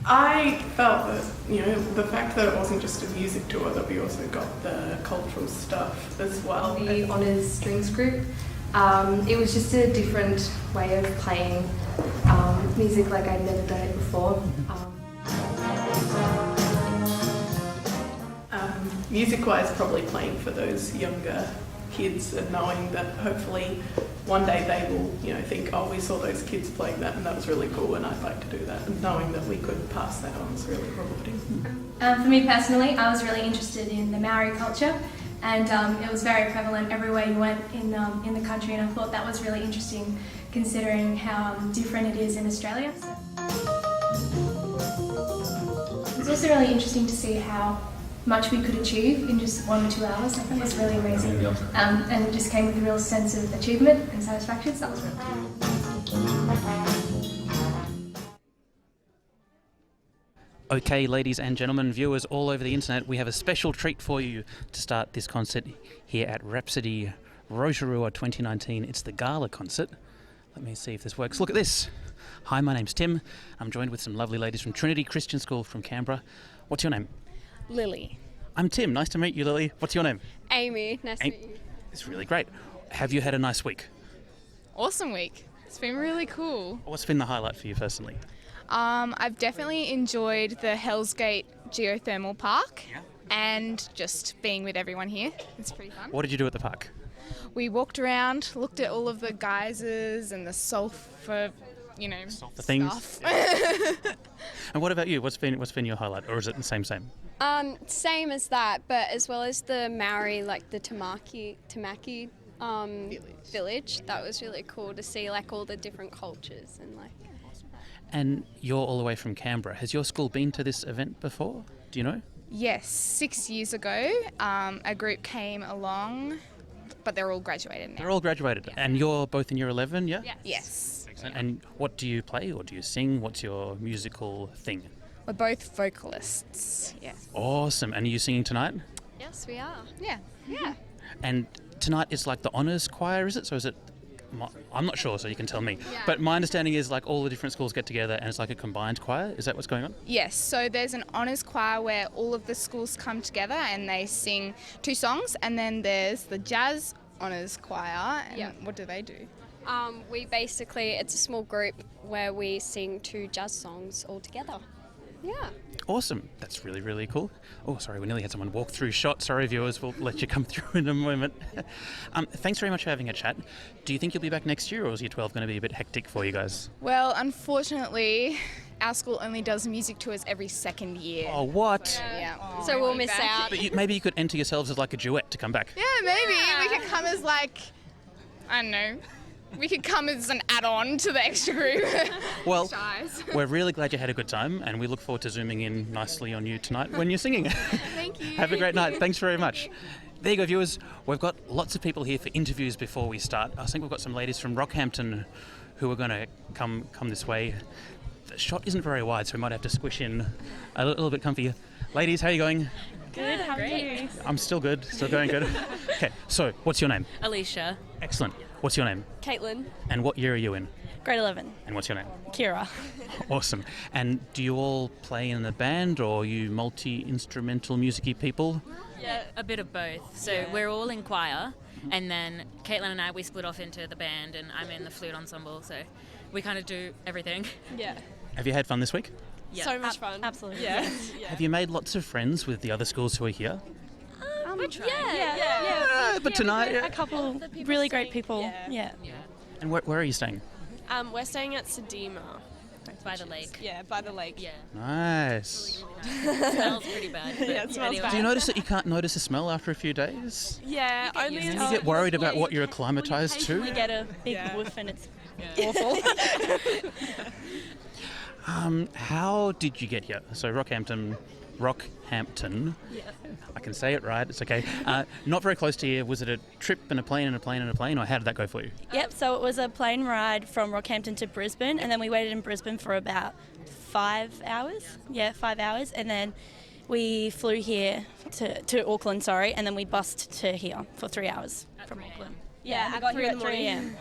I felt that, the fact that it wasn't just a music tour, that we also got the cultural stuff as well. The honours strings group. It was just a different way of playing music like I'd never done it before. Music-wise, probably playing for those younger kids and knowing that hopefully one day they will, think, oh, we saw those kids playing that and that was really cool and I'd like to do that. And knowing that we could pass that on is really rewarding. For me personally, I was really interested in the Maori culture, and it was very prevalent everywhere you went in the country, and I thought that was really interesting considering how different it is in Australia. It was also really interesting to see how much we could achieve in just 1 or 2 hours. I think it was really amazing, and it just came with a real sense of achievement and satisfaction, so that was really cool. Okay, ladies and gentlemen, viewers all over the internet, we have a special treat for you to start this concert here at Rhapsody Rotorua 2019. It's the Gala concert. Let me see if this works. Look at this. Hi, my name's Tim. I'm joined with some lovely ladies from Trinity Christian School from Canberra. What's your name? Lily. I'm Tim. Nice to meet you, Lily. What's your name? Amy. Nice to meet you. It's really great. Have you had a nice week? Awesome week. It's been really cool. What's been the highlight for you personally? I've definitely enjoyed the Hell's Gate Geothermal Park and just being with everyone here. It's pretty fun. What did you do at the park? We walked around, looked at all of the geysers and the sulphur, things. stuff. And what about you? What's been your highlight, or is it the same? Same as that, but as well as the Maori, like the Tamaki village. That was really cool to see, like all the different cultures and like. And you're all the way from Canberra. Has your school been to this event before? Do you know? Yes, 6 years ago, a group came along, but they're all graduated now. They're all graduated, and you're both in year 11, yeah? Yes. And what do you play, or do you sing? What's your musical thing? We're both vocalists. Yeah. Awesome. And are you singing tonight? Yes, we are. Yeah. And tonight is like the honours choir, is it? So is it? I'm not sure, so you can tell me. Yeah. But my understanding is like all the different schools get together and it's like a combined choir. Is that what's going on? Yes, so there's an honours choir where all of the schools come together and they sing 2 songs, and then there's the jazz honours choir. And what do they do? It's a small group where we sing 2 jazz songs all together. Yeah. Awesome. That's really, really cool. Oh, sorry, we nearly had someone walk through shot. Sorry, viewers, we'll let you come through in a moment. Thanks very much for having a chat. Do you think you'll be back next year, or is year 12 going to be a bit hectic for you guys? Well, unfortunately, our school only does music tours every 2nd year. Oh, what? Yeah. So we'll miss out. But maybe you could enter yourselves as like a duet to come back. Yeah, maybe. We could come as like, I don't know, we could come as an add-on to the extra group. Well, we're really glad you had a good time, and we look forward to zooming in nicely on you tonight when you're singing. Thank you. Have a great night. Thanks very much. There you go, viewers. We've got lots of people here for interviews before we start. I think we've got some ladies from Rockhampton who are going to come this way. The shot isn't very wide, so we might have to squish in a little bit comfy. Ladies, how are you going? Good, how are you? I'm still good, still going good. Okay, so what's your name? Alicia. Excellent. What's your name? Caitlin. And what year are you in? Grade 11. And what's your name? Kira. Awesome. And do you all play in a band, or are you multi-instrumental music-y people? Yeah, a bit of both. So we're all in choir, and then Caitlin and I, we split off into the band, and I'm in the flute ensemble, so we kind of do everything. Yeah. Have you had fun this week? Yeah. So much fun. Absolutely. Yeah. Have you made lots of friends with the other schools who are here? Yeah. But tonight... A couple really great people. Yeah. And where are you staying? We're staying at Sedima. By the lake. Yeah, by the lake. Yeah. Nice. It smells pretty bad. But Yeah, it smells bad. Do you notice that you can't notice the smell after a few days? Yeah, only used Do to you get worried about what you're acclimatized We to? get a big whiff and it's awful. How did you get here? So Rockhampton, I can say it right, it's okay. Not very close to here. Was it a trip and a plane and a plane and a plane, or how did that go for you? Yep, so it was a plane ride from Rockhampton to Brisbane, and then we waited in Brisbane for about 5 hours. Yeah, 5 hours, and then we flew here to Auckland, and then we bussed to here for 3 hours from Auckland. Yeah, I got here at 3 a.m.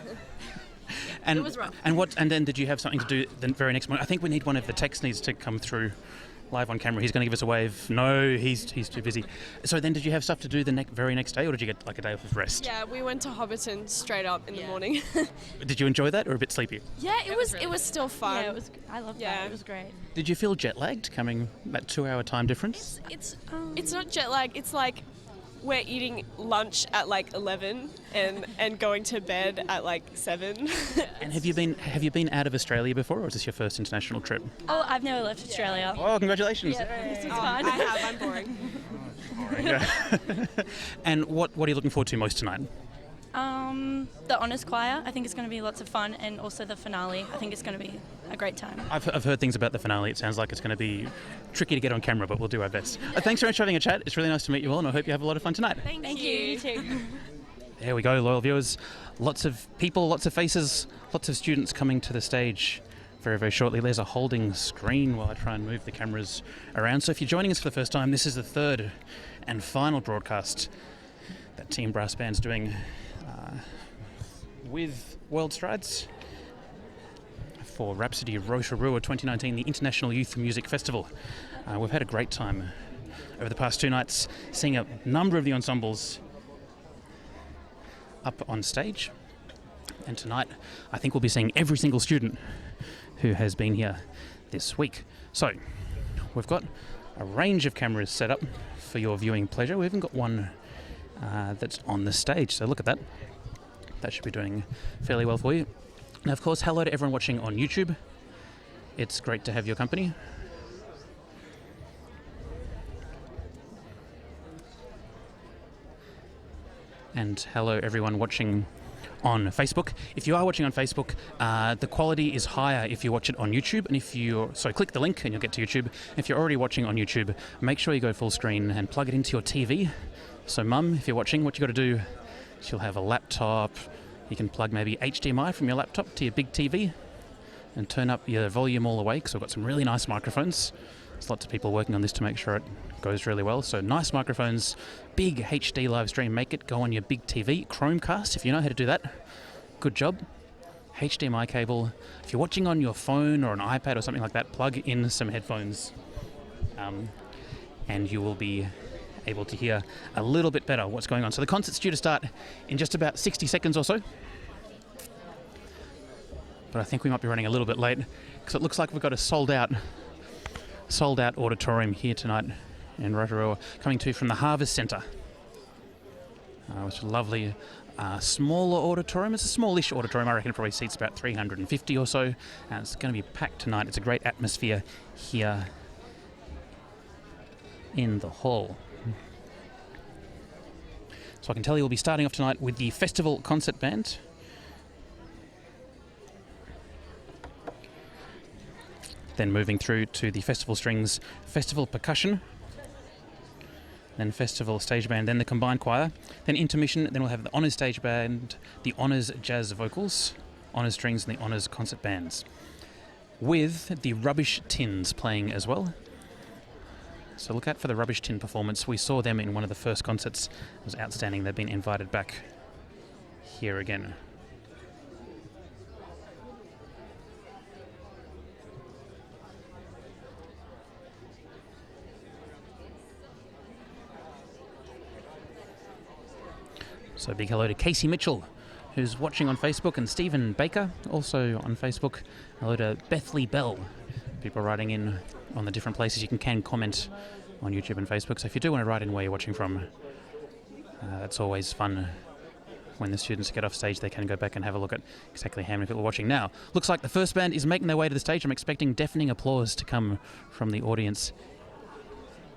And, It was rough. And then did you have something to do the very next morning? I think we need one of the techs needs to come through live on camera. He's going to give us a wave. No, he's too busy. So then did you have stuff to do the very next day, or did you get like a day off of rest? Yeah, we went to Hobbiton straight up in the morning. Did you enjoy that, or a bit sleepy? Yeah, it was still fun. Yeah, it was. I loved that. It was great. Did you feel jet lagged coming that 2-hour time difference? It's not jet lag. It's like we're eating lunch at like 11 and going to bed at like 7. And have you been out of Australia before, or is this your first international trip? Oh, I've never left Australia. Oh, congratulations! This is I fun. have. I'm boring. And what are you looking forward to most tonight? The honours choir. I think it's going to be lots of fun, and also the finale. I think it's going to be a great time. I've heard things about the finale. It sounds like it's going to be tricky to get on camera, but we'll do our best. Thanks very much for having a chat. It's really nice to meet you all, and I hope you have a lot of fun tonight. Thank you. You too. There we go, loyal viewers. Lots of people, lots of faces, lots of students coming to the stage very, very shortly. There's a holding screen while I try and move the cameras around. So if you're joining us for the first time, this is the third and final broadcast that Team Brass Band's doing with World Strides for Rhapsody Rotorua 2019, the International Youth Music Festival. We've had a great time over the past 2 nights, seeing a number of the ensembles up on stage. And tonight, I think we'll be seeing every single student who has been here this week. So, we've got a range of cameras set up for your viewing pleasure. We even got one that's on the stage, so look at that. That should be doing fairly well for you. Now, of course, hello to everyone watching on YouTube. It's great to have your company. And hello everyone watching on Facebook. If you are watching on Facebook, the quality is higher if you watch it on YouTube, and click the link and you'll get to YouTube. If you're already watching on YouTube, make sure you go full screen and plug it into your TV. So mum, if you're watching, what you got to do is you'll have a laptop. You can plug maybe HDMI from your laptop to your big TV and turn up your volume all the way, because we've got some really nice microphones. There's lots of people working on this to make sure it goes really well. So nice microphones, big HD live stream, make it go on your big TV. Chromecast, if you know how to do that, good job. HDMI cable. If you're watching on your phone or an iPad or something like that, plug in some headphones and you will be able to hear a little bit better what's going on. So the concert's due to start in just about 60 seconds or so. But I think we might be running a little bit late because it looks like we've got a sold out auditorium here tonight in Rotorua, coming to you from the Harvest Centre, which is a lovely smaller auditorium. It's a smallish auditorium. I reckon it probably seats about 350 or so, and it's going to be packed tonight. It's a great atmosphere here in the hall. So I can tell you we'll be starting off tonight with the Festival Concert Band. Then moving through to the Festival Strings, Festival Percussion, then Festival Stage Band, then the Combined Choir, then intermission, then we'll have the Honours Stage Band, the Honours Jazz Vocals, Honours Strings and the Honours Concert Bands, with the Rubbish Tins playing as well. So look out for the Rubbish Tin performance. We saw them in one of the first concerts. It was outstanding. They've been invited back here again. So a big hello to Casey Mitchell, who's watching on Facebook, and Stephen Baker, also on Facebook. Hello to Bethley Bell. People writing in on the different places. You can comment on YouTube and Facebook. So if you do want to write in where you're watching from, that's always fun. When the students get off stage, they can go back and have a look at exactly how many people are watching. Now, looks like the first band is making their way to the stage. I'm expecting deafening applause to come from the audience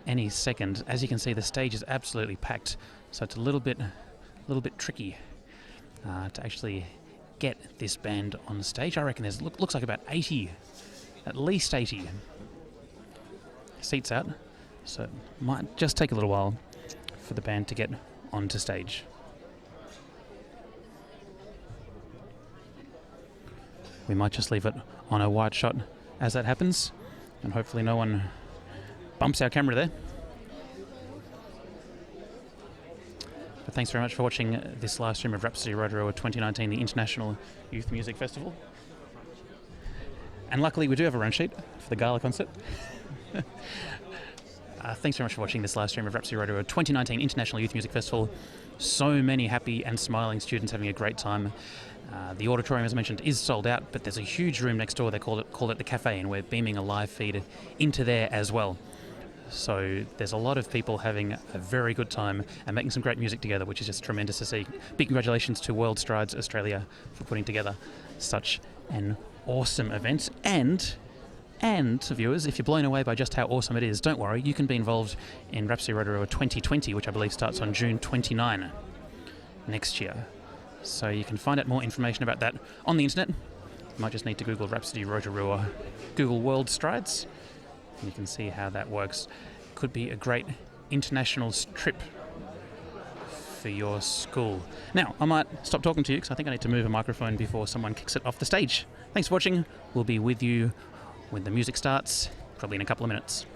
any second. As you can see, the stage is absolutely packed, so it's a little bit tricky to actually get this band on stage. I reckon there's looks like about 80, at least 80 seats out, so it might just take a little while for the band to get onto stage. We might just leave it on a wide shot as that happens, and hopefully no one bumps our camera there. But thanks very much for watching this live stream of Rhapsody Rotorua 2019, the International Youth Music Festival. And luckily we do have a run sheet for the Gala concert. Thanks very much for watching this live stream of Rhapsody Rotorua 2019 International Youth Music Festival. So many happy and smiling students having a great time. The auditorium, as mentioned, is sold out, but there's a huge room next door. They call it the cafe, and we're beaming a live feed into there as well. So there's a lot of people having a very good time and making some great music together, which is just tremendous to see. Big congratulations to World Strides Australia for putting together such an awesome event. And viewers, if you're blown away by just how awesome it is, don't worry, you can be involved in Rhapsody Rotorua 2020, which I believe starts on June 29 next year. So you can find out more information about that on the internet. You might just need to Google Rhapsody Rotorua, Google World Strides, and you can see how that works. Could be a great international trip for your school. Now, I might stop talking to you because I think I need to move a microphone before someone kicks it off the stage. Thanks for watching. We'll be with you when the music starts, probably in a couple of minutes.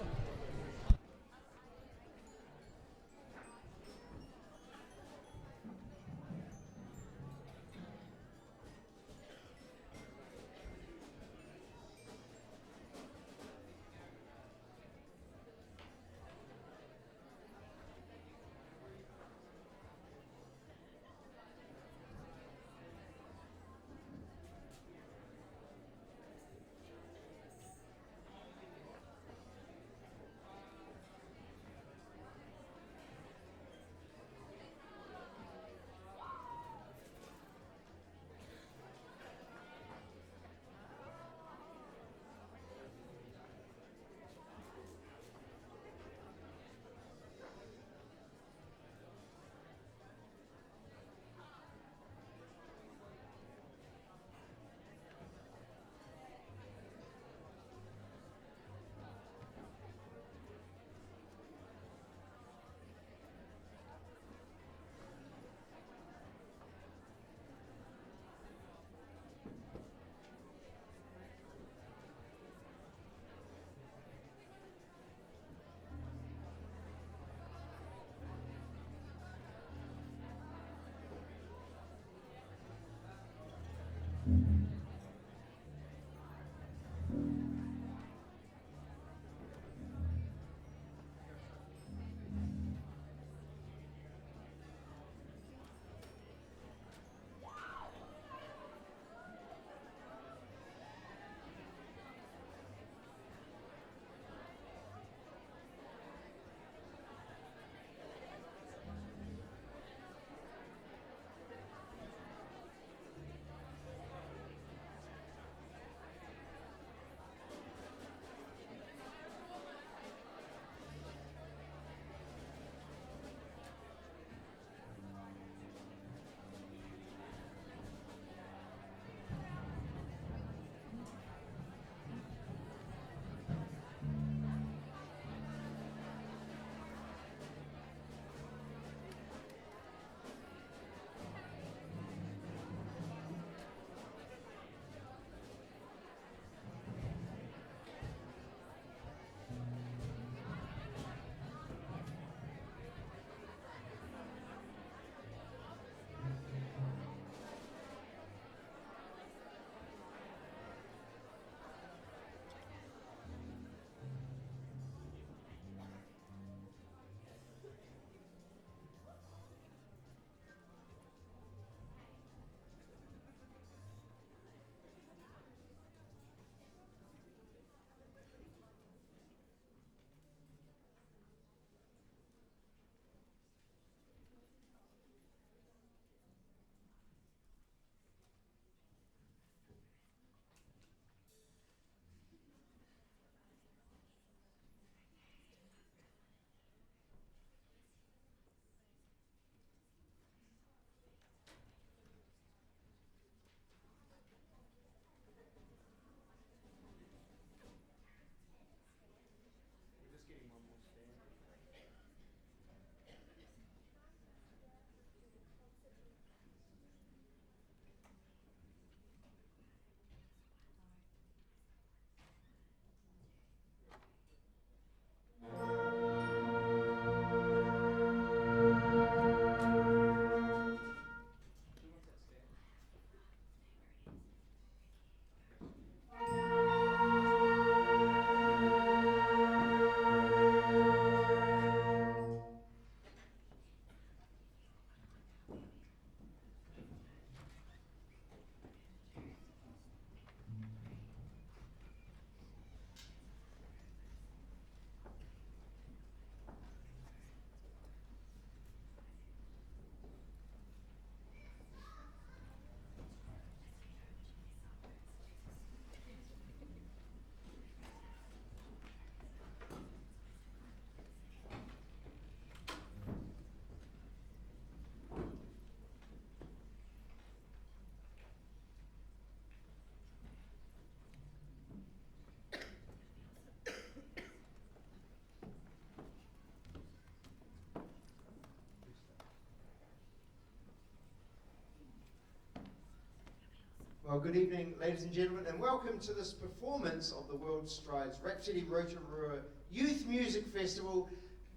Well, good evening, ladies and gentlemen, and welcome to this performance of the World Strides Rhapsody Rotorua Youth Music Festival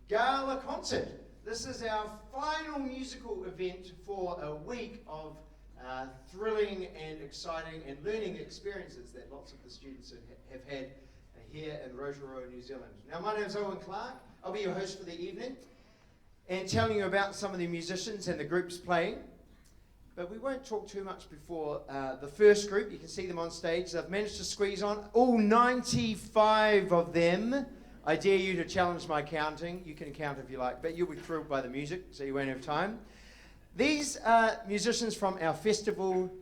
Gala concert. This is our final musical event for a week of thrilling and exciting and learning experiences that lots of the students have had here in Rotorua, New Zealand. Now, my name is Owen Clark. I'll be your host for the evening and telling you about some of the musicians and the groups playing. But we won't talk too much before the first group. You can see them on stage. They've managed to squeeze on all 95 of them. I dare you to challenge my counting. You can count if you like, but you'll be thrilled by the music, so you won't have time. These are musicians from our festival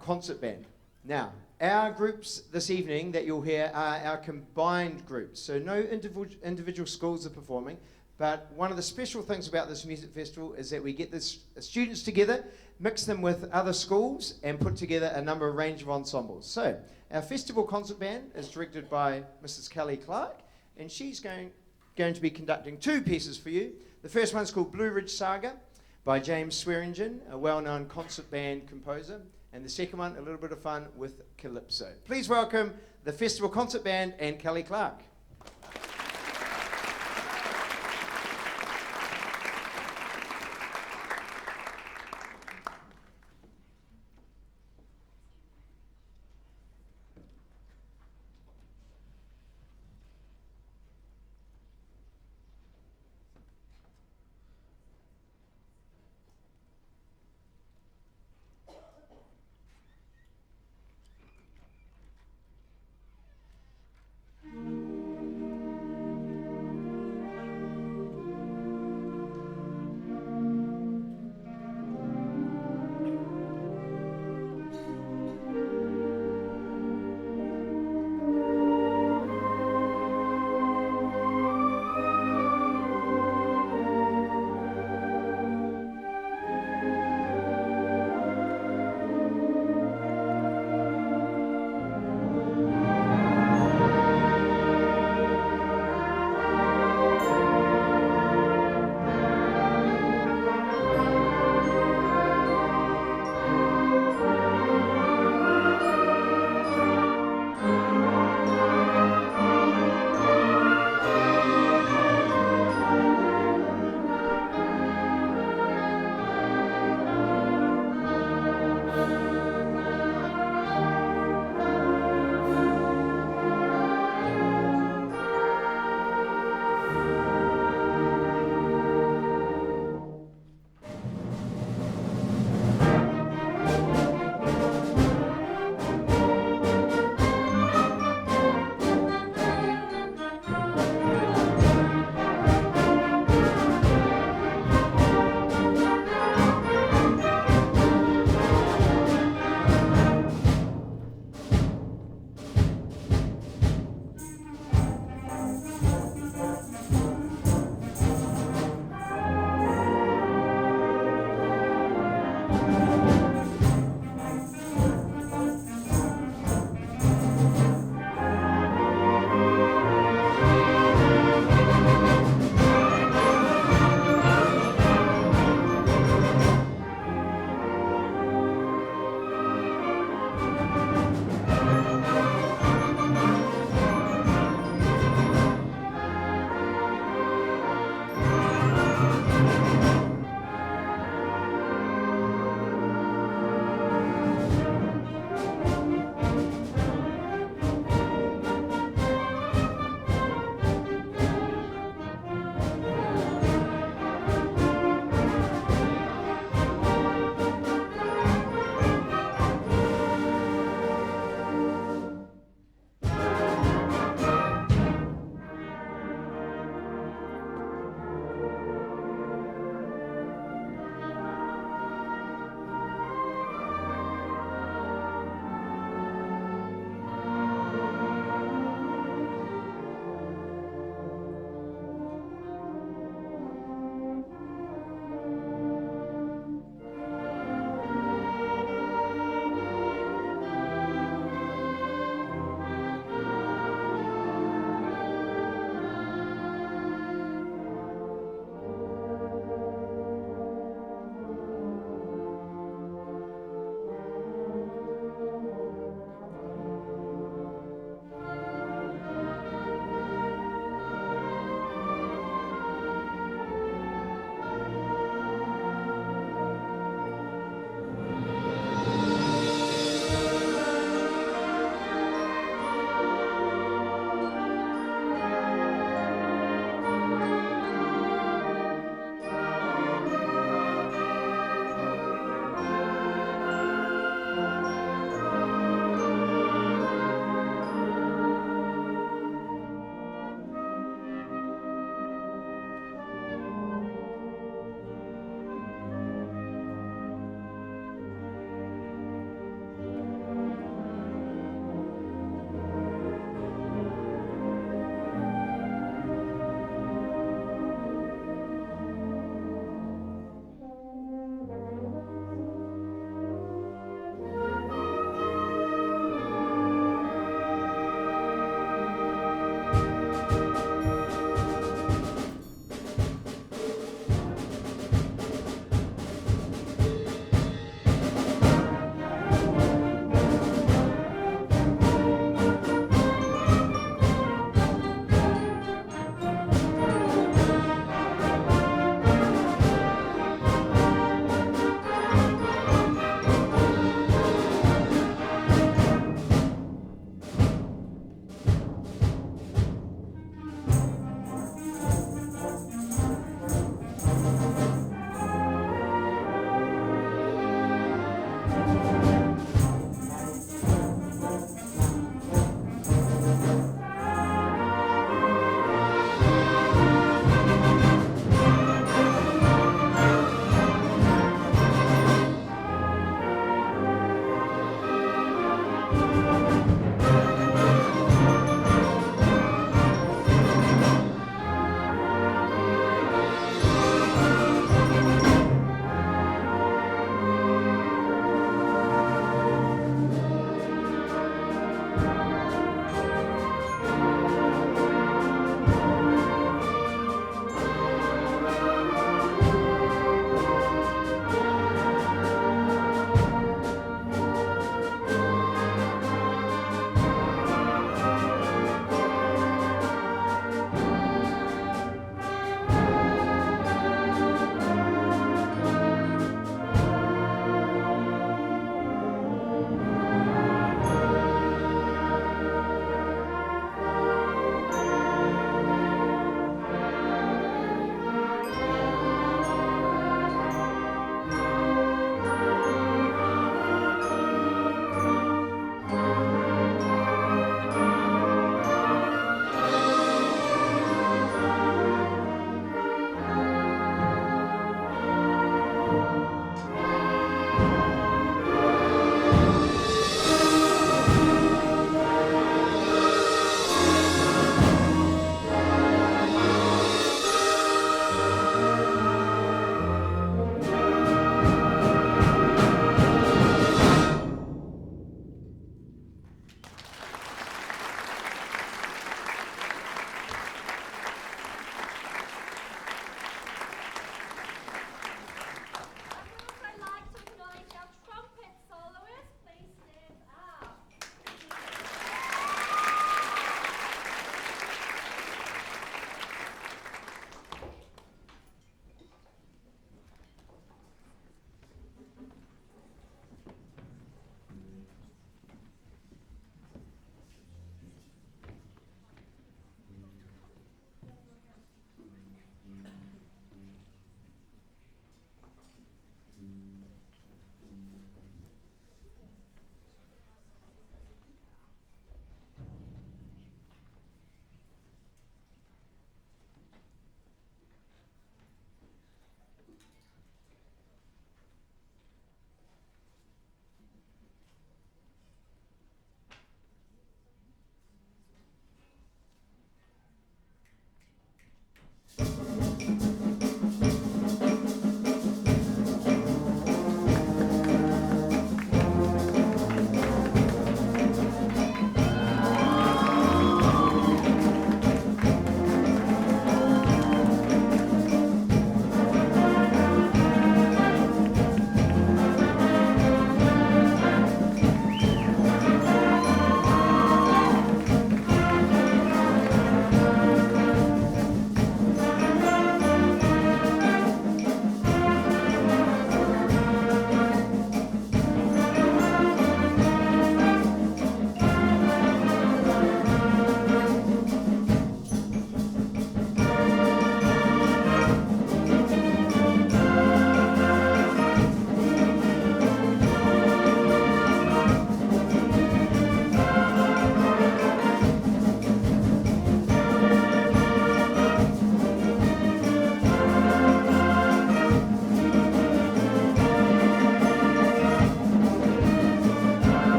concert band. Now, our groups this evening that you'll hear are our combined groups. So no individual schools are performing, but one of the special things about this music festival is that we get the students together, mix them with other schools, and put together a range of ensembles. So, our festival concert band is directed by Mrs. Kelly Clark, and she's going to be conducting 2 pieces for you. The first one's called Blue Ridge Saga by James Swearingen, a well-known concert band composer, and the second one, a little bit of fun with Calypso. Please welcome the festival concert band and Kelly Clark.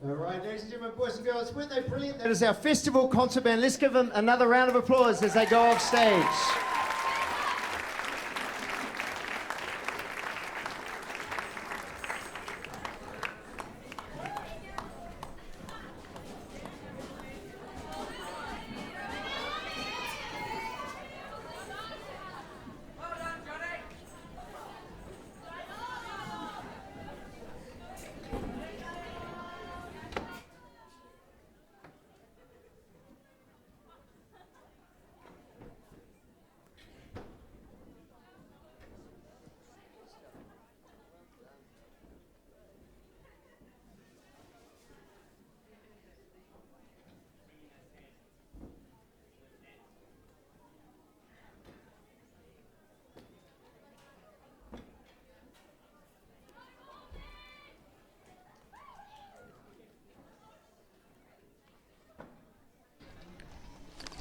All right, ladies and gentlemen, boys and girls, weren't they brilliant? That is our festival concert band. Let's give them another round of applause as they go off stage.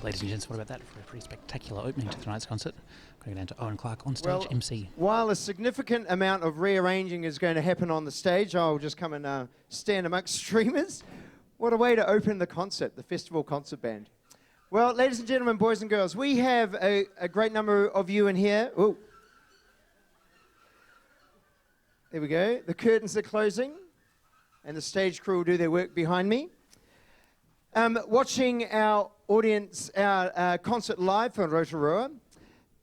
Ladies and gents, what about that for a pretty spectacular opening to tonight's concert? Going down to Owen Clark on stage, Well, MC. While a significant amount of rearranging is going to happen on the stage, I'll just come and stand amongst streamers. What a way to open the concert, the festival concert band. Well, ladies and gentlemen, boys and girls, we have a great number of you in here. Ooh. There we go. The curtains are closing, and the stage crew will do their work behind me. Watching our audience, our concert live from Rotorua,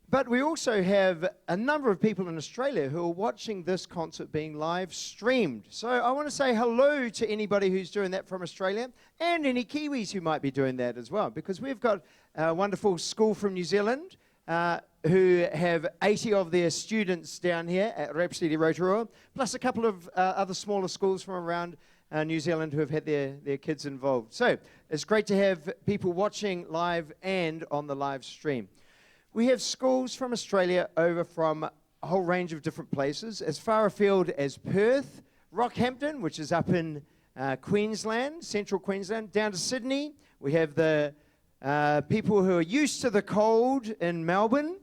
but we also have a number of people in Australia who are watching this concert being live streamed. So I want to say hello to anybody who's doing that from Australia, and any Kiwis who might be doing that as well, because we've got a wonderful school from New Zealand who have 80 of their students down here at Rhapsody Rotorua, plus a couple of other smaller schools from around New Zealand who have had their kids involved. So it's great to have people watching live and on the live stream. We have schools from Australia over from a whole range of different places, as far afield as Perth, Rockhampton, which is up in Queensland, central Queensland, down to Sydney. We have the people who are used to the cold in Melbourne.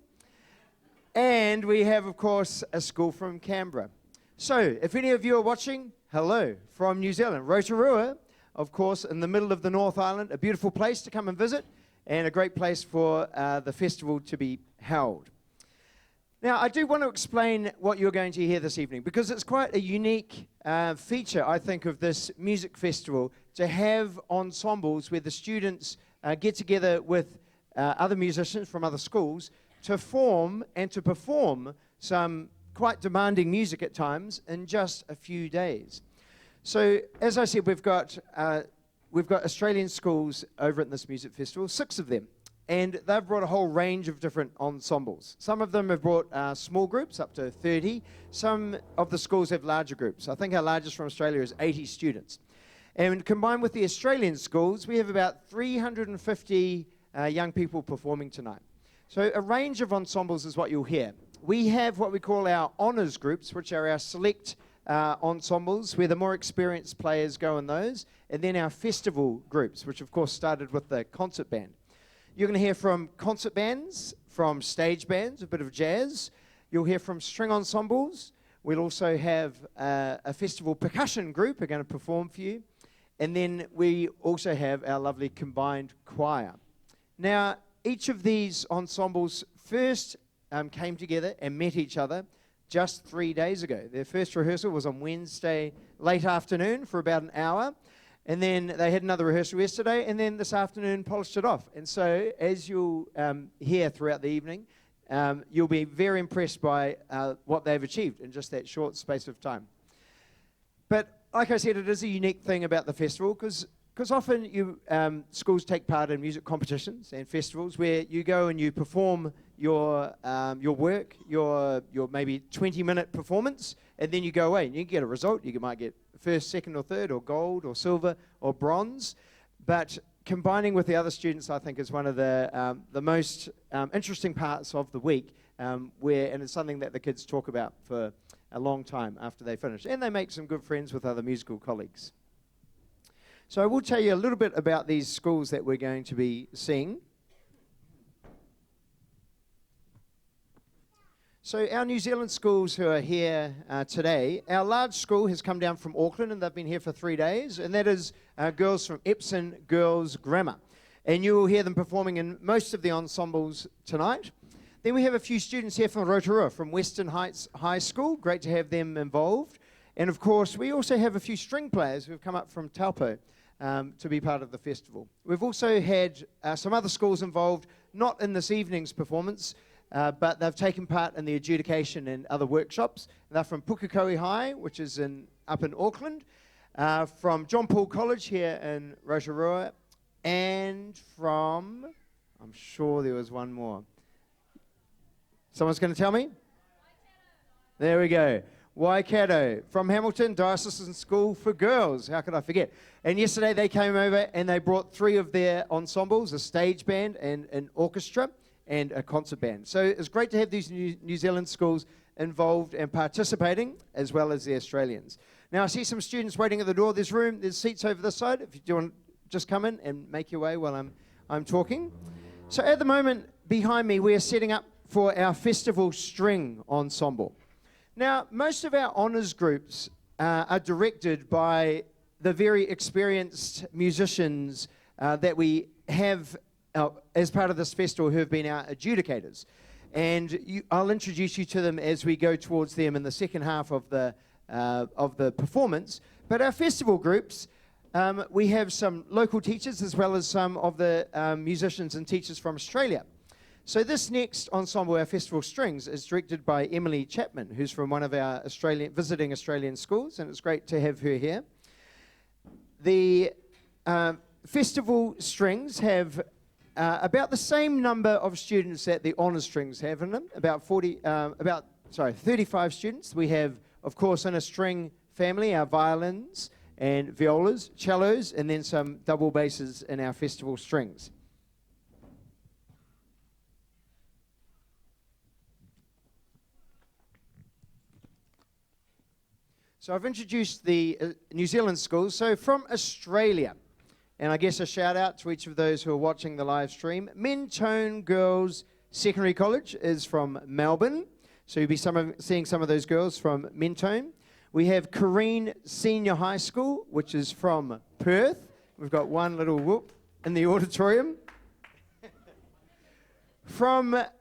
And we have, of course, a school from Canberra. So if any of you are watching, hello from New Zealand. Rotorua, of course, in the middle of the North Island, a beautiful place to come and visit, and a great place for the festival to be held. Now, I do want to explain what you're going to hear this evening, because it's quite a unique feature, I think, of this music festival, to have ensembles where the students get together with other musicians from other schools to form and to perform some quite demanding music at times in just a few days. So, as I said, we've got Australian schools over at this music festival, 6 of them, and they've brought a whole range of different ensembles. Some of them have brought small groups, up to 30. Some of the schools have larger groups. I think our largest from Australia is 80 students. And combined with the Australian schools, we have about 350 young people performing tonight. So a range of ensembles is what you'll hear. We have what we call our honours groups, which are our select ensembles, where the more experienced players go in those, and then our festival groups, which of course started with the concert band. You're going to hear from concert bands, from stage bands, a bit of jazz. You'll hear from string ensembles. We'll also have a festival percussion group who are going to perform for you. And then we also have our lovely combined choir. Now, each of these ensembles first came together and met each other just 3 days ago. Their first rehearsal was on Wednesday late afternoon for about an hour, and then they had another rehearsal yesterday, and then this afternoon polished it off. And so, as you'll hear throughout the evening, you'll be very impressed by what they've achieved in just that short space of time. But like I said, it is a unique thing about the festival, because often schools take part in music competitions and festivals where you go and you perform your work, your maybe 20-minute performance, and then you go away and you get a result. You might get first, second, or third, or gold, or silver, or bronze. But combining with the other students, I think, is one of the most interesting parts of the week, and it's something that the kids talk about for a long time after they finish. And they make some good friends with other musical colleagues. So I will tell you a little bit about these schools that we're going to be seeing. So our New Zealand schools who are here today, our large school has come down from Auckland and they've been here for 3 days, and that is girls from Epsom Girls Grammar. And you will hear them performing in most of the ensembles tonight. Then we have a few students here from Rotorua, from Western Heights High School. Great to have them involved. And of course, we also have a few string players who have come up from Taupo to be part of the festival. We've also had some other schools involved, not in this evening's performance, but they've taken part in the adjudication and other workshops. They're from Pukekohe High, which is up in Auckland, from John Paul College here in Rotorua, and from, I'm sure there was one more. Someone's going to tell me? There we go. Waikato, from Hamilton Diocesan School for Girls. How could I forget? And yesterday they came over and they brought 3 of their ensembles, a stage band and an orchestra and a concert band. So it's great to have these New Zealand schools involved and participating, as well as the Australians. Now I see some students waiting at the door. There's seats over this side. If you do want, just come in and make your way while I'm talking. So at the moment, behind me, we're setting up for our festival string ensemble. Now, most of our honours groups are directed by the very experienced musicians that we have as part of this festival who have been our adjudicators. And I'll introduce you to them as we go towards them in the second half of the performance. But our festival groups, we have some local teachers as well as some of the musicians and teachers from Australia. So this next ensemble, our Festival Strings, is directed by Emily Chapman, who's from one of our visiting Australian schools, and it's great to have her here. The Festival Strings have about the same number of students that the Honours Strings have in them, about 35 students. We have, of course, in a string family, our violins and violas, cellos, and then some double basses in our Festival Strings. So I've introduced the New Zealand schools. So from Australia, and I guess a shout out to each of those who are watching the live stream, Mentone Girls Secondary College is from Melbourne. So you'll be seeing some of those girls from Mentone. We have Corrine Senior High School, which is from Perth. We've got one little whoop in the auditorium.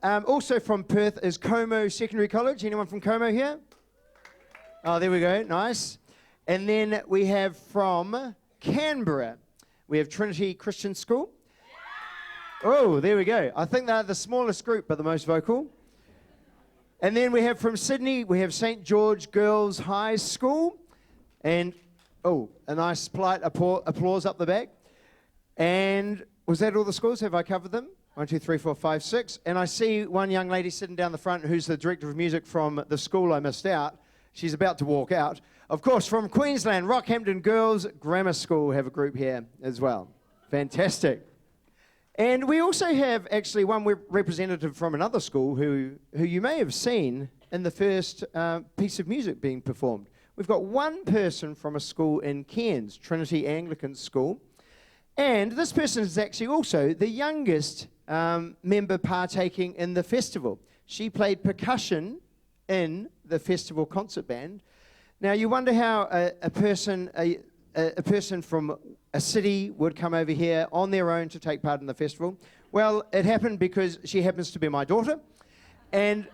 Also from Perth is Como Secondary College. Anyone from Como here? Oh, there we go. Nice. And then we have from Canberra, we have Trinity Christian School. Oh, there we go. I think they're the smallest group, but the most vocal. And then we have from Sydney, we have St. George Girls High School. And, a nice polite applause up the back. And was that all the schools? Have I covered them? 1, 2, 3, 4, 5, 6. And I see one young lady sitting down the front who's the director of music from the school I missed out. She's about to walk out. Of course, from Queensland, Rockhampton Girls Grammar School have a group here as well. Fantastic. And we also have actually one representative from another school who you may have seen in the first piece of music being performed. We've got one person from a school in Cairns, Trinity Anglican School. And this person is actually also the youngest member partaking in the festival. She played percussion in the festival concert band. Now you wonder how a person from a city would come over here on their own to take part in the festival. Well, it happened because she happens to be my daughter, and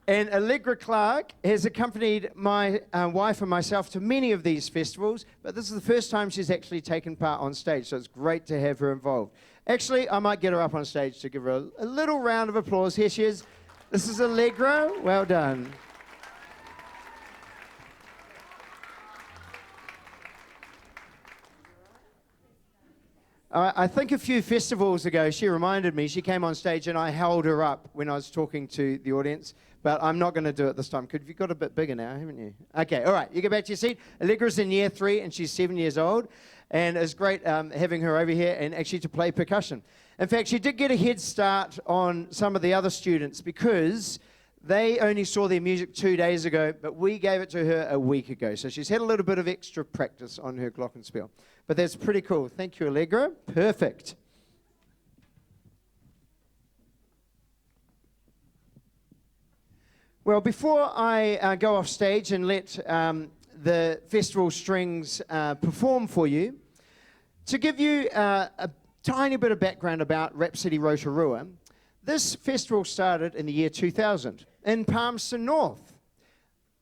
Allegra Clark has accompanied my wife and myself to many of these festivals, but this is the first time she's actually taken part on stage, so it's great to have her involved. Actually, I might get her up on stage to give her a little round of applause. Here she is. This is Allegra. Well done. I think a few festivals ago, she reminded me, she came on stage and I held her up when I was talking to the audience, but I'm not going to do it this time. You've got a bit bigger now, haven't you? Okay, all right, you go back to your seat. Allegra's in year 3 and she's 7 years old, and it's great having her over here and actually to play percussion. In fact, she did get a head start on some of the other students because they only saw their music 2 days ago, but we gave it to her a week ago. So she's had a little bit of extra practice on her glockenspiel. But that's pretty cool. Thank you, Allegra. Perfect. Well, before I go off stage and let the festival strings perform for you, to give you a tiny bit of background about Rhapsody Rotorua, this festival started in the year 2000 in Palmerston North.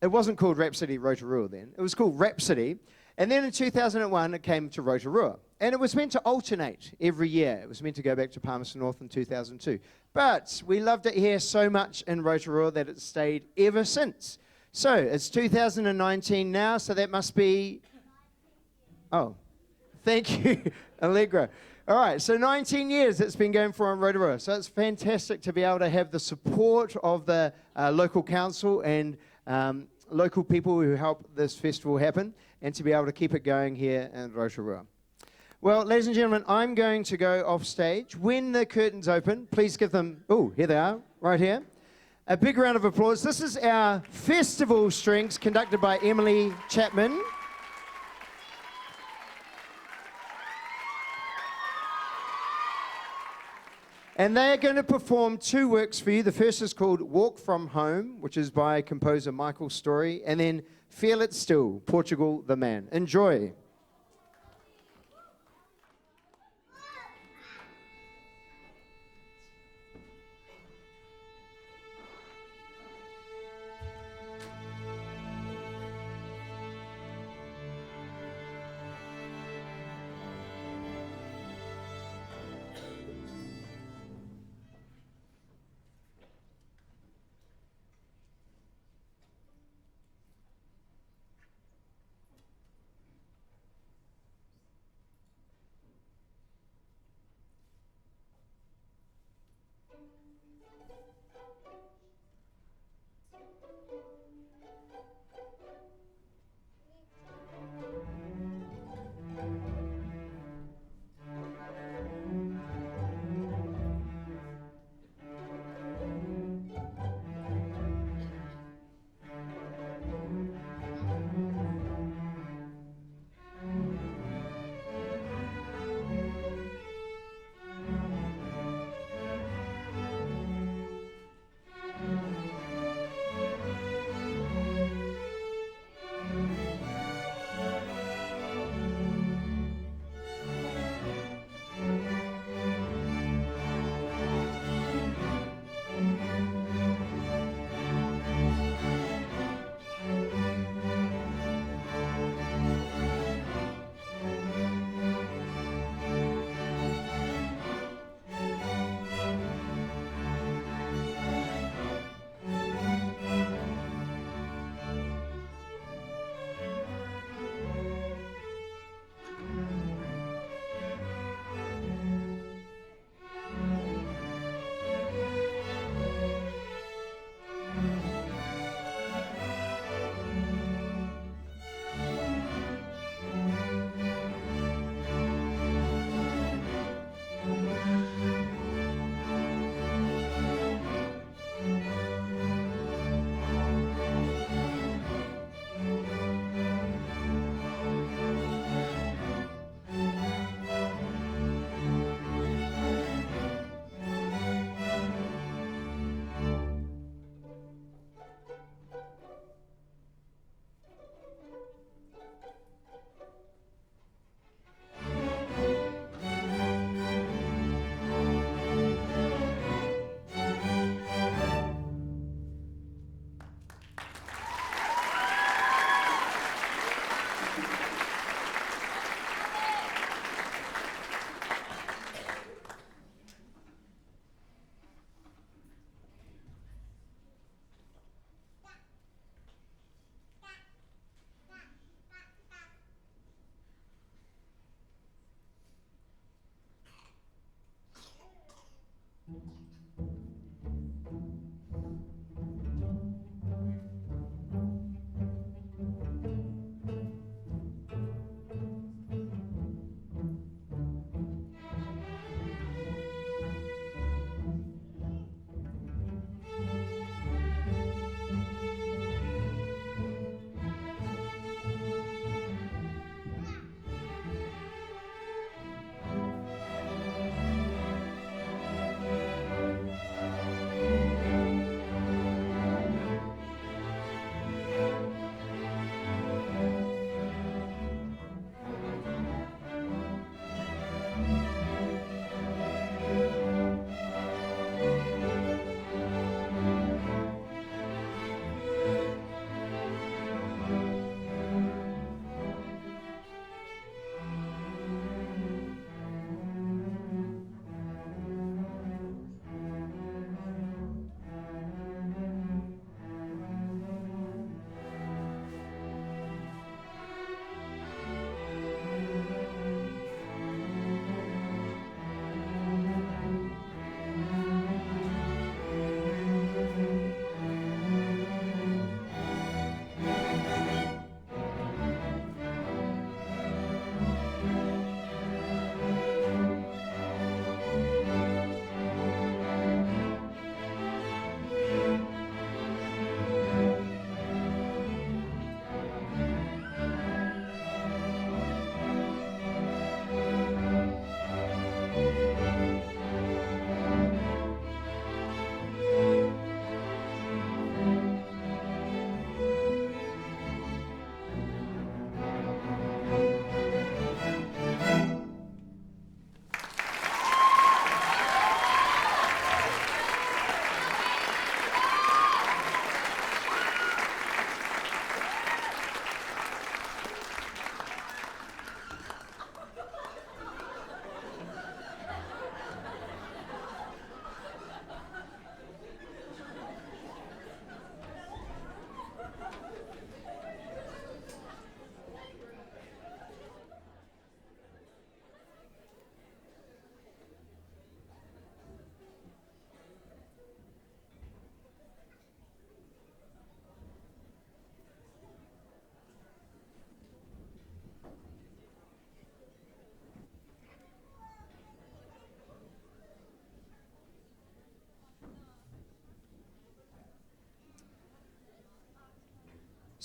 It wasn't called Rhapsody Rotorua then. It was called Rhapsody. And then in 2001, it came to Rotorua. And it was meant to alternate every year. It was meant to go back to Palmerston North in 2002. But we loved it here so much in Rotorua that it stayed ever since. So it's 2019 now, so that must be... Oh, thank you, Allegra. All right, so 19 years it's been going for in Rotorua. So it's fantastic to be able to have the support of the local council and local people who help this festival happen, and to be able to keep it going here in Rotorua. Well, ladies and gentlemen, I'm going to go off stage. When the curtains open, please give them, oh, here they are, right here. A big round of applause. This is our festival strings conducted by Emily Chapman. And they are going to perform two works for you. The first is called Walk From Home, which is by composer Michael Story, and then Feel It Still, Portugal the Man. Enjoy.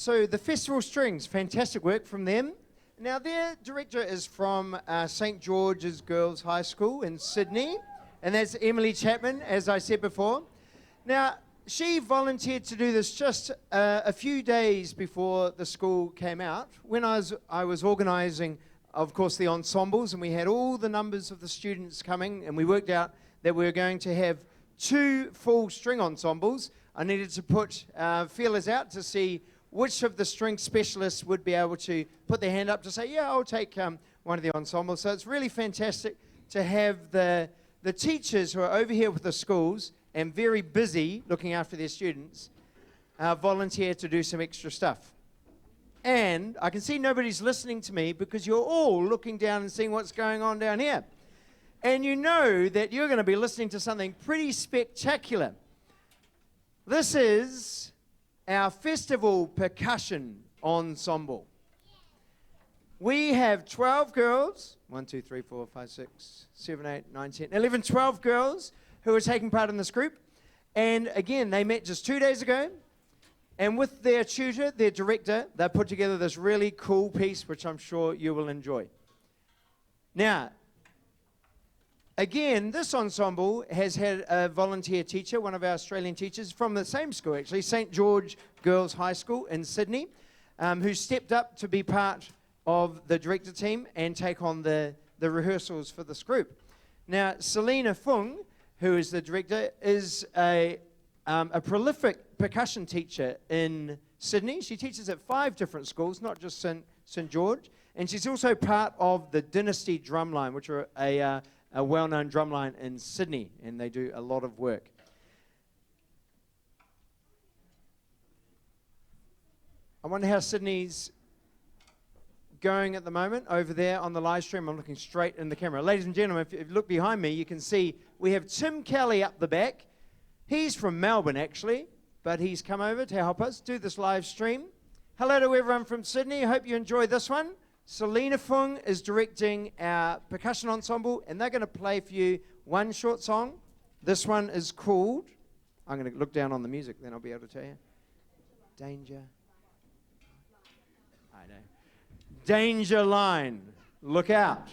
so the Festival Strings, fantastic work from them. Now, their director is from St. George's Girls High School in Sydney, and that's Emily Chapman, as I said before. Now, she volunteered to do this just a few days before the school came out, when I was organising, of course, the ensembles, and we had all the numbers of the students coming, and we worked out that we were going to have 2 full string ensembles. I needed to put feelers out to see which of the string specialists would be able to put their hand up to say, yeah, I'll take one of the ensembles. So it's really fantastic to have the teachers who are over here with the schools and very busy looking after their students volunteer to do some extra stuff. And I can see nobody's listening to me because you're all looking down and seeing what's going on down here. And you know that you're going to be listening to something pretty spectacular. This is our festival percussion ensemble. We have 12 girls, 1, 2, 3, 4, 5, 6, 7, 8, 9, 10, 11, 12 girls who are taking part in this group. And again, they met just 2 days ago. And with their tutor, their director, they put together this really cool piece, which I'm sure you will enjoy. Now, again, this ensemble has had a volunteer teacher, one of our Australian teachers from the same school, actually, St. George Girls High School in Sydney, who stepped up to be part of the director team and take on the rehearsals for this group. Now, Selena Fung, who is the director, is a prolific percussion teacher in Sydney. She teaches at 5 different schools, not just St. George, and she's also part of the Dynasty Drumline, which are a well-known drumline in Sydney, and they do a lot of work. I wonder how Sydney's going at the moment over there on the live stream. I'm looking straight in the camera. Ladies and gentlemen, if you look behind me, you can see we have Tim Kelly up the back. He's from Melbourne, actually, but he's come over to help us do this live stream. Hello to everyone from Sydney. I hope you enjoy this one. Selena Fung is directing our percussion ensemble, and they're going to play for you one short song. This one is called, I'm going to look down on the music, then I'll be able to tell you. Danger. I know. Danger Line. Look out.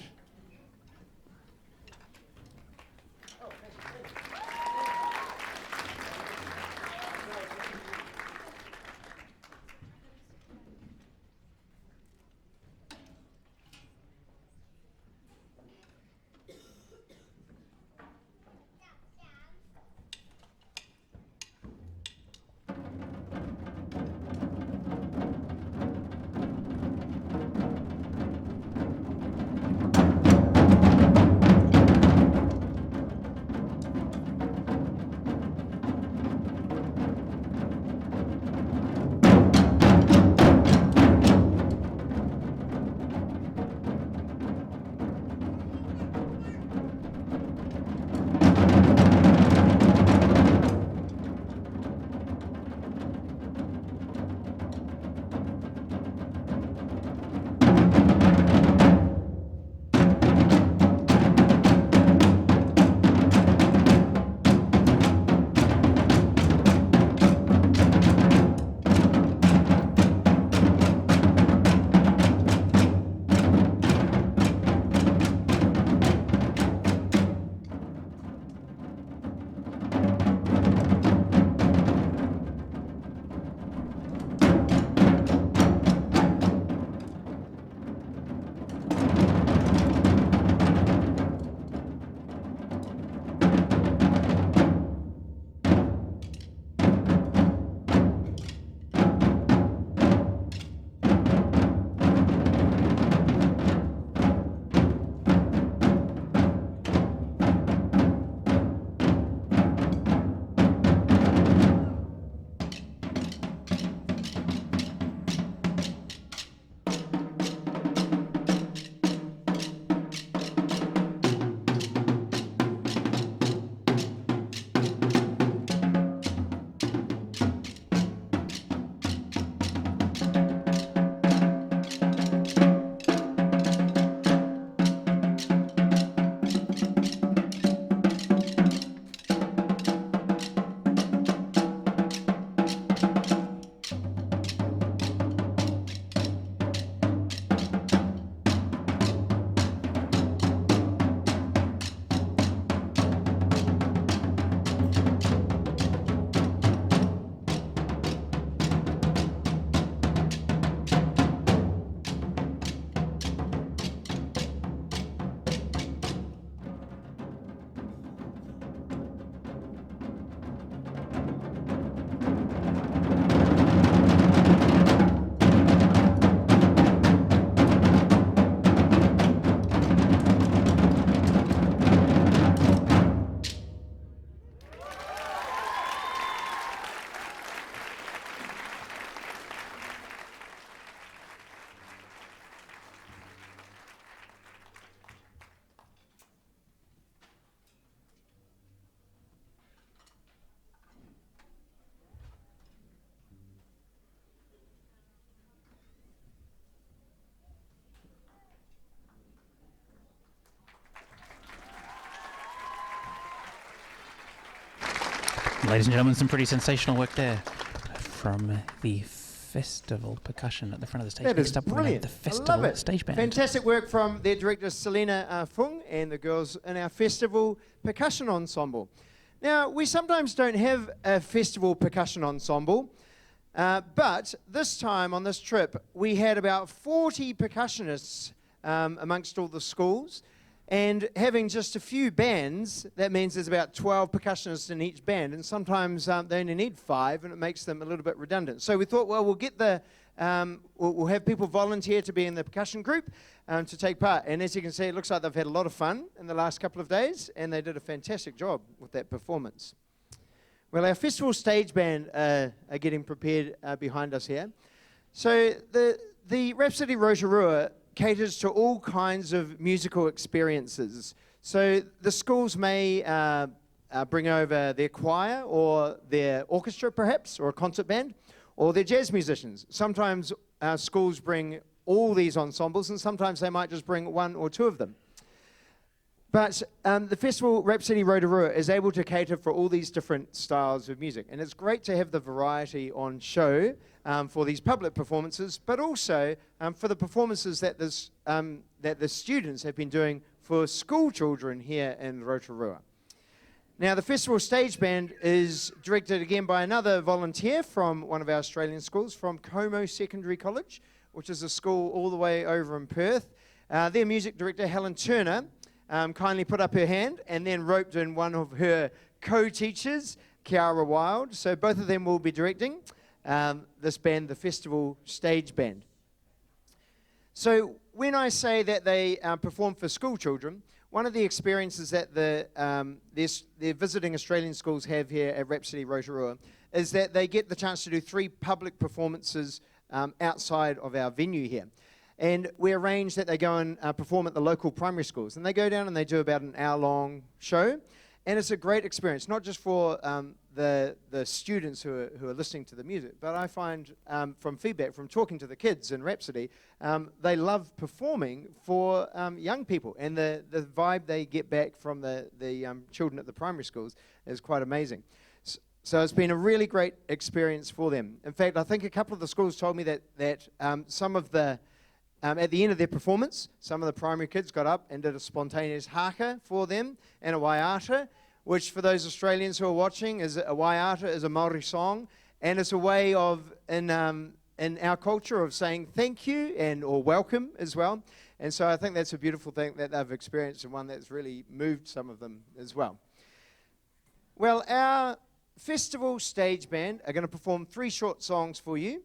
Ladies and gentlemen, some pretty sensational work there from the festival percussion at the front of the stage. That is Next up, we have brilliant. the I festival love it. stage band. Fantastic work from their director Selena Fung and the girls in our festival percussion ensemble. Now, we sometimes don't have a festival percussion ensemble, but this time on this trip, we had about 40 percussionists amongst all the schools. And having just a few bands, that means there's about 12 percussionists in each band, and sometimes they only need 5, and it makes them a little bit redundant. So we thought, well, we'll get we'll have people volunteer to be in the percussion group to take part. And as you can see, it looks like they've had a lot of fun in the last couple of days, and they did a fantastic job with that performance. Well, our festival stage band are getting prepared behind us here. So the Rhapsody Rotorua caters to all kinds of musical experiences. So the schools may bring over their choir or their orchestra perhaps, or a concert band, or their jazz musicians. Sometimes schools bring all these ensembles, and sometimes they might just bring 1 or 2 of them. But the festival Rhapsody Rotorua is able to cater for all these different styles of music. And it's great to have the variety on show for these public performances, but also for the performances that the students have been doing for school children here in Rotorua. Now, the festival stage band is directed again by another volunteer from one of our Australian schools, from Como Secondary College, which is a school all the way over in Perth. Their music director, Helen Turner, kindly put up her hand and then roped in one of her co-teachers, Kiara Wild. So both of them will be directing this band, the festival stage band. So when I say that they perform for school children, one of the experiences that the visiting Australian schools have here at Rhapsody Rotorua is that they get the chance to do 3 public performances outside of our venue here. And we arrange that they go and perform at the local primary schools. And they go down and they do about an hour-long show. And it's a great experience, not just for the students who are listening to the music, but I find from feedback, from talking to the kids in Rhapsody, they love performing for young people. And the vibe they get back from the children at the primary schools is quite amazing. So it's been a really great experience for them. In fact, I think a couple of the schools told me that some of the at the end of their performance, some of the primary kids got up and did a spontaneous haka for them and a waiata, which for those Australians who are watching, is a waiata is a Māori song, and it's a way of, in our culture, of saying thank you or welcome as well. And so I think that's a beautiful thing that they've experienced, and one that's really moved some of them as well. Well, our festival stage band are going to perform 3 short songs for you.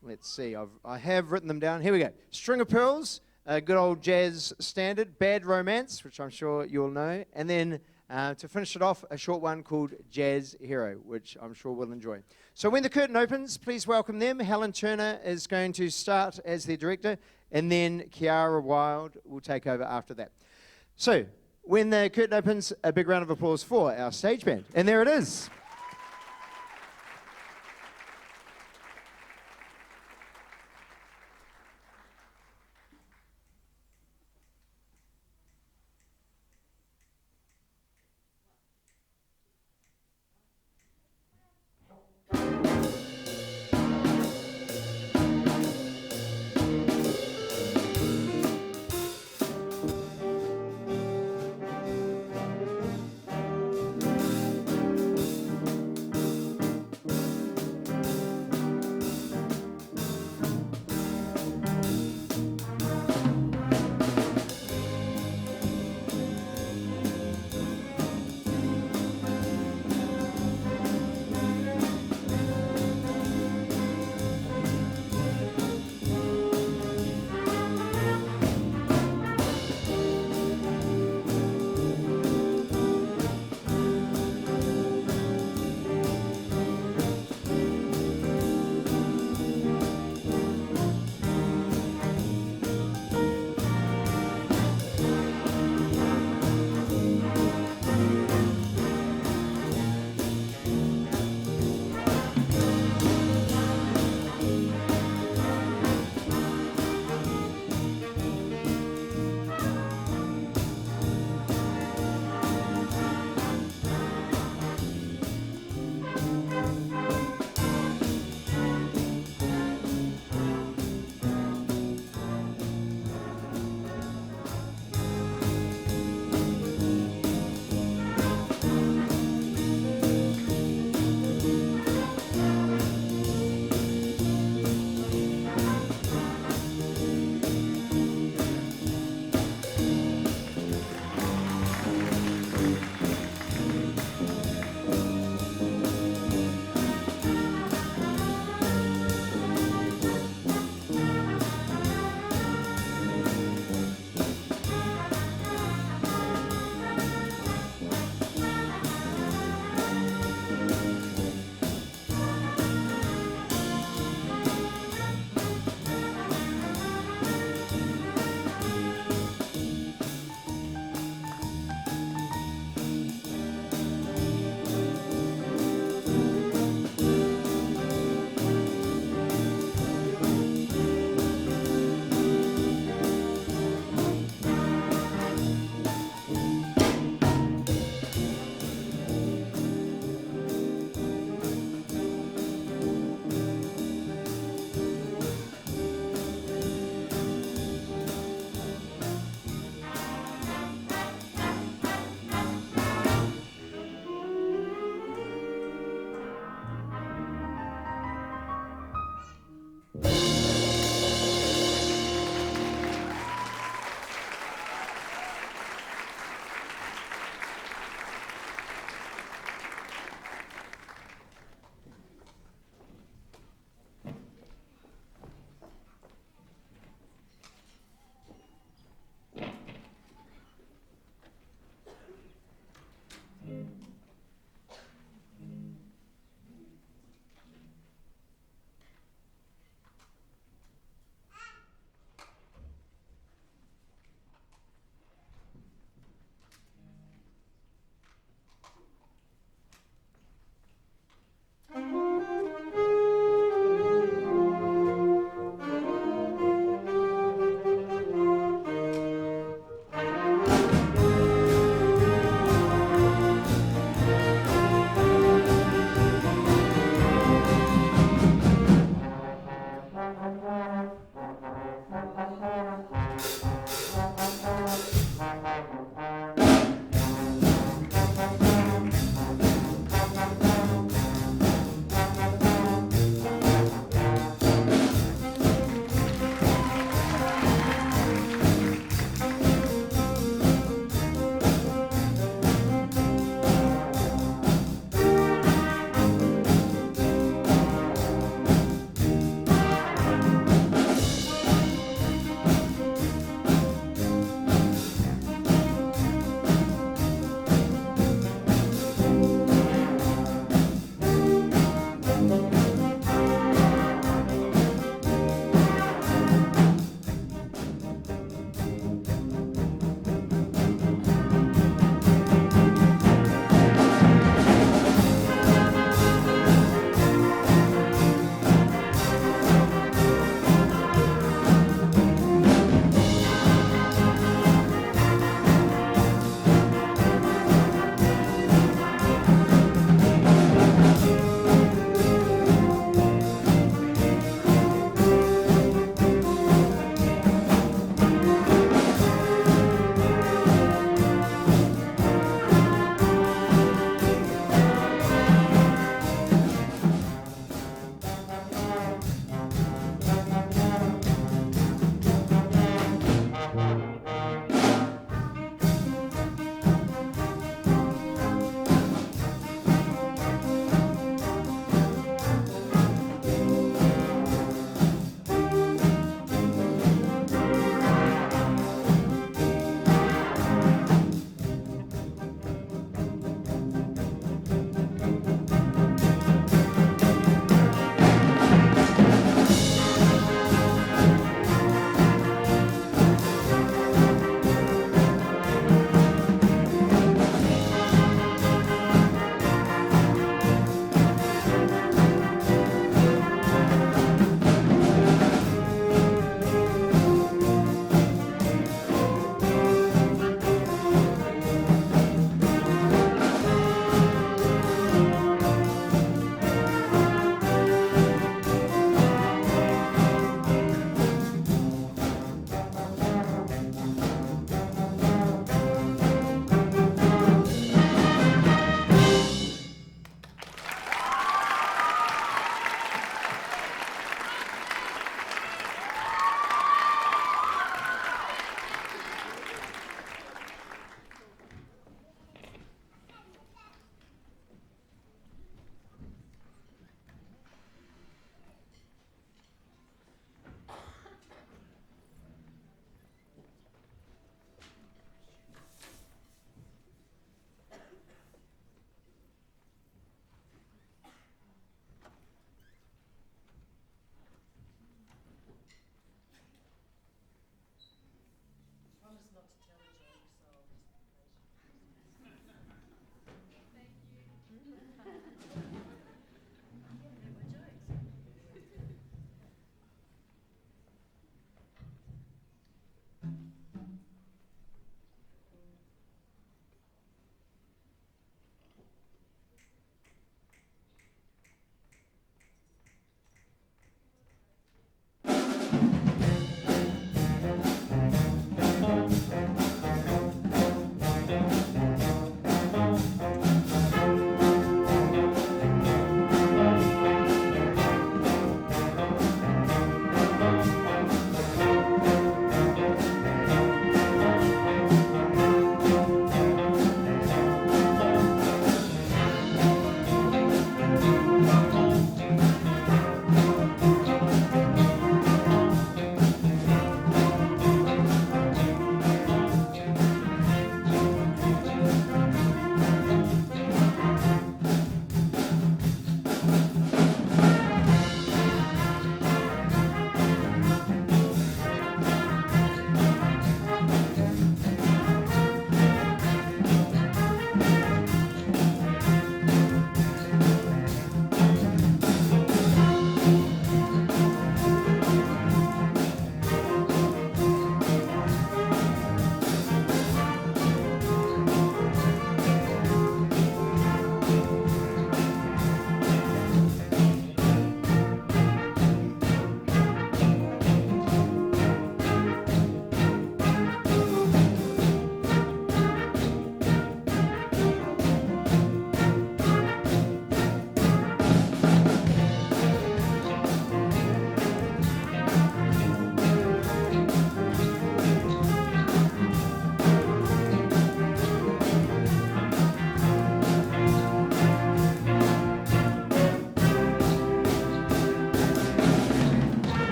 Let's see, I have written them down. Here we go. String of Pearls, a good old jazz standard. Bad Romance, which I'm sure you'll know. And then to finish it off, a short one called Jazz Hero, which I'm sure we'll enjoy. So when the curtain opens, please welcome them. Helen Turner is going to start as their director, and then Kiara Wild will take over after that. So when the curtain opens, a big round of applause for our stage band. And there it is.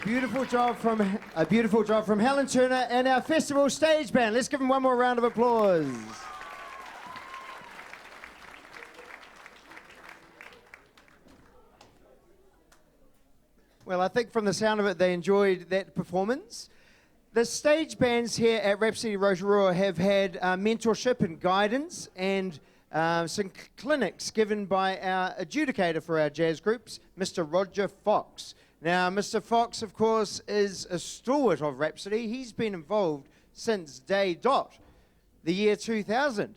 Beautiful job from Helen Turner and our festival stage band. Let's give them one more round of applause. Well, I think from the sound of it, they enjoyed that performance. The stage bands here at Rhapsody Rotorua have had mentorship and guidance and some clinics given by our adjudicator for our jazz groups, Mr. Roger Fox. Now, Mr. Fox, of course, is a stalwart of Rhapsody. He's been involved since day dot, the year 2000.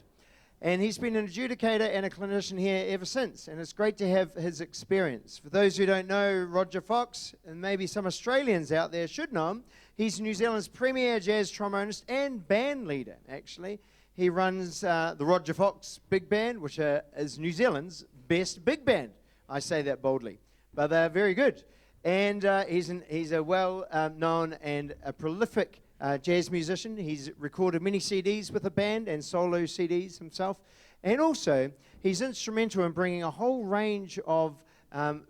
And he's been an adjudicator and a clinician here ever since. And it's great to have his experience. For those who don't know Roger Fox, and maybe some Australians out there should know him, he's New Zealand's premier jazz trombonist and band leader, actually. He runs the Roger Fox Big Band, which is New Zealand's best big band. I say that boldly. But they're very good. And he's a well-known and a prolific jazz musician. He's recorded many CDs with the band and solo CDs himself. And also, he's instrumental in bringing a whole range of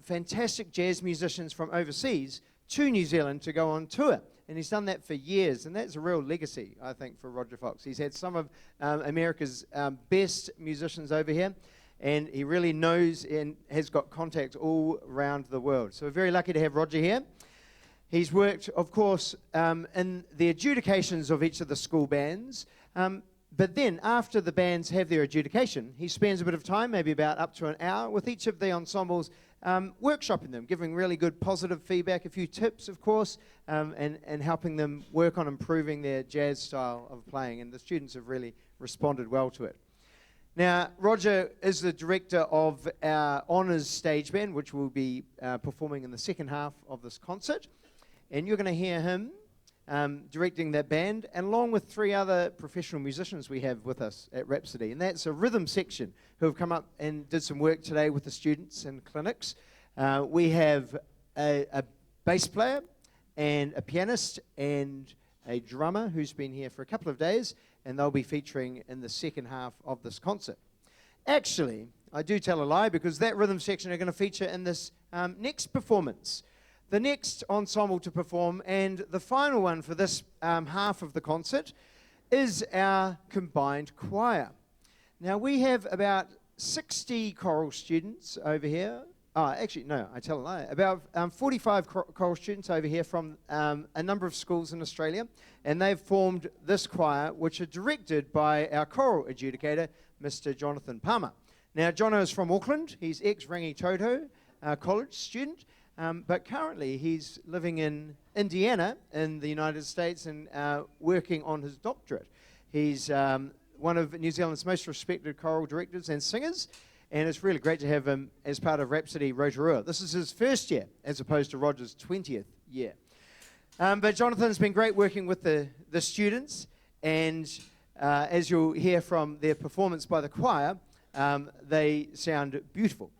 fantastic jazz musicians from overseas to New Zealand to go on tour. And he's done that for years, and that's a real legacy, I think, for Roger Fox. He's had some of America's best musicians over here, and he really knows and has got contacts all around the world. So we're very lucky to have Roger here. He's worked, of course, in the adjudications of each of the school bands, but then after the bands have their adjudication, he spends a bit of time, maybe about up to an hour, with each of the ensembles, workshopping them, giving really good positive feedback, a few tips, of course, and helping them work on improving their jazz style of playing, and the students have really responded well to it. Now, Roger is the director of our Honours Stage Band, which will be performing in the second half of this concert. And you're going to hear him directing that band, and along with three other professional musicians we have with us at Rhapsody. And that's a rhythm section who have come up and did some work today with the students and clinics. We have a bass player and a pianist and a drummer who's been here for a couple of days, and they'll be featuring in the second half of this concert. Actually, I do tell a lie, because that rhythm section are going to feature in this next performance. The next ensemble to perform, and the final one for this half of the concert, is our combined choir. Now, we have about 60 choral students over here. Actually, no, I tell a lie. About 45 choral students over here from a number of schools in Australia, and they've formed this choir, which are directed by our choral adjudicator, Mr. Jonathan Palmer. Now, Jono is from Auckland. He's ex-Rangitoto college student, but currently he's living in Indiana in the United States and working on his doctorate. He's one of New Zealand's most respected choral directors and singers, and it's really great to have him as part of Rhapsody Rotorua. This is his first year, as opposed to Roger's 20th year. But Jonathan's been great working with the students, and as you'll hear from their performance by the choir, they sound beautiful.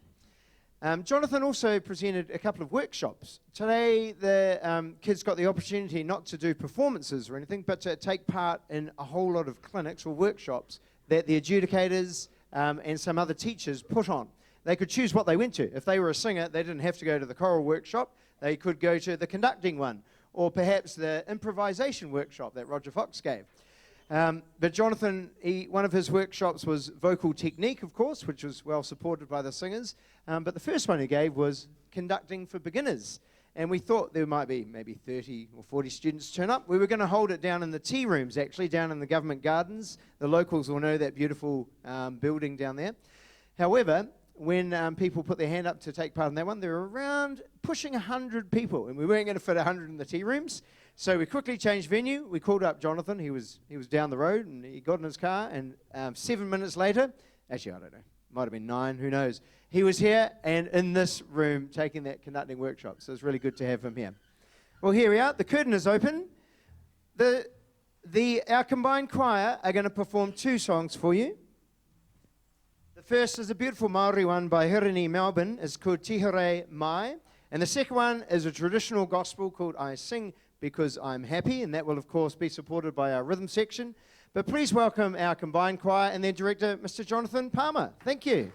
Jonathan also presented a couple of workshops. Today, the kids got the opportunity not to do performances or anything, but to take part in a whole lot of clinics or workshops that the adjudicators and some other teachers put on. They could choose what they went to. If they were a singer, they didn't have to go to the choral workshop. They could go to the conducting one, or perhaps the improvisation workshop that Roger Fox gave. But Jonathan, one of his workshops was vocal technique, of course, which was well supported by the singers. But the first one he gave was conducting for beginners. And we thought there might be maybe 30 or 40 students turn up. We were going to hold it down in the tea rooms, actually, down in the government gardens. The locals will know that beautiful building down there. However, when people put their hand up to take part in that one, there were around pushing 100 people, and we weren't going to fit 100 in the tea rooms. So we quickly changed venue. We called up Jonathan. He was down the road, and he got in his car, and 7 minutes later, actually, I don't know, might have been 9, who knows, he was here and in this room taking that conducting workshop. So it's really good to have him here. Well, here we are. The curtain is open. Our combined choir are going to perform 2 songs for you. The first is a beautiful Māori one by Hirini Melbourne. It's called Tihere Mai. And the second one is a traditional gospel called I Sing Because I'm Happy, and that will, of course, be supported by our rhythm section. But please welcome our combined choir and their director, Mr. Jonathan Palmer. Thank you.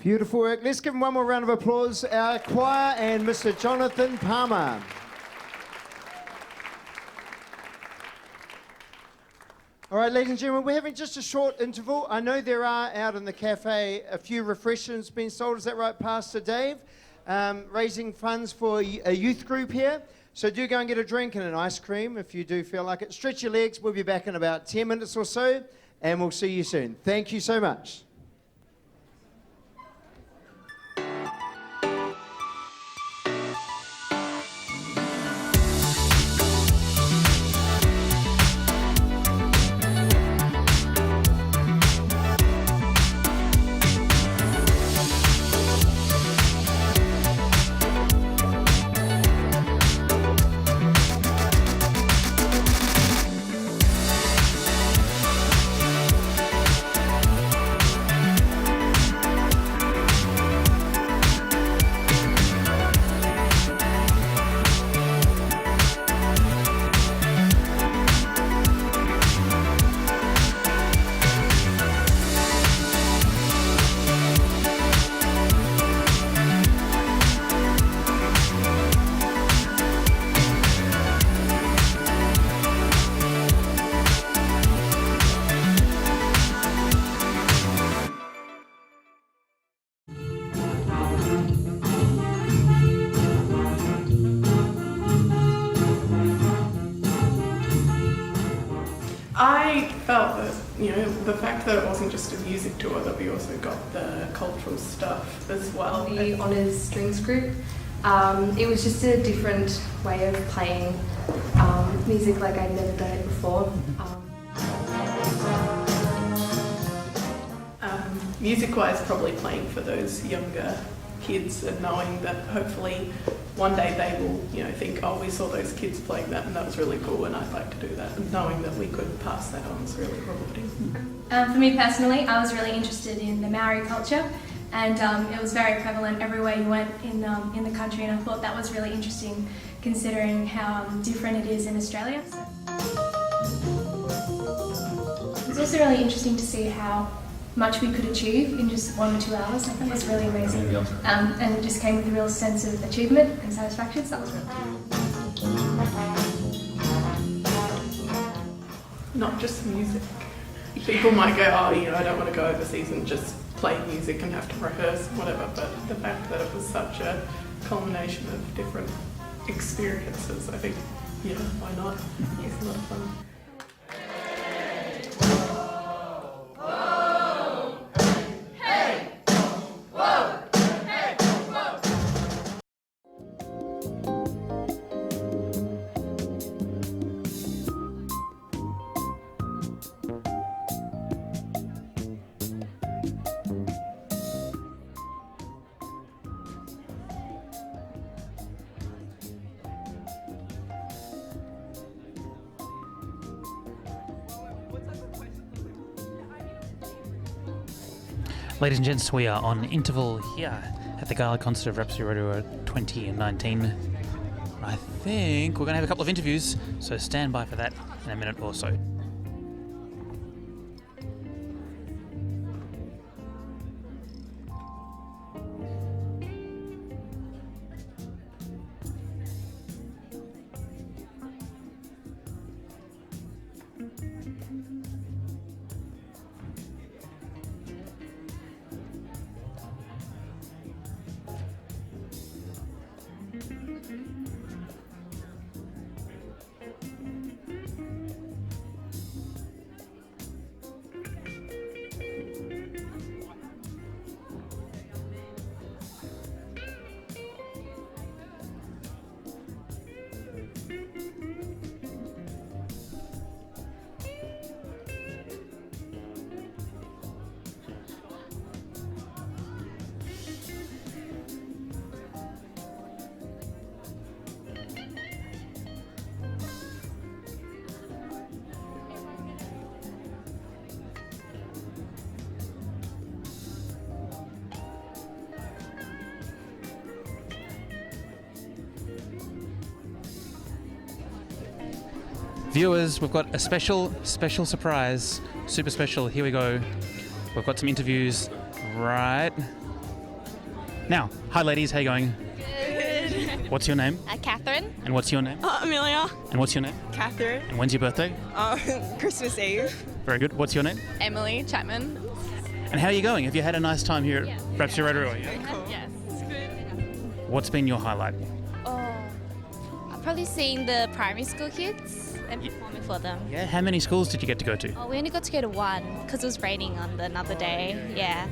Beautiful work. Let's give them one more round of applause. Our choir and Mr. Jonathan Palmer. All right, ladies and gentlemen, we're having just a short interval. I know there are out in the cafe a few refreshments being sold. Is that right, Pastor Dave? Raising funds for a youth group here. So do go and get a drink and an ice cream if you do feel like it. Stretch your legs. We'll be back in about 10 minutes or so, and we'll see you soon. Thank you so much. I felt that, the fact that it wasn't just a music tour, that we also got the cultural stuff as well. The honours strings group. It was just a different way of playing music like I'd never done it before. Music-wise, probably playing for those younger kids and knowing that hopefully one day they will, think, oh, we saw those kids playing that and that was really cool and I'd like to do that. And knowing that we could pass that on is really rewarding. For me personally, I was really interested in the Maori culture, and it was very prevalent everywhere you went in the country, and I thought that was really interesting considering how different it is in Australia. It was also really interesting to see how much we could achieve in just 1 or 2 hours. I think it was really amazing. And it just came with a real sense of achievement and satisfaction, so that was really cool. Not just music. People might go, oh, I don't want to go overseas and just play music and have to rehearse, whatever, but the fact that it was such a culmination of different experiences, I think, why not? It's a lot of fun. Ladies and gents, we are on interval here at the Gala concert of Rhapsody Rotorua 2019. I think we're going to have a couple of interviews, so stand by for that in a minute or so. Viewers, we've got a special surprise, super special. Here we go. We've got some interviews right Now, hi ladies, how you going? Good. What's your name? Catherine. And what's your name? Amelia. And what's your name? Catherine. And when's your birthday? Christmas Eve. Very good. What's your name? Emily Chapman. And how are you going? Have you had a nice time here at Rhapsody Rotorua? Yeah? Yes, it's good. What's been your highlight? I've probably seen the primary school kids and performing for them. Yeah, how many schools did you get to go to? We only got to go to one because it was raining on another day. Yeah.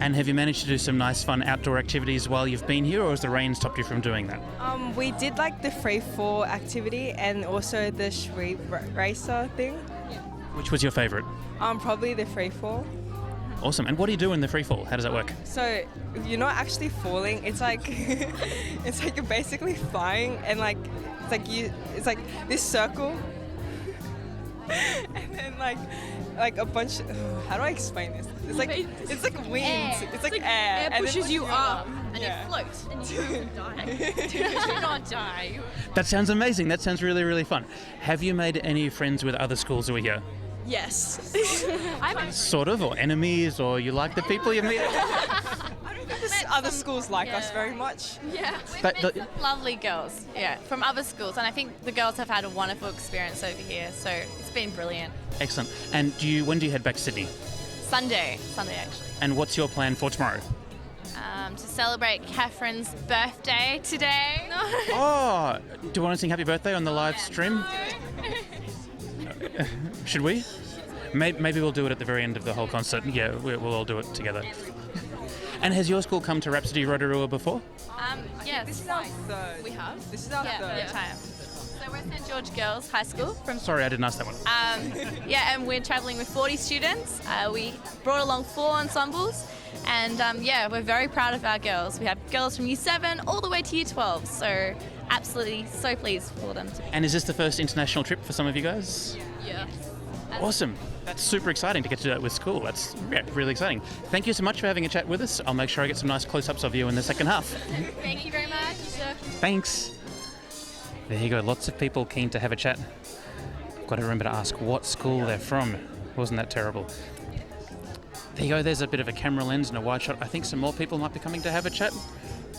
And have you managed to do some nice fun outdoor activities while you've been here, or has the rain stopped you from doing that? We did like the free fall activity and also the sweep racer thing. Which was your favourite? Probably the free fall. Awesome. And what do you do in the free fall? How does that work? So you're not actually falling. It's like it's like you're basically flying, and like it's like this circle, and then like a bunch. How do I explain this? It's like wind. Air. It's like air. Air and pushes then you up and Yeah. you float and you don't die. Do not die. That sounds amazing. That sounds really, really fun. Have you made any friends with other schools who are here? Yes. Sort of, or enemies, or you like the people you meet? I don't think the other schools like us very much. Yeah. Lovely girls, yeah, from other schools, and I think the girls have had a wonderful experience over here, so it's been brilliant. Excellent. And when do you head back to Sydney? Sunday actually, And what's your plan for tomorrow? to celebrate Catherine's birthday today. Oh, do you want to sing happy birthday on the live stream? Should we? Maybe we'll do it at the very end of the whole concert. Yeah, we'll all do it together. And has your school come to Rhapsody Rotorua before? Yes, This is our third. we have. This is our third. Time. So we're at St George Girls High School from Sorry, I didn't ask that one. and we're travelling with 40 students. We brought along 4 ensembles, and we're very proud of our girls. We have girls from Year 7 all the way to Year 12, so absolutely so pleased for them to be. And is this the first international trip for some of you guys? Yeah. Awesome. That's super exciting to get to do that with school. That's really exciting. Thank you so much for having a chat with us. I'll make sure I get some nice close-ups of you in the second half. Thank you very much. Thanks. There you go. Lots of people keen to have a chat. Got to remember to ask what school they're from. Wasn't that terrible? There you go. There's a bit of a camera lens and a wide shot. I think some more people might be coming to have a chat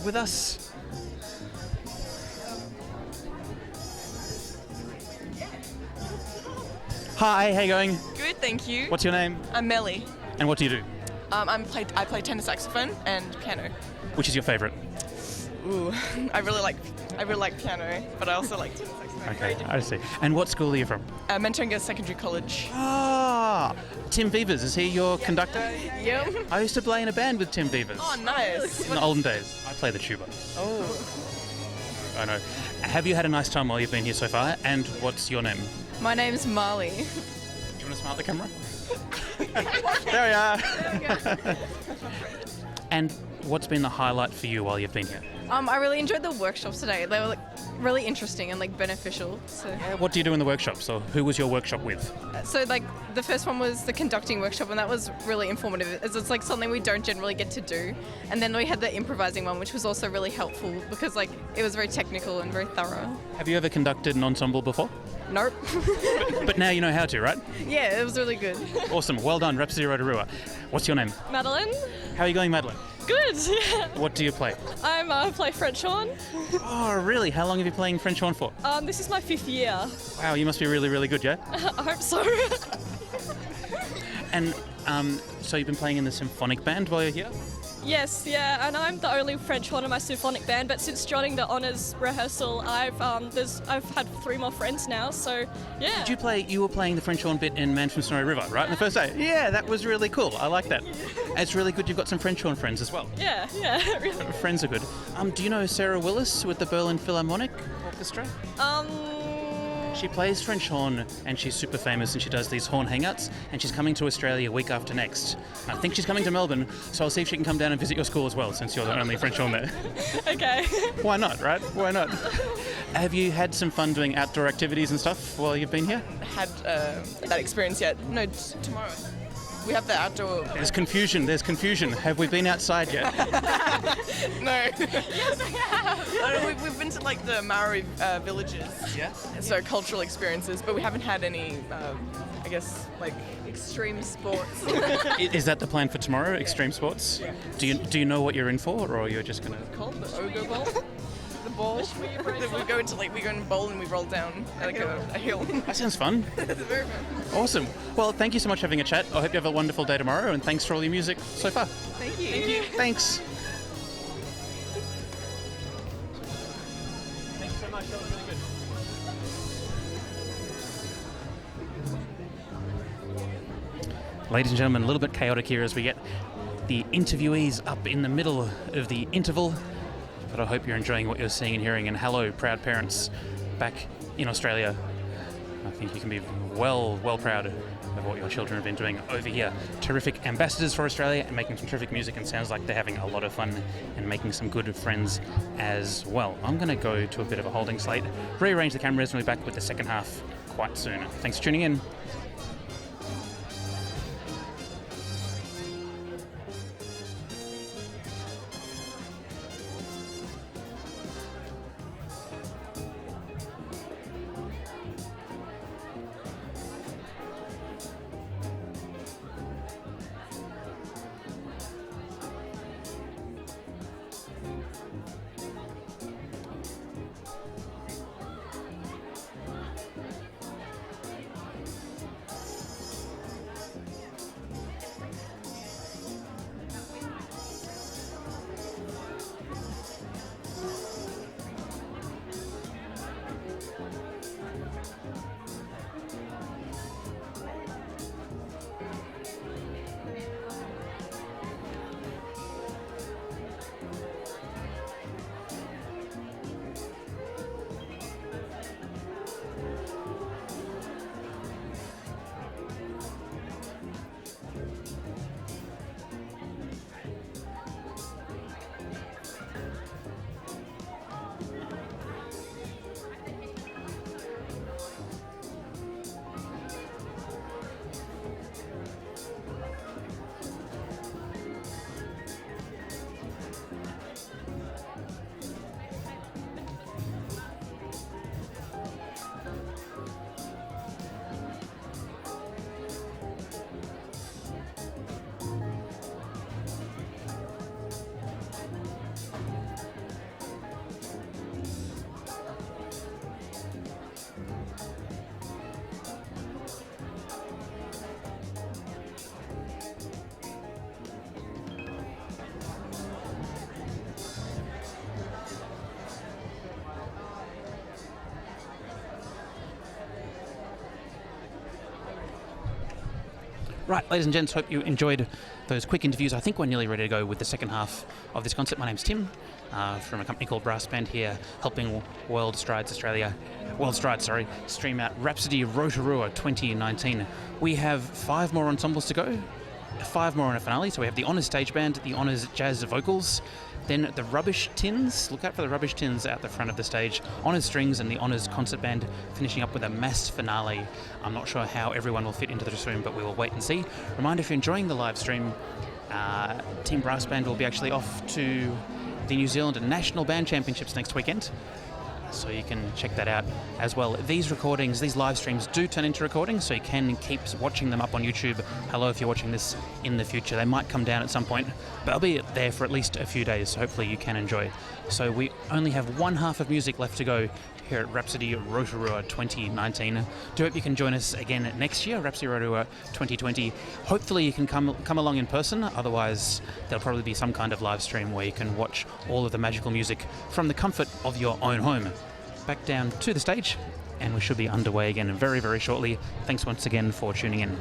with us. Hi, how you going? Good, thank you. What's your name? I'm Melly. And what do you do? I play tenor saxophone and piano. Which is your favourite? Ooh, I really like piano, but I also like tenor saxophone. Okay, I see. And what school are you from? Mentoringa Secondary College. Ah, Tim Beavers, is he your conductor? Yep. I used to play in a band with Tim Beavers. Oh, nice. In the olden days. I play the tuba. Oh. I know. Have you had a nice time while you've been here so far? And what's your name? My name's Marley. Do you want to smile at the camera? There we are. And what's been the highlight for you while you've been here? I really enjoyed the workshops today. They were really interesting and beneficial. So What do you do in the workshops, or who was your workshop with? the first one was the conducting workshop, and that was really informative. It's something we don't generally get to do. And then we had the improvising one, which was also really helpful because it was very technical and very thorough. Have you ever conducted an ensemble before? Nope. But now you know how to, right? Yeah, it was really good. Awesome. Well done, Rhapsody Rotorua. What's your name? Madeline. How are you going, Madeline? Good, yeah. What do you play? I play French horn. Oh, really? How long have you been playing French horn for? This is my 5th year. Wow, you must be really, really good, yeah? I hope so. And so you've been playing in the symphonic band while you're here? Yes, yeah, and I'm the only French horn in my symphonic band, but since joining the honours rehearsal, I've had 3 more friends now, so yeah. You were playing the French horn bit in Man from Snowy River, right? On the first day? Yeah, that was really cool. I like that. It's really good you've got some French horn friends as well. Yeah, really. Friends are good. Do you know Sarah Willis with the Berlin Philharmonic Orchestra? She plays French horn and she's super famous and she does these horn hangouts and she's coming to Australia week after next. I think she's coming to Melbourne, so I'll see if she can come down and visit your school as well since you're the only French horn there. Okay. Why not, right? Why not? Have you had some fun doing outdoor activities and stuff while you've been here? Had that experience yet? No, tomorrow. We have the outdoor. There's confusion. Have we been outside yet? No. Yes, we have. We've been to like the Maori villages. Yeah. So cultural experiences, but we haven't had any, I guess, like extreme sports. Is that the plan for tomorrow? Extreme sports? Yeah. Do you know what you're in for, or you're just gonna? It's called the Ogo Bowl. The ball. we go and bowl and we roll down like a hill. That sounds fun. It's very fun. Awesome. Well, thank you so much for having a chat. I hope you have a wonderful day tomorrow, and thanks for all your music so far. Thank you. Thank you. Thanks. Thanks so much. That was really good. Ladies and gentlemen, a little bit chaotic here as we get the interviewees up in the middle of the interval. But I hope you're enjoying what you're seeing and hearing. And hello, proud parents back in Australia. I think you can be well proud of what your children have been doing over here. Terrific ambassadors for Australia and making some terrific music, and sounds like they're having a lot of fun and making some good friends as well. I'm going to go to a bit of a holding slate, rearrange the cameras, and we'll be back with the second half quite soon. Thanks for tuning in. Right, ladies and gents, hope you enjoyed those quick interviews. I think we're nearly ready to go with the second half of this concert. My name's Tim, from a company called Brass Band here, helping World Strides, stream out Rhapsody Rotorua 2019. We have 5 more ensembles to go, 5 more in a finale. So we have the Honours Stage Band, the Honours Jazz Vocals, then the Rubbish Tins. Look out for the Rubbish Tins at the front of the stage. Honours Strings and the Honours Concert Band finishing up with a mass finale. I'm not sure how everyone will fit into this room, but we will wait and see. Reminder, if you're enjoying the live stream, Team Brass Band will be actually off to the New Zealand National Band Championships next weekend. So you can check that out as well. These recordings, these live streams do turn into recordings, so you can keep watching them up on YouTube. Hello, if you're watching this in the future. They might come down at some point, but I'll be there for at least a few days, so hopefully you can enjoy. So we only have one half of music left to go here at Rhapsody Rotorua 2019. Do hope you can join us again next year, Rhapsody Rotorua 2020. Hopefully you can come along in person, otherwise there'll probably be some kind of live stream where you can watch all of the magical music from the comfort of your own home. Back down to the stage, and we should be underway again very, very shortly. Thanks once again for tuning in.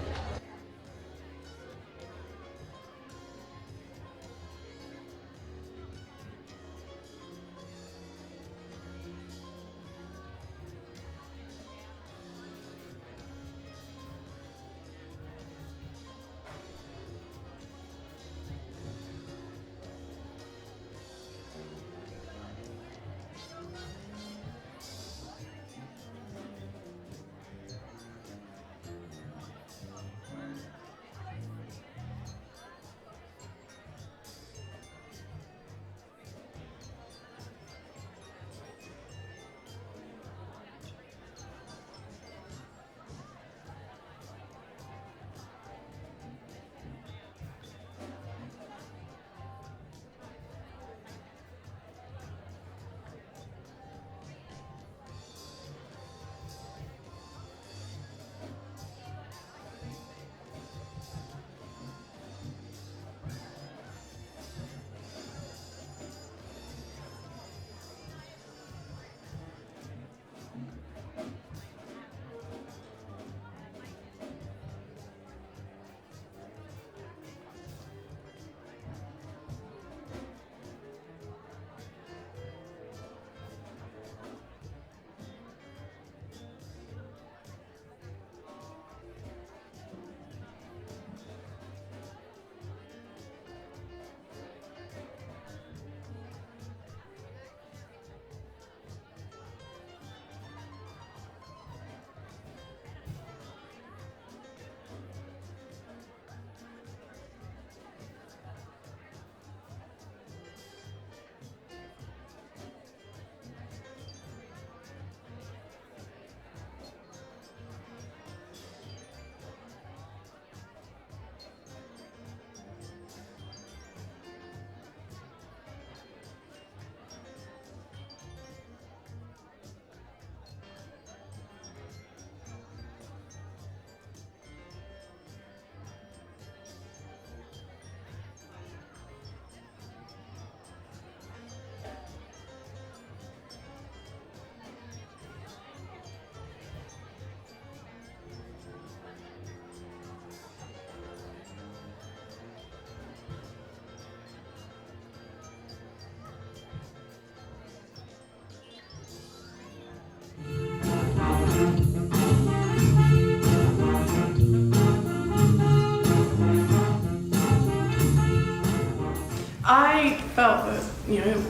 I felt that,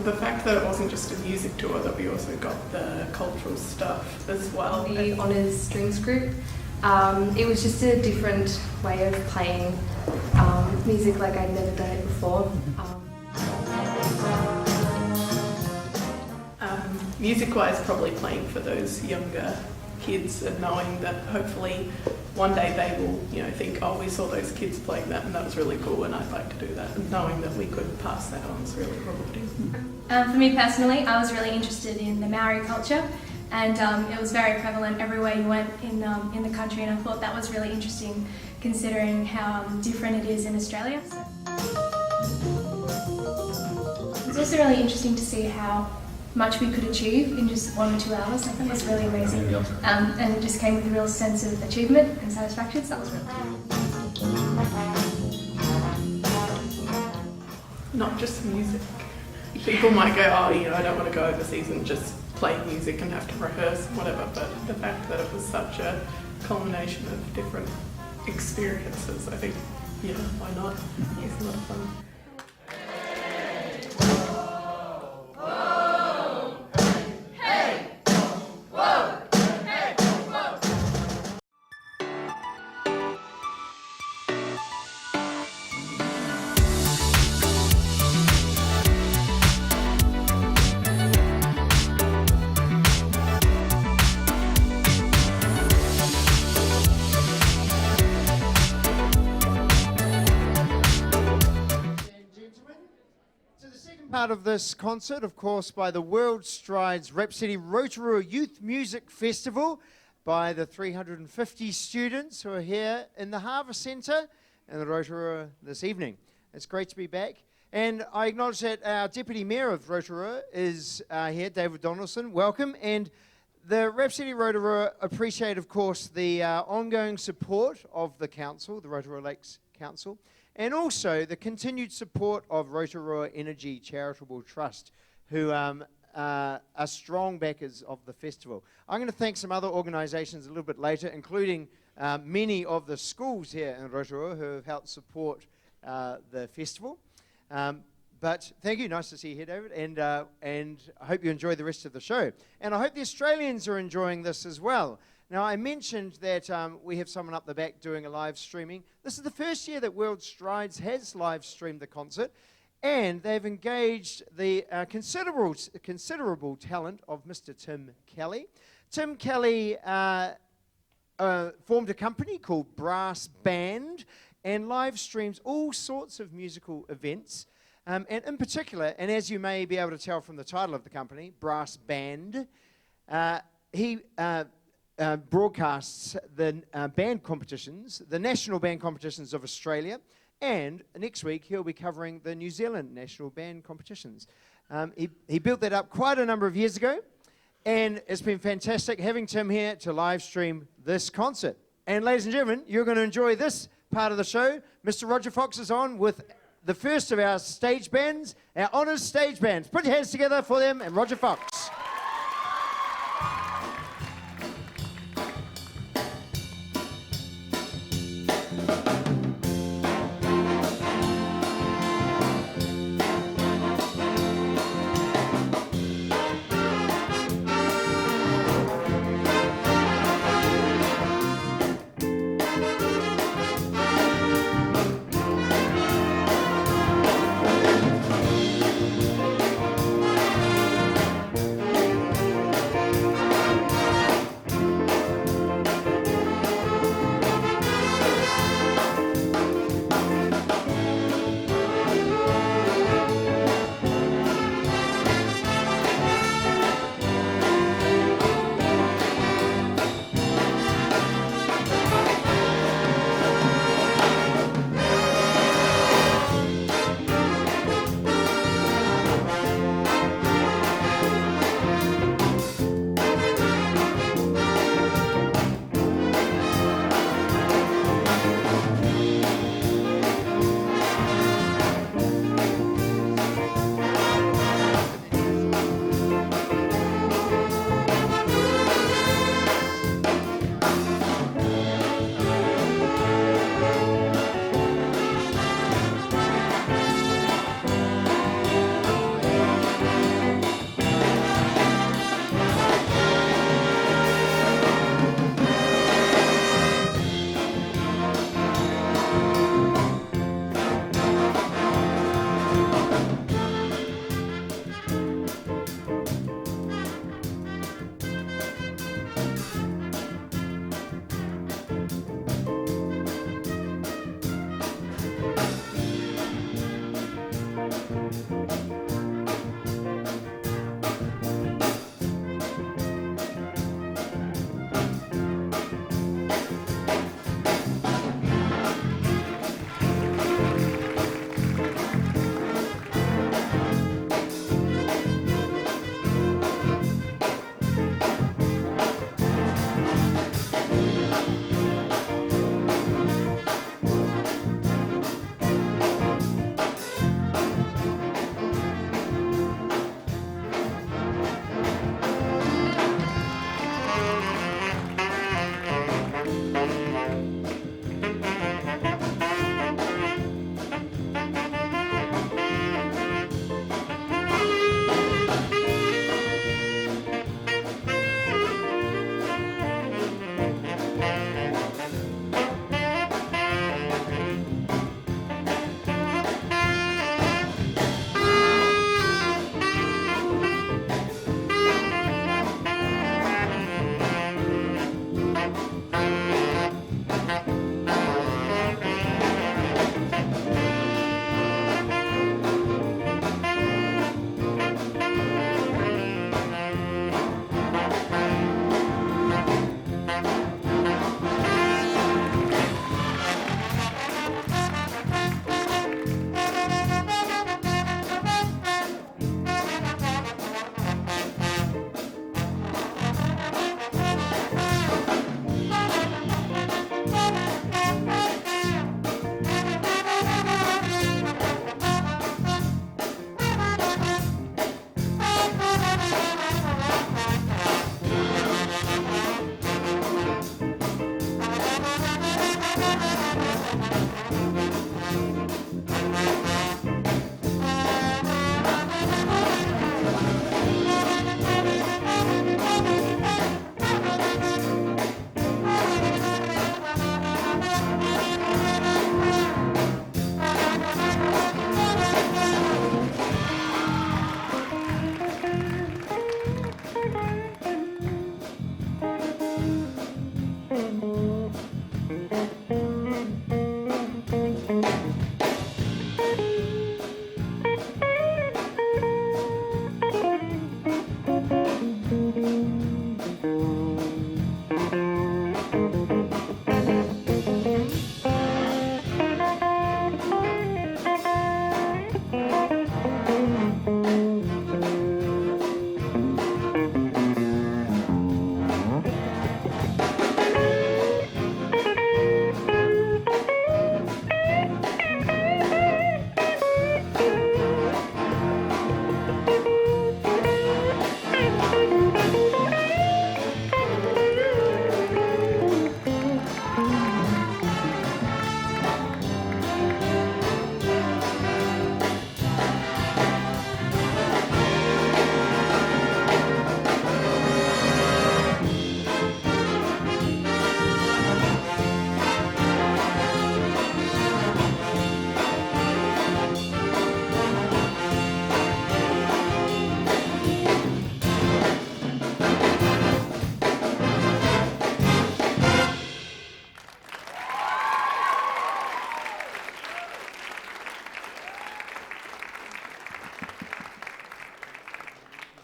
the fact that it wasn't just a music tour, that we also got the cultural stuff as well. The honours strings group. It was just a different way of playing music like I'd never done it before. Music-wise, probably playing for those younger kids and knowing that hopefully one day they will, think, oh, we saw those kids playing that and that was really cool and I'd like to do that. And knowing that we could pass that on is really rewarding. For me personally, I was really interested in the Maori culture, and it was very prevalent everywhere you went in the country, and I thought that was really interesting considering how different it is in Australia. It was also really interesting to see how much we could achieve in just 1 or 2 hours. I think it was really amazing, and it just came with a real sense of achievement and satisfaction, so that was really cool. Not just music. People might go, oh, I don't want to go overseas and just play music and have to rehearse and whatever, but the fact that it was such a culmination of different experiences, I think, why not? It's a lot of fun. Part of this concert, of course, by the World Strides Rhapsody Rotorua Youth Music Festival, by the 350 students who are here in the Harvest Centre in the Rotorua this evening. It's great to be back. And I acknowledge that our Deputy Mayor of Rotorua is here, David Donaldson. Welcome. And the Rhapsody Rotorua appreciate, of course, the ongoing support of the council, the Rotorua Lakes Council, and also the continued support of Rotorua Energy Charitable Trust, who are strong backers of the festival. I'm going to thank some other organisations a little bit later, including many of the schools here in Rotorua who have helped support the festival. But thank you, nice to see you here, David, and I hope you enjoy the rest of the show. And I hope the Australians are enjoying this as well. Now, I mentioned that we have someone up the back doing a live streaming. This is the first year that World Strides has live streamed the concert, and they've engaged the considerable talent of Mr. Tim Kelly. Tim Kelly formed a company called Brass Band and live streams all sorts of musical events. And in particular, and as you may be able to tell from the title of the company, Brass Band, he broadcasts the band competitions, the national band competitions of Australia, and next week he'll be covering the New Zealand national band competitions. He built that up quite a number of years ago, and it's been fantastic having Tim here to live stream this concert. And ladies and gentlemen, you're going to enjoy this part of the show. Mr. Roger Fox is on with the first of our stage bands, our honours stage bands. Put your hands together for them and Roger Fox.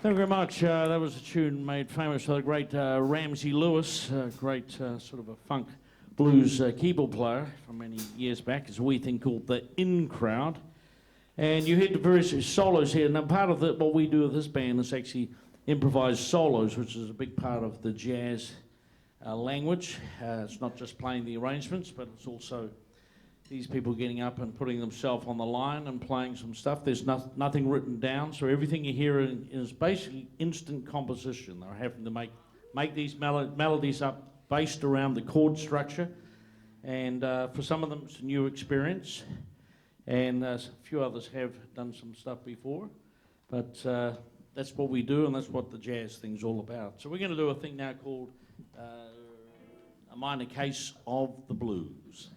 Thank you very much. That was a tune made famous by the great Ramsey Lewis, a great sort of a funk blues keyboard player from many years back. It's a wee thing called the In Crowd. And you heard the various solos here. Now, part of what we do with this band is actually improvised solos, which is a big part of the jazz language. It's not just playing the arrangements, but it's also these people getting up and putting themselves on the line and playing some stuff. There's nothing written down, so everything you hear is basically instant composition. They're having to make these melodies up based around the chord structure, and for some of them it's a new experience, and a few others have done some stuff before, but that's what we do, and that's what the jazz thing's all about. So we're going to do a thing now called A Minor Case of the Blues.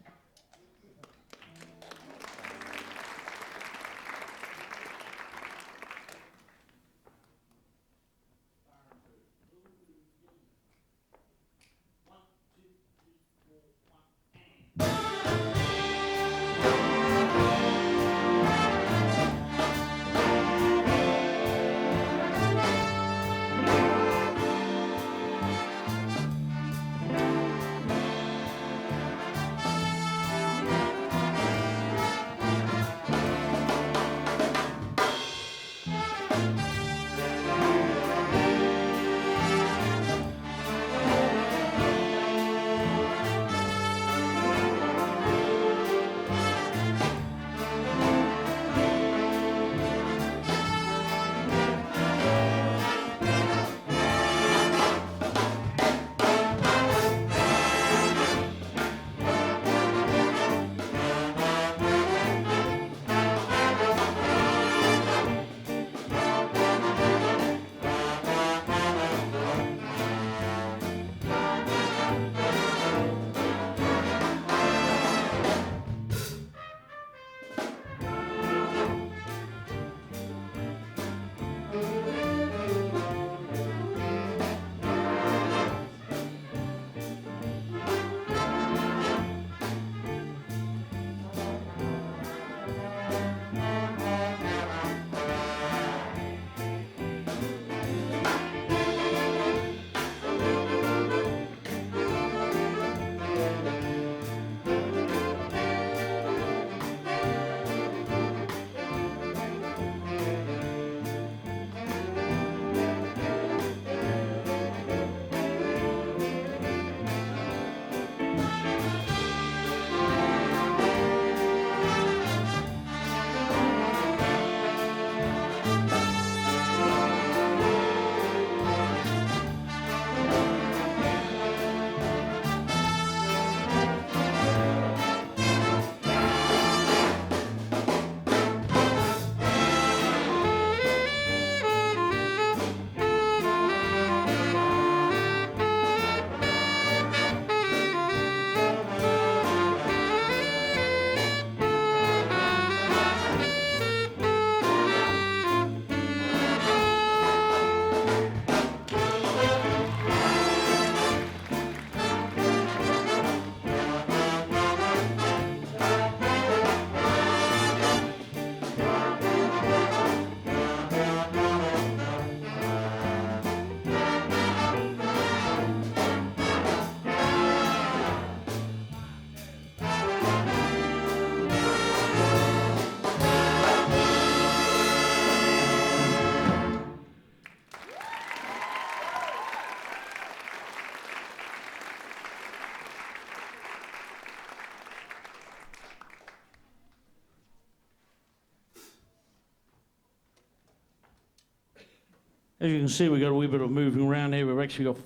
As you can see, we've got a wee bit of moving around here. We've actually got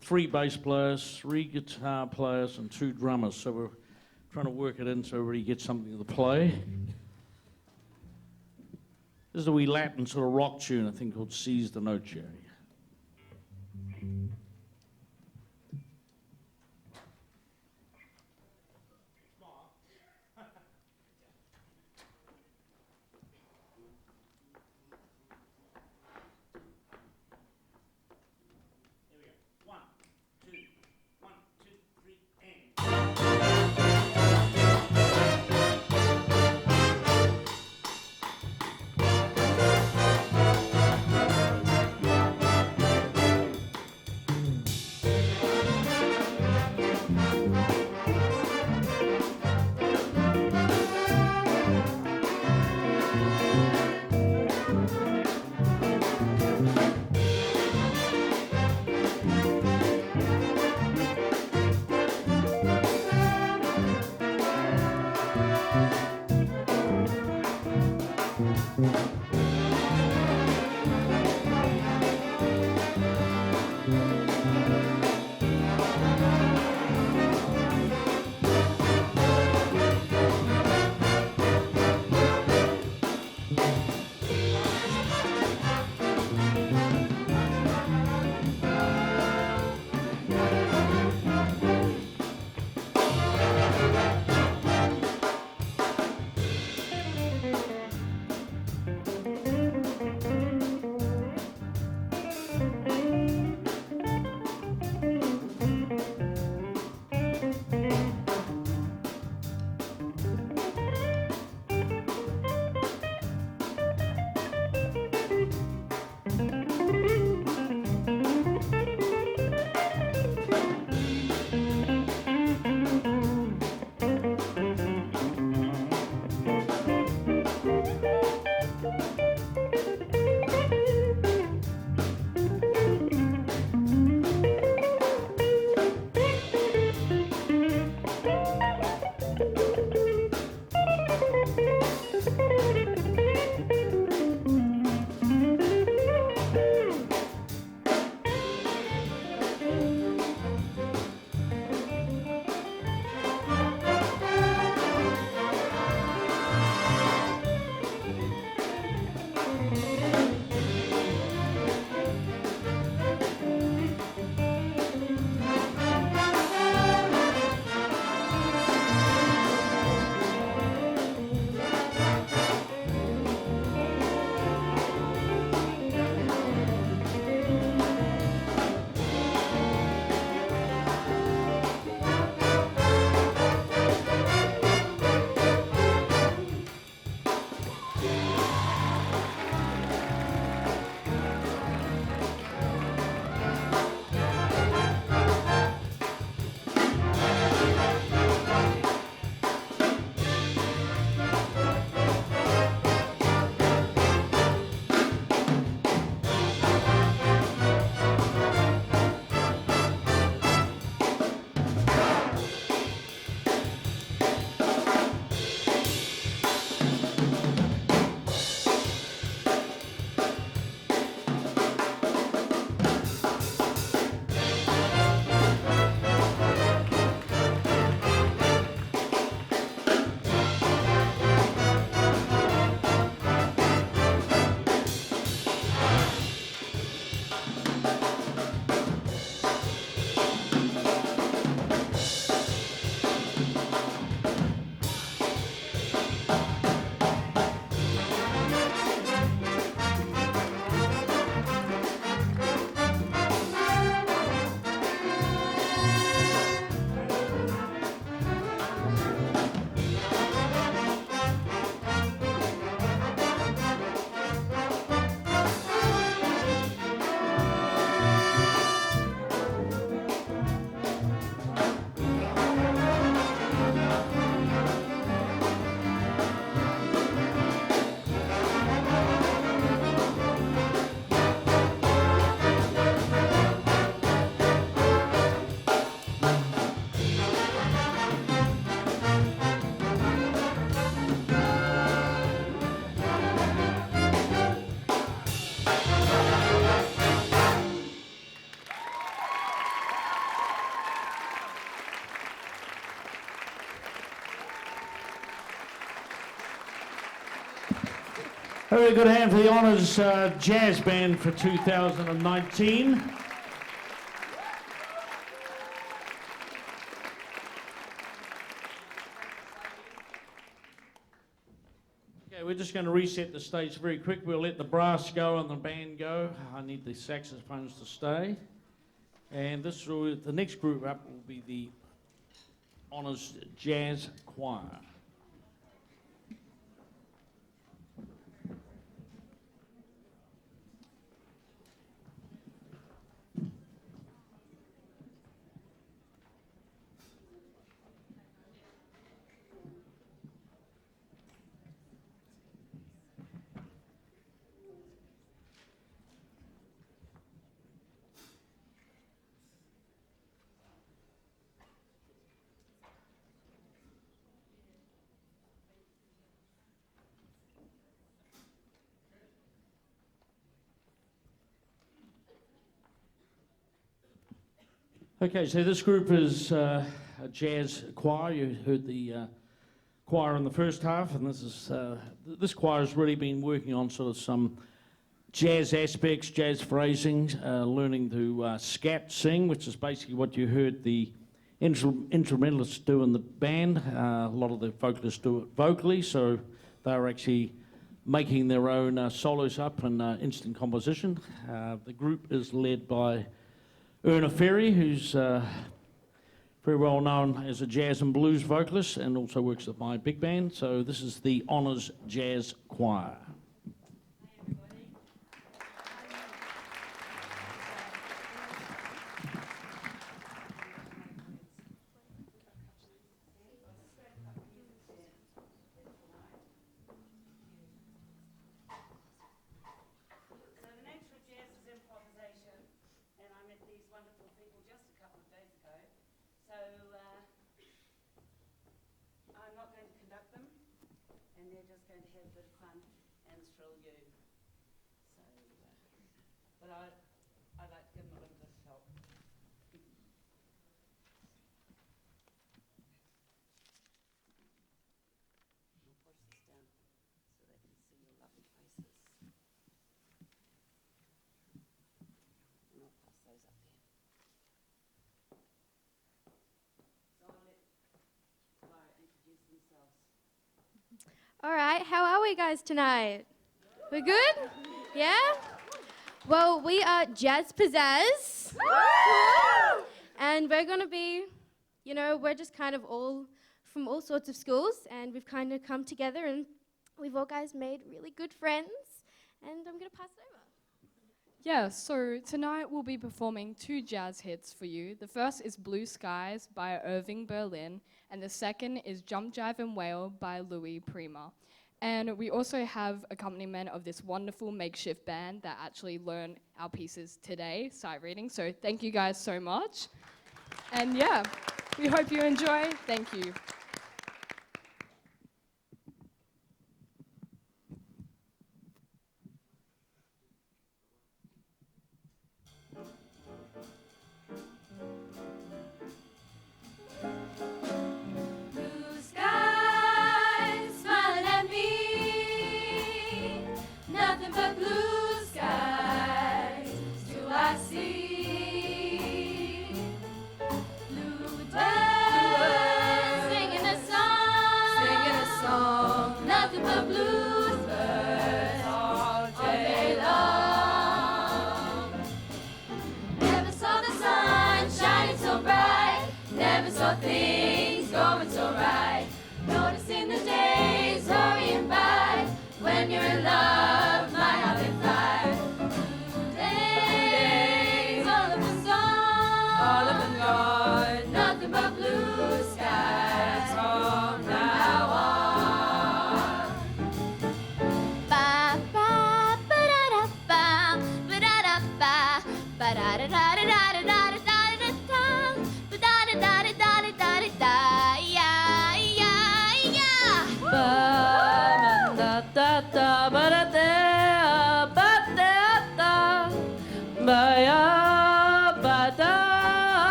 three bass players, 3 guitar players, and 2 drummers. So we're trying to work it in so everybody gets something to play. This is a wee Latin sort of rock tune, I think, called Seize the Noche. A very good hand for the Honours Jazz Band for 2019. Okay, we're just going to reset the stage very quick. We'll let the brass go and the band go. I need the saxophones to stay. And the next group up will be the Honours Jazz Choir. Okay, so this group is a jazz choir. You heard the choir in the first half, and this choir has really been working on sort of some jazz aspects, jazz phrasing, learning to scat sing, which is basically what you heard the instrumentalists do in the band. A lot of the vocalists do it vocally, so they're actually making their own solos up in instant composition. The group is led by Erna Ferry, who's very well known as a jazz and blues vocalist and also works at my big band. So this is the Honours Jazz Choir. All right, how are we guys tonight? We're good? Yeah? Well, we are Jazz Pizzazz. And we're going to be, we're just kind of all from all sorts of schools, and we've kind of come together and we've all guys made really good friends, and I'm going to pass it over. Yeah, so tonight we'll be performing 2 jazz hits for you. The first is Blue Skies by Irving Berlin, and the second is Jump, Jive and Wail by Louis Prima. And we also have accompaniment of this wonderful makeshift band that actually learned our pieces today, sight reading. So thank you guys so much. And yeah, we hope you enjoy. Thank you. Singing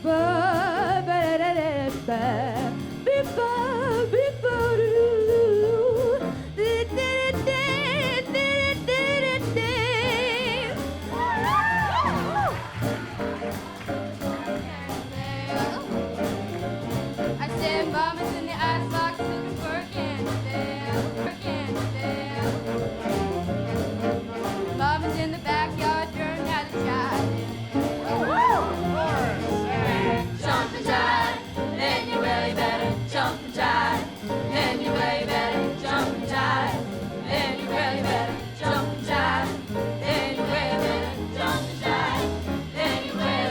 I said, Mama's in the icebox looking for a Cannondale. Mama's in the backyard learning how to jive. Jump and jive, then you really better jump and jive, then you really better jump and jive, then you really better jump and jive, then you really better jump and jive, then you really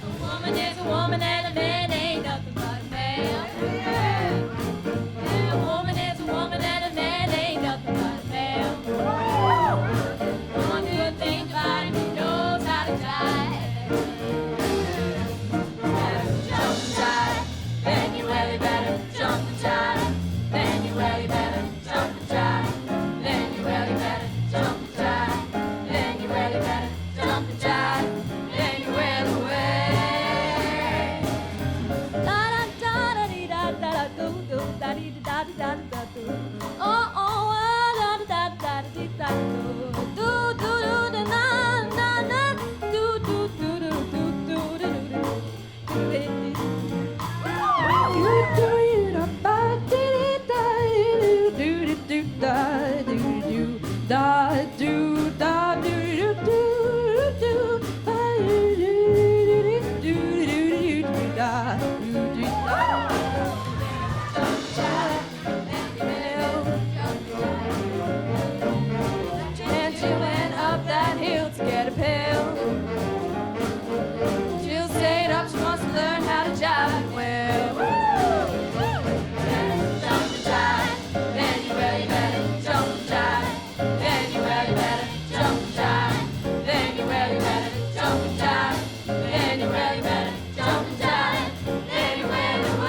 A woman is a woman and a man ain't nothing but a man. Yeah, a woman is a woman and a man ain't nothing but a man. One good thing about him, he knows how to jive. Jump and jive, then you really better jump and jive, then you really better jump and jive, then you really better jump and jive, then you really better jump and jive, then you really will. And she went up that hill to get a pill. She'll stay up, she wants to learn how to jive well. Jump and jive, then you really better jump and jive, then you really better jump and jive, then you really better jump and jive, then you really better jump and jive, then you really will.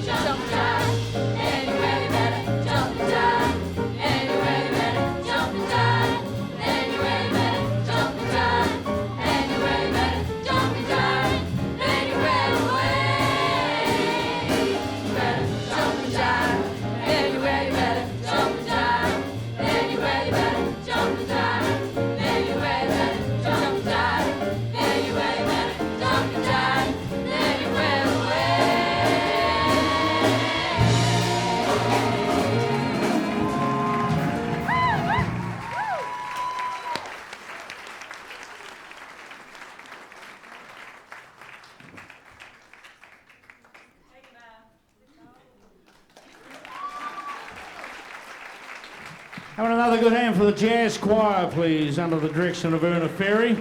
Jump and jive, then you really better jump and jive, then you really better jump and jive, then you really better jump and jive, then you really better jump and jive, then you really will. Better jump and jive, then you really better jump and jive, then you really better jump and jive, then you really better jump and jive, then you really better jump and jive, then you really will. Having another good hand for the jazz choir, please, under the direction of Erna Ferry.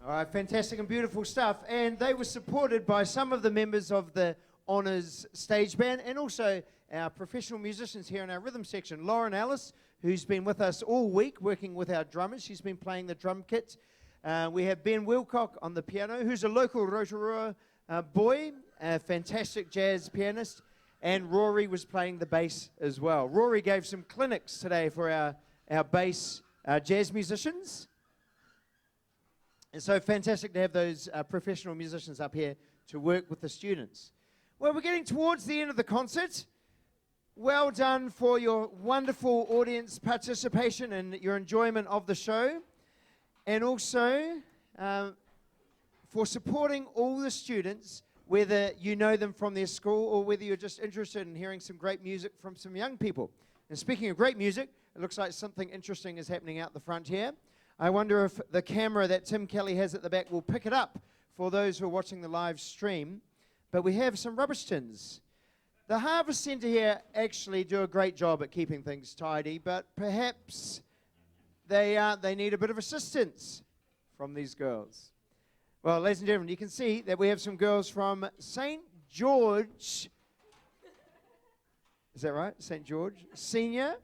All right, fantastic and beautiful stuff. And they were supported by some of the members of the Honours stage band and also our professional musicians here in our rhythm section. Lauren Ellis, who's been with us all week working with our drummers. She's been playing the drum kit. We have Ben Wilcock on the piano, who's a local Rotorua boy, a fantastic jazz pianist. And Rory was playing the bass as well. Rory gave some clinics today for our bass jazz musicians. And so fantastic to have those professional musicians up here to work with the students. Well, we're getting towards the end of the concert. Well done for your wonderful audience participation and your enjoyment of the show. And also for supporting all the students, whether you know them from their school or whether you're just interested in hearing some great music from some young people. And speaking of great music, it looks like something interesting is happening out the front here. I wonder if the camera that Tim Kelly has at the back will pick it up for those who are watching the live stream, but we have some rubbish tins. The Harvest Centre here actually do a great job at keeping things tidy, but perhaps they need a bit of assistance from these girls. Well, ladies and gentlemen, you can see that we have some girls from St. George. Is that right? St. George? Senior?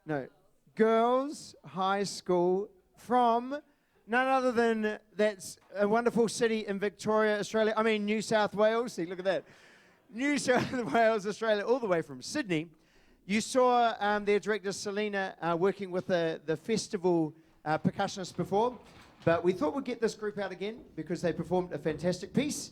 No. Girls High School from none other than that's a wonderful city in Victoria, Australia. I mean, New South Wales. See, look at that. New South Wales, Australia, all the way from Sydney. You saw their director, Selena, working with the festival percussionists before. But we thought we'd get this group out again because they performed a fantastic piece.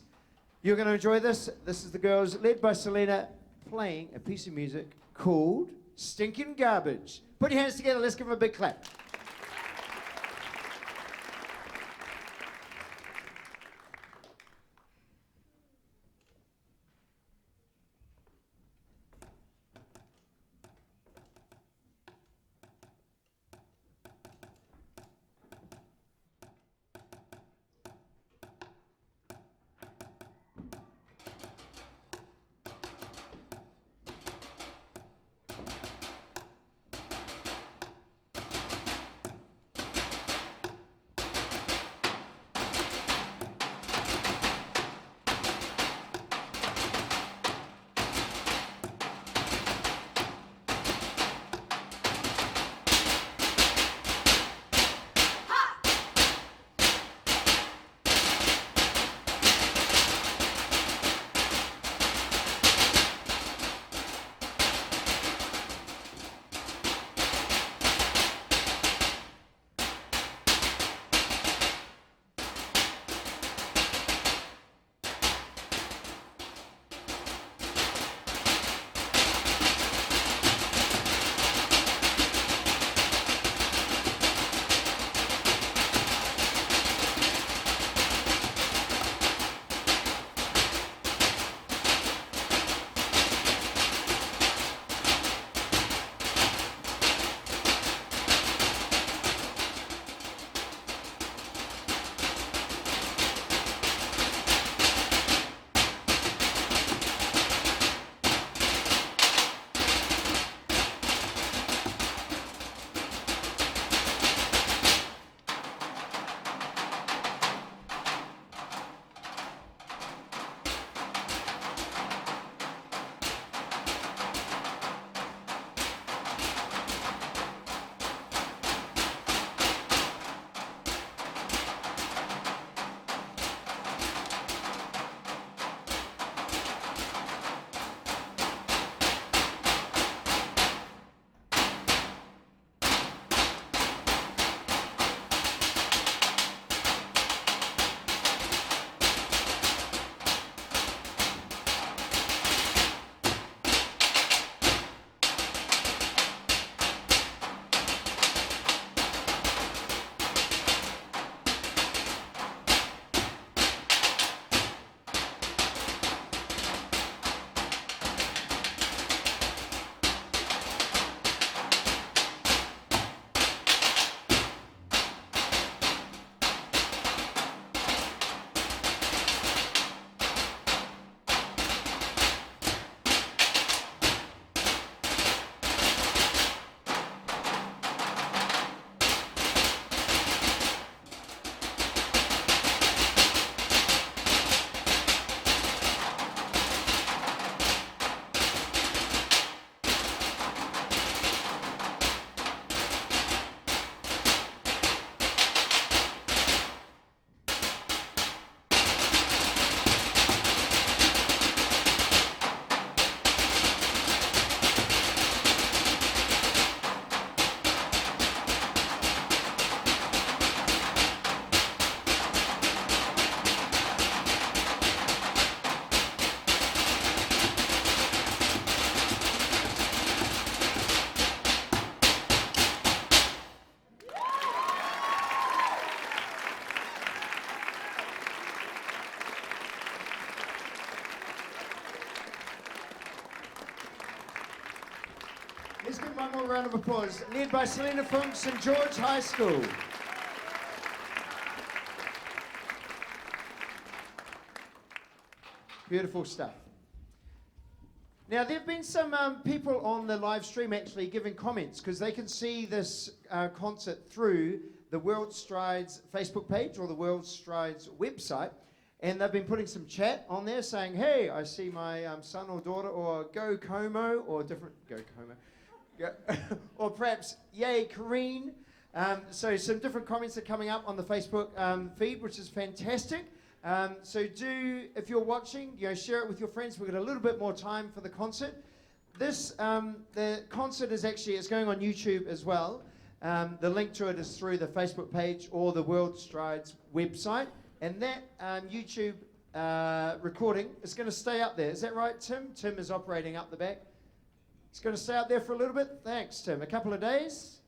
You're going to enjoy this. This is the girls, led by Selena, playing a piece of music called Stinkin' Garbage. Put your hands together. Let's give them a big clap. Let's give one more round of applause. Led by Selena from St. George High School. Beautiful stuff. Now, there have been some people on the live stream actually giving comments because they can see this concert through the World Strides Facebook page or the World Strides website. And they've been putting some chat on there saying, hey, I see my son or daughter, or go Como, or different, go Como, or perhaps, yay, Kareen. So some different comments are coming up on the Facebook feed, which is fantastic. So do, if you're watching, share it with your friends. We've got a little bit more time for the concert. This, the concert is actually, it's going on YouTube as well. The link to it is through the Facebook page or the World Strides website. And that YouTube recording is going to stay up there. Is that right, Tim? Tim is operating up the back. It's going to stay up there for a little bit. Thanks, Tim. A couple of days?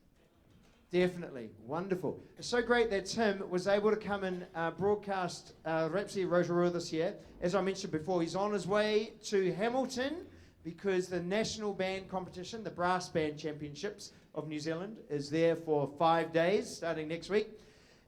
Definitely. Wonderful. It's so great that Tim was able to come and broadcast Rhapsody Rotorua this year. As I mentioned before, he's on his way to Hamilton because the national band competition, the Brass Band Championships of New Zealand, is there for 5 days starting next week.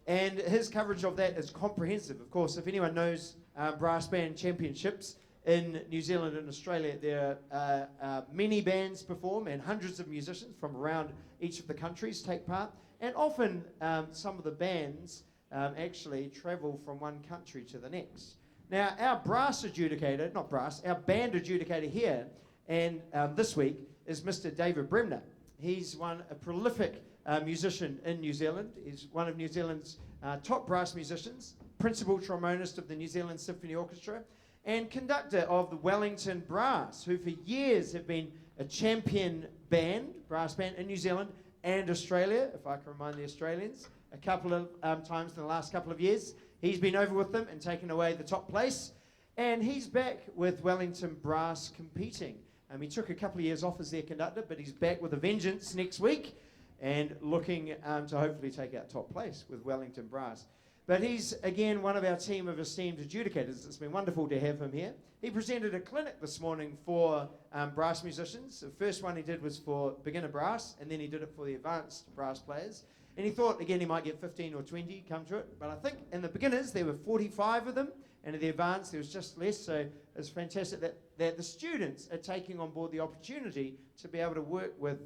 And his coverage of that is comprehensive. Of course, if anyone knows Brass Band Championships in New Zealand and Australia, there are many bands perform and hundreds of musicians from around each of the countries take part. And often some of the bands actually travel from one country to the next. Now, our brass adjudicator, not brass, our band adjudicator here, and this week, is Mr. David Bremner. He's a prolific musician in New Zealand. He's one of New Zealand's top brass musicians, principal trombonist of the New Zealand Symphony Orchestra, and conductor of the Wellington Brass, who for years have been a champion band, brass band in New Zealand and Australia, if I can remind the Australians, a couple of times in the last couple of years. He's been over with them and taken away the top place, and he's back with Wellington Brass competing. He took a couple of years off as their conductor, but he's back with a vengeance next week and looking to hopefully take out top place with Wellington Brass. But he's, again, one of our team of esteemed adjudicators. It's been wonderful to have him here. He presented a clinic this morning for brass musicians. The first one he did was for beginner brass, and then he did it for the advanced brass players. And he thought, again, he might get 15 or 20 come to it. But I think in the beginners, there were 45 of them, and in the advanced, there was just less. So it's fantastic that the students are taking on board the opportunity to be able to work with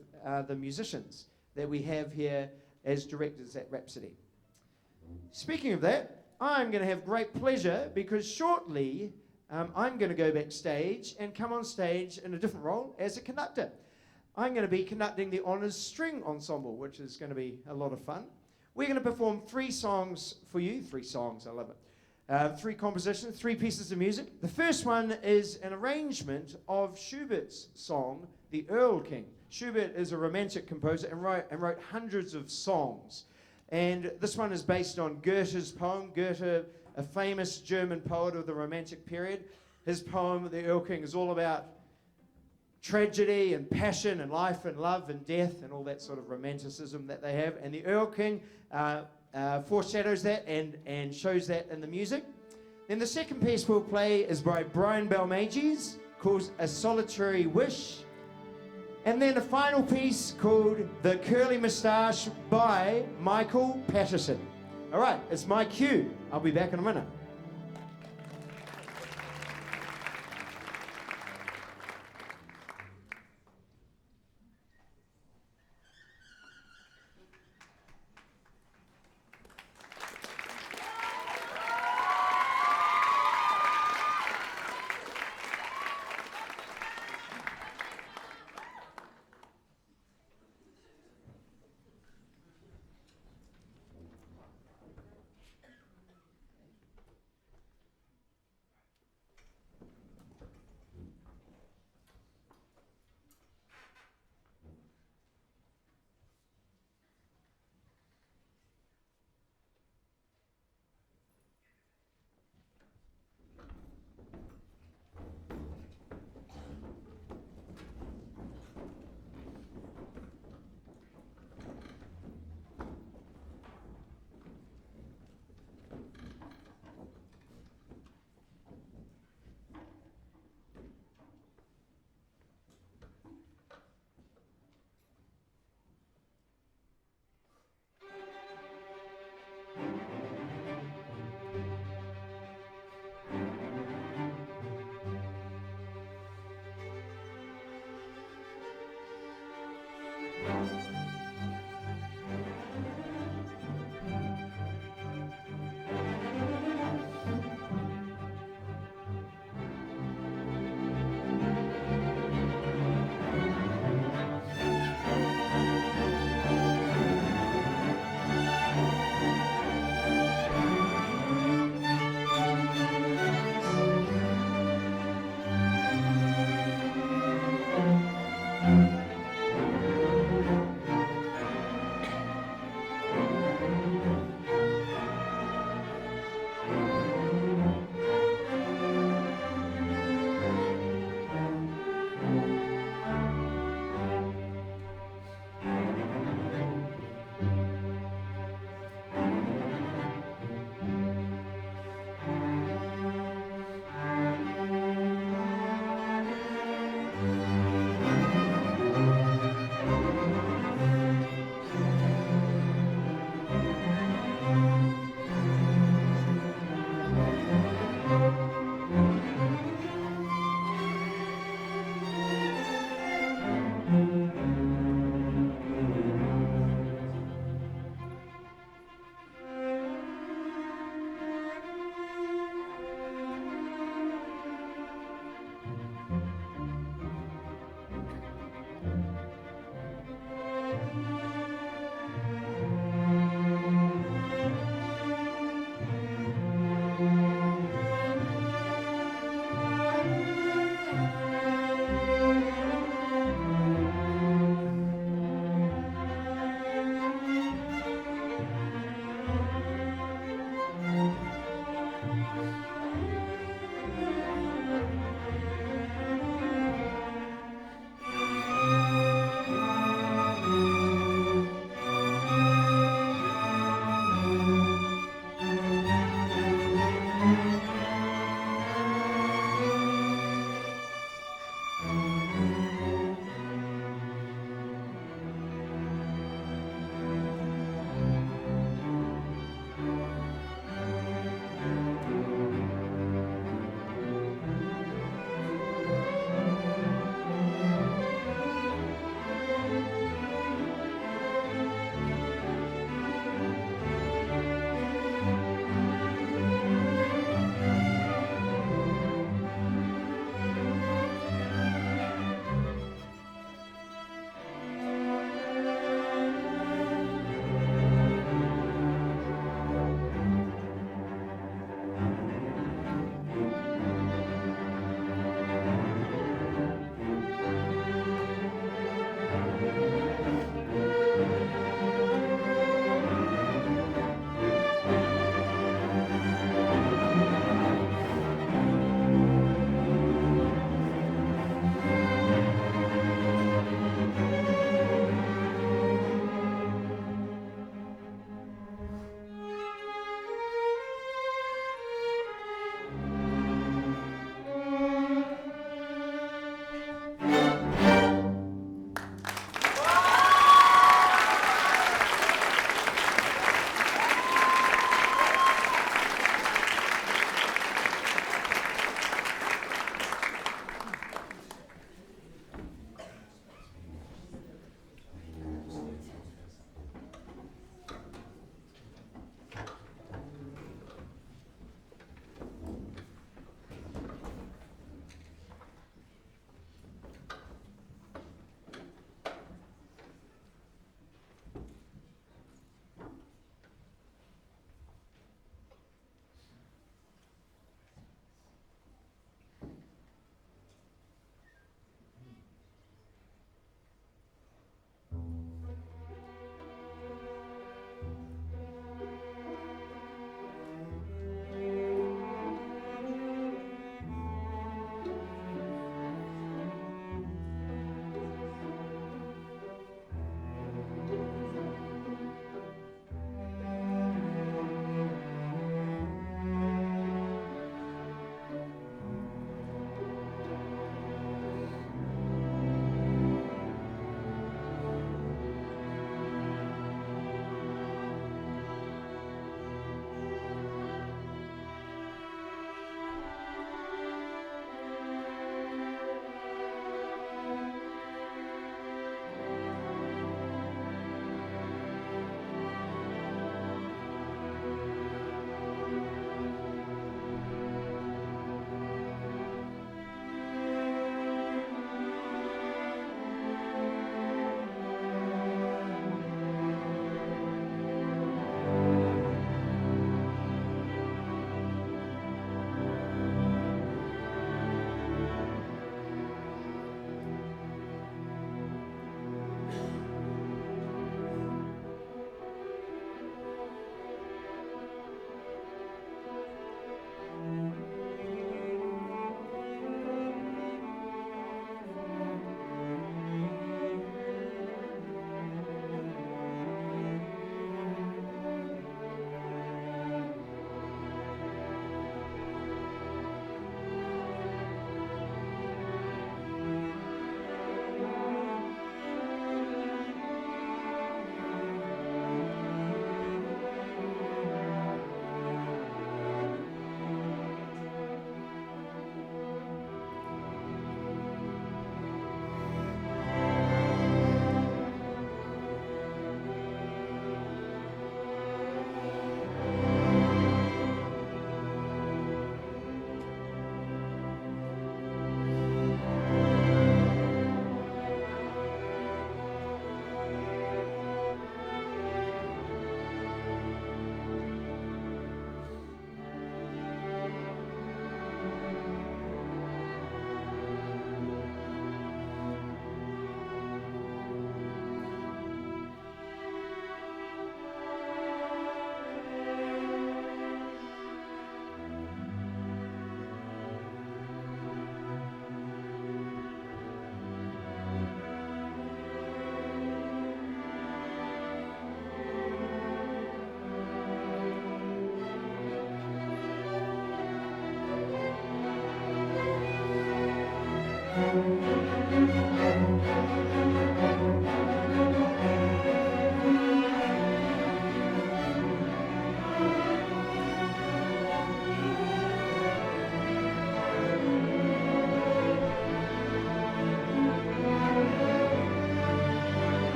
the musicians that we have here as directors at Rhapsody. Speaking of that, I'm going to have great pleasure because shortly I'm going to go backstage and come on stage in a different role as a conductor. I'm going to be conducting the Honours String Ensemble, which is going to be a lot of fun. We're going to perform 3 songs for you. 3 songs, I love it. 3 compositions, 3 pieces of music. The first one is an arrangement of Schubert's song, The Earl King. Schubert is a romantic composer and wrote hundreds of songs. And this one is based on Goethe's poem. Goethe, a famous German poet of the Romantic period. His poem, The Earl King, is all about tragedy and passion and life and love and death and all that sort of romanticism that they have. And The Earl King foreshadows that and shows that in the music. Then the second piece we'll play is by Brian Balmages, called A Solitary Wish. And then a final piece called The Curly Moustache by Michael Patterson. All right, it's my cue. I'll be back in a minute.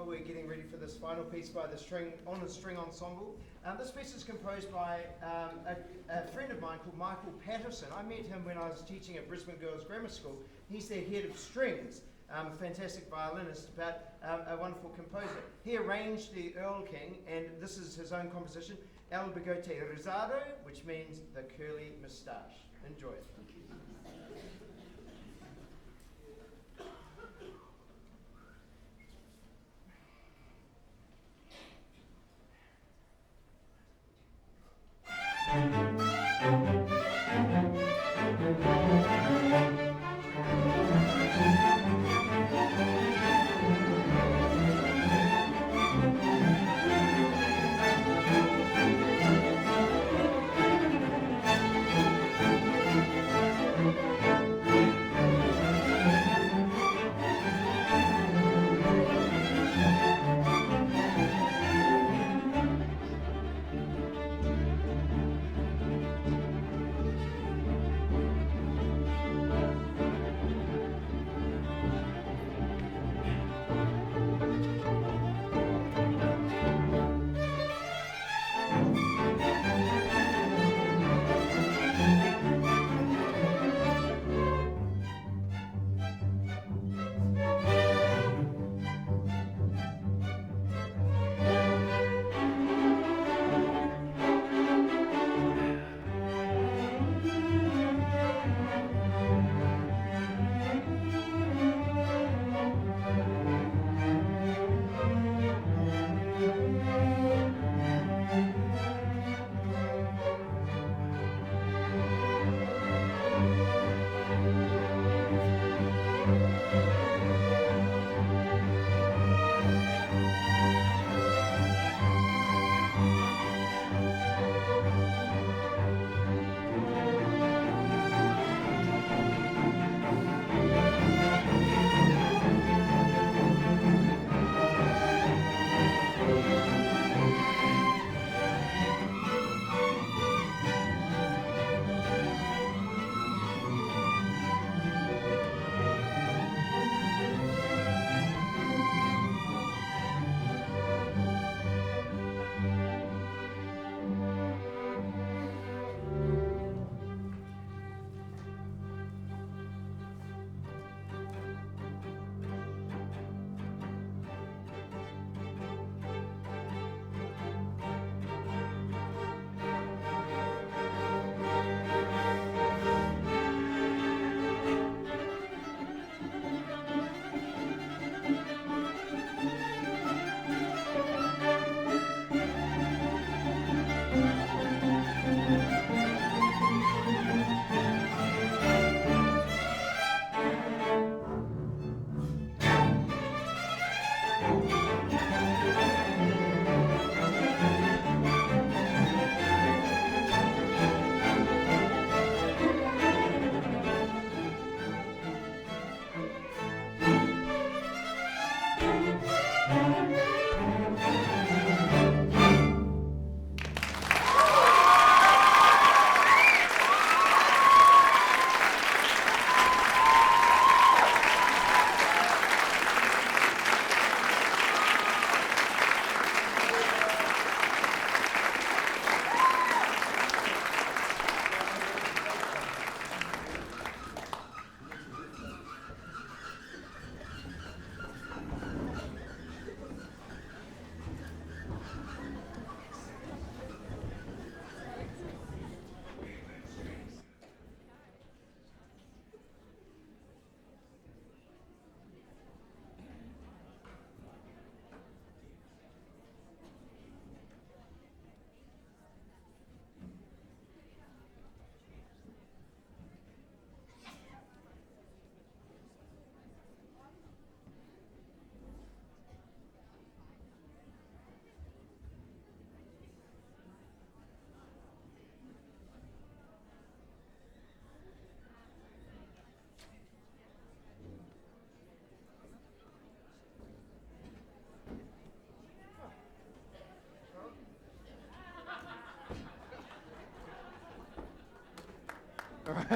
We're getting ready for this final piece by the Honours String Ensemble. This piece is composed by a friend of mine called Michael Patterson. I met him when I was teaching at Brisbane Girls Grammar School. He's their head of strings, a fantastic violinist, but a wonderful composer. He arranged the Earl King, and this is his own composition, El Bigote Rizado, which means the curly moustache. Enjoy it.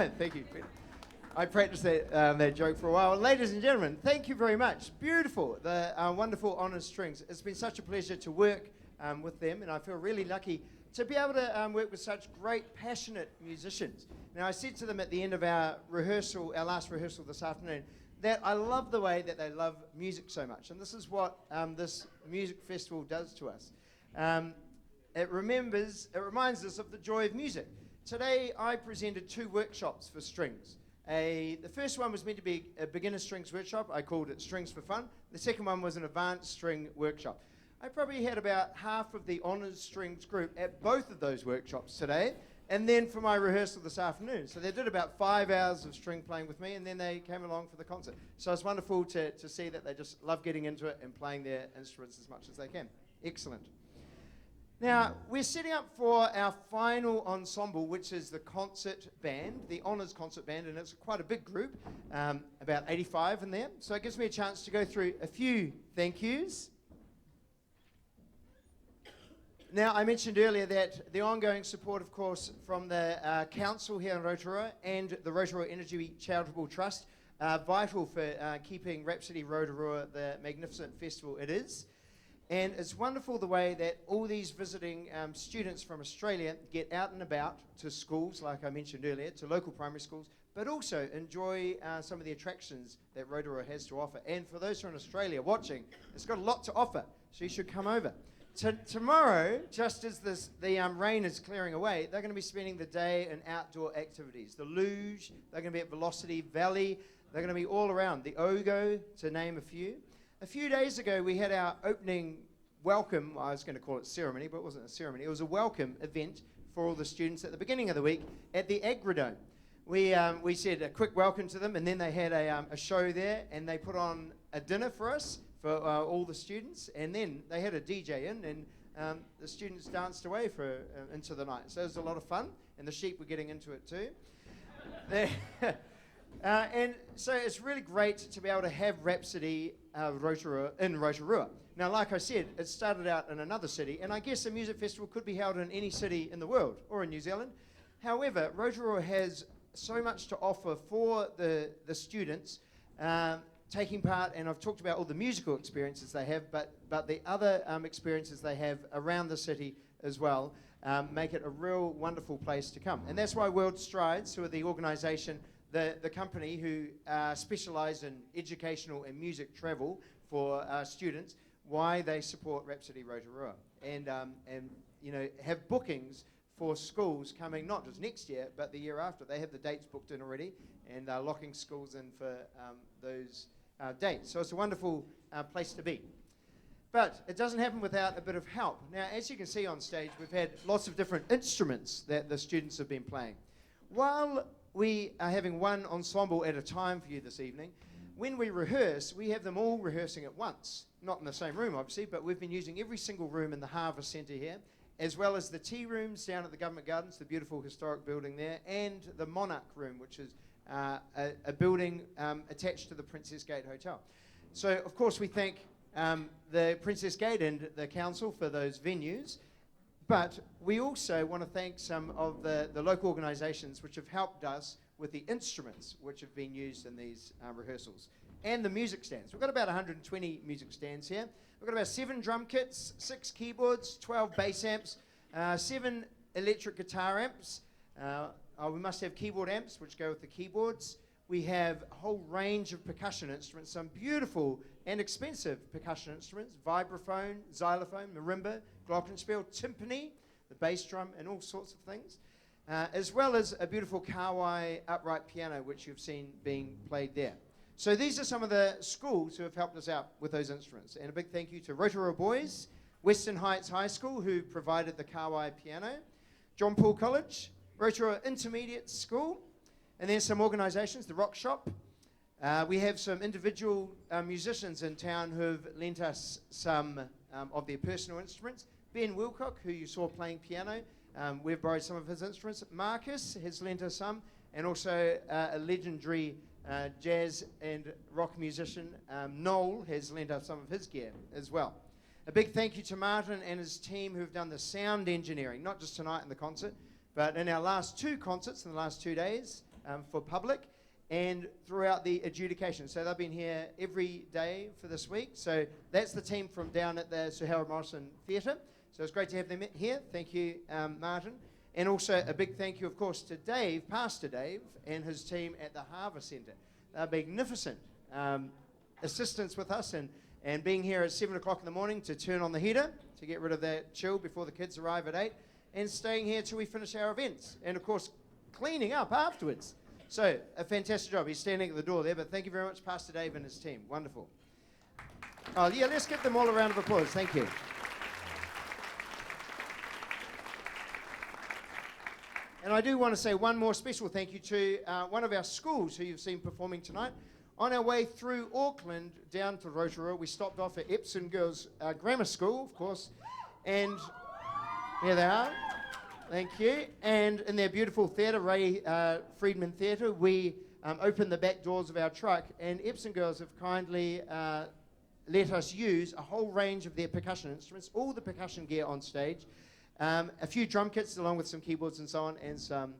Thank you. I practiced that joke for a while. Ladies and gentlemen, thank you very much. Beautiful, the wonderful Honours Strings. It's been such a pleasure to work with them, and I feel really lucky to be able to work with such great, passionate musicians. Now, I said to them at the end of our rehearsal, our last rehearsal this afternoon, that I love the way that they love music so much, and this is what this music festival does to us. It reminds us of the joy of music. Today, I presented 2 workshops for strings. The first one was meant to be a beginner strings workshop. I called it Strings for Fun. The second one was an advanced string workshop. I probably had about half of the Honours Strings group at both of those workshops today, and then for my rehearsal this afternoon. So they did about 5 hours of string playing with me, and then they came along for the concert. So it's wonderful to see that they just love getting into it and playing their instruments as much as they can. Excellent. Now, we're setting up for our final ensemble, which is the concert band, the Honours Concert Band, and it's quite a big group, about 85 in there. So it gives me a chance to go through a few thank yous. Now, I mentioned earlier that the ongoing support, of course, from the council here in Rotorua and the Rotorua Energy Charitable Trust are vital for keeping Rhapsody Rotorua the magnificent festival it is. And it's wonderful the way that all these visiting students from Australia get out and about to schools, like I mentioned earlier, to local primary schools, but also enjoy some of the attractions that Rotorua has to offer. And for those from Australia watching, it's got a lot to offer, so you should come over. Tomorrow, just as the rain is clearing away, they're going to be spending the day in outdoor activities. The luge, they're going to be at Velocity Valley, they're going to be all around. The Ogo, to name a few. A few days ago, we had our opening welcome, I was going to call it ceremony, but it wasn't a ceremony. It was a welcome event for all the students at the beginning of the week at the Agrodome. We said a quick welcome to them, and then they had a show there, and they put on a dinner for us, for all the students, and then they had a DJ in, and the students danced away into the night. So it was a lot of fun, and the sheep were getting into it too. And so it's really great to be able to have Rhapsody Rotorua in Rotorua. Now, like I said, it started out in another city, and I guess a music festival could be held in any city in the world or in New Zealand. However, Rotorua has so much to offer for the students taking part, and I've talked about all the musical experiences they have, but the other experiences they have around the city as well make it a real wonderful place to come. And that's why World Strides, who are the organisation, the company who specialise in educational and music travel for students, why they support Rhapsody Rotorua and you know, have bookings for schools coming not just next year but the year after. They have the dates booked in already, and they're locking schools in for those dates. So it's a wonderful place to be. But it doesn't happen without a bit of help. Now, as you can see on stage, we've had lots of different instruments that the students have been playing. While we are having one ensemble at a time for you this evening, when we rehearse, we have them all rehearsing at once. Not in the same room, obviously, but we've been using every single room in the Harvest Centre here, as well as the tea rooms down at the Government Gardens, the beautiful historic building there, and the Monarch Room, which is a building attached to the Princess Gate Hotel. So, of course, we thank the Princess Gate and the council for those venues, but we also want to thank some of the local organisations which have helped us with the instruments which have been used in these rehearsals, and the music stands. We've got about 120 music stands here. We've got about 7 drum kits, 6 keyboards, 12 bass amps, 7 electric guitar amps. We must have keyboard amps which go with the keyboards. We have a whole range of percussion instruments, some beautiful and expensive percussion instruments, vibraphone, xylophone, marimba, glockenspiel, timpani, the bass drum, and all sorts of things, as well as a beautiful Kawai upright piano, which you've seen being played there. So these are some of the schools who have helped us out with those instruments. And a big thank you to Rotorua Boys, Western Heights High School, who provided the Kawai piano, John Paul College, Rotorua Intermediate School, and then some organisations, the Rock Shop. We have some individual musicians in town who have lent us some of their personal instruments. Ben Wilcock, who you saw playing piano, we've borrowed some of his instruments. Marcus has lent us some, and also a legendary jazz and rock musician, Noel, has lent us some of his gear as well. A big thank you to Martin and his team who have done the sound engineering, not just tonight in the concert, but in our last 2 concerts in the last 2 days. for public and throughout the adjudication. So they've been here every day for this week. So that's the team from down at the Sir Harold Morrison Theatre. So it's great to have them here. Thank you, Martin. And also a big thank you, of course, to Dave, Pastor Dave, and his team at the Harvest Centre. They're magnificent assistance with us and being here at 7 o'clock in the morning to turn on the heater, to get rid of that chill before the kids arrive at 8, and staying here till we finish our events. And, of course, cleaning up afterwards. So, a fantastic job. He's standing at the door there, but thank you very much, Pastor Dave and his team. Wonderful. Oh, yeah, let's give them all a round of applause. Thank you. And I do want to say one more special thank you to one of our schools who you've seen performing tonight. On our way through Auckland down to Rotorua, we stopped off at Epsom Girls Grammar School, of course, and here they are. Thank you. And in their beautiful theatre, Ray Friedman Theatre, we opened the back doors of our truck, and Epsom Girls have kindly let us use a whole range of their percussion instruments, all the percussion gear on stage, a few drum kits along with some keyboards and so on, and some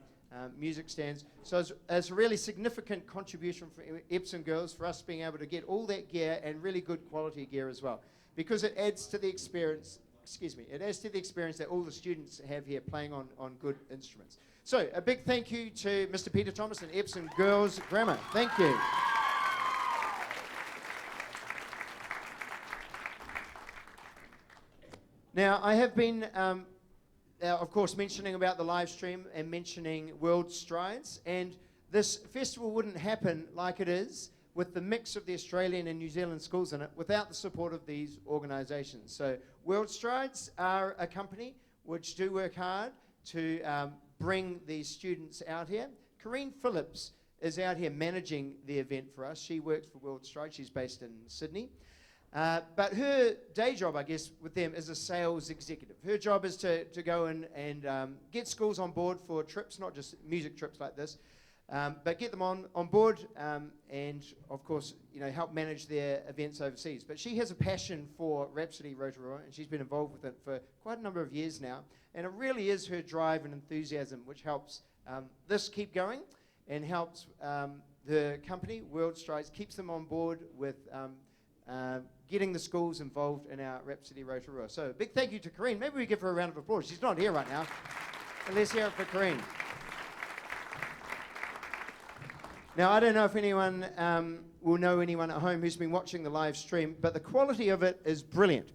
music stands. So it's a really significant contribution from Epsom Girls for us being able to get all that gear and really good quality gear as well, because it adds to the experience. It adds to the experience that all the students have here playing on good instruments. So a big thank you to Mr. Peter Thomas and Epsom Girls Grammar. Thank you. Now, I have been, of course, mentioning about the live stream and mentioning World Strides, and this festival wouldn't happen like it is with the mix of the Australian and New Zealand schools in it without the support of these organisations. So World Strides are a company which do work hard to bring these students out here. Corrine Phillips is out here managing the event for us. She works for World Strides. She's based in Sydney. But her day job, I guess, with them is a sales executive. Her job is to go in and get schools on board for trips, not just music trips like this, but get them on board and, of course, help manage their events overseas. But she has a passion for Rhapsody Rotorua, and she's been involved with it for quite a number of years now. And it really is her drive and enthusiasm which helps this keep going and helps the company, World Strides, keeps them on board with getting the schools involved in our Rhapsody Rotorua. So a big thank you to Corrine. Maybe we give her a round of applause. She's not here right now. But let's hear it for Corrine. Now, I don't know if anyone will know anyone at home who's been watching the live stream, but the quality of it is brilliant.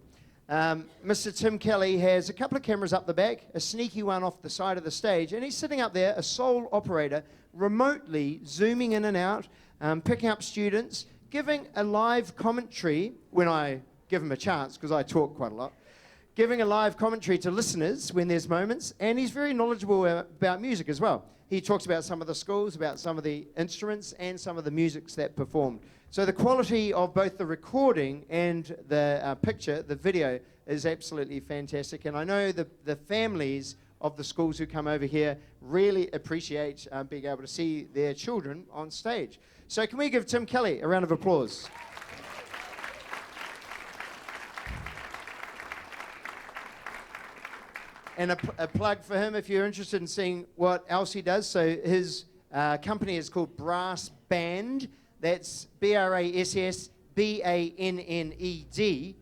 Mr. Tim Kelly has a couple of cameras up the back, a sneaky one off the side of the stage, and he's sitting up there, a sole operator, remotely zooming in and out, picking up students, giving a live commentary when I give him a chance, because I talk quite a lot, giving a live commentary to listeners when there's moments, and he's very knowledgeable about music as well. He talks about some of the schools, about some of the instruments, and some of the musics that performed. So the quality of both the recording and the picture, the video, is absolutely fantastic. And I know the families of the schools who come over here really appreciate being able to see their children on stage. So can we give Tim Kelly a round of applause? And a plug for him if you're interested in seeing what else he does. So his company is called Brass Band. That's BRASSBANNED.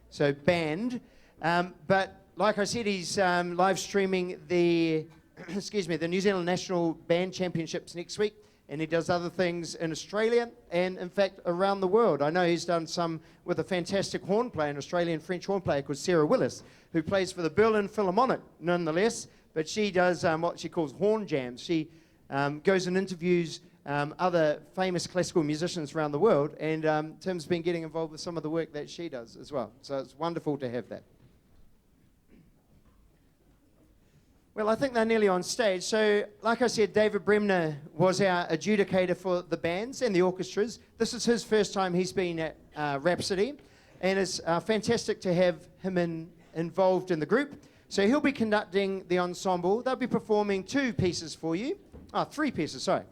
So band. But like I said, he's live streaming the the New Zealand National Band Championships next week. And he does other things in Australia and, in fact, around the world. I know he's done some with a fantastic horn player, an Australian French horn player called Sarah Willis, who plays for the Berlin Philharmonic, nonetheless. But she does what she calls horn jams. She goes and interviews other famous classical musicians around the world. And Tim's been getting involved with some of the work that she does as well. So it's wonderful to have that. Well, I think they're nearly on stage. So, like I said, David Bremner was our adjudicator for the bands and the orchestras. This is his first time he's been at Rhapsody, and it's fantastic to have him involved in the group. So he'll be conducting the ensemble. They'll be performing 2 pieces for you. 3 pieces, sorry.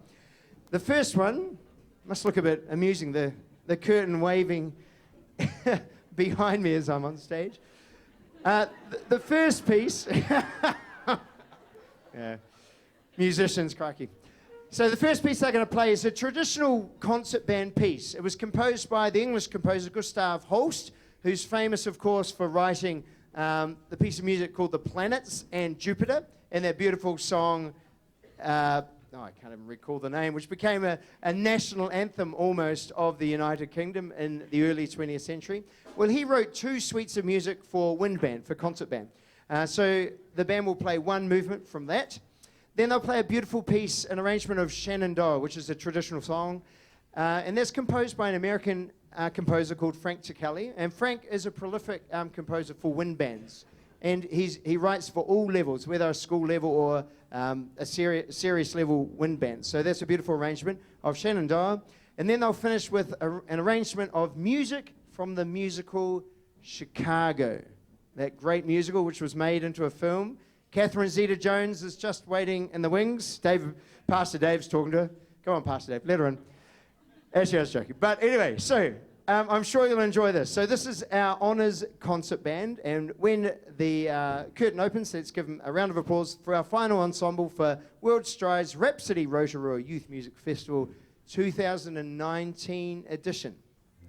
The first one, must look a bit amusing, the curtain waving behind me as I'm on stage. The first piece... Yeah. Musicians, crikey. So the first piece they're going to play is a traditional concert band piece. It was composed by the English composer Gustav Holst, who's famous, of course, for writing the piece of music called The Planets and Jupiter, and their beautiful song, I can't even recall the name, which became a national anthem almost of the United Kingdom in the early 20th century. Well, he wrote 2 suites of music for wind band, for concert band. So the band will play one movement from that. Then they'll play a beautiful piece, an arrangement of Shenandoah, which is a traditional song. And that's composed by an American composer called Frank Ticelli. And Frank is a prolific composer for wind bands. And he writes for all levels, whether a school level or a serious level wind band. So that's a beautiful arrangement of Shenandoah. And then they'll finish with an arrangement of music from the musical Chicago. That great musical which was made into a film. Catherine Zeta-Jones is just waiting in the wings. Pastor Dave's talking to her. Go on, Pastor Dave, let her in. Actually, I was joking. But anyway, so I'm sure you'll enjoy this. So this is our honours concert band, and when the curtain opens, let's give them a round of applause for our final ensemble for World Strides Rhapsody Rotorua Youth Music Festival 2019 edition.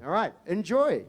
All right, enjoy.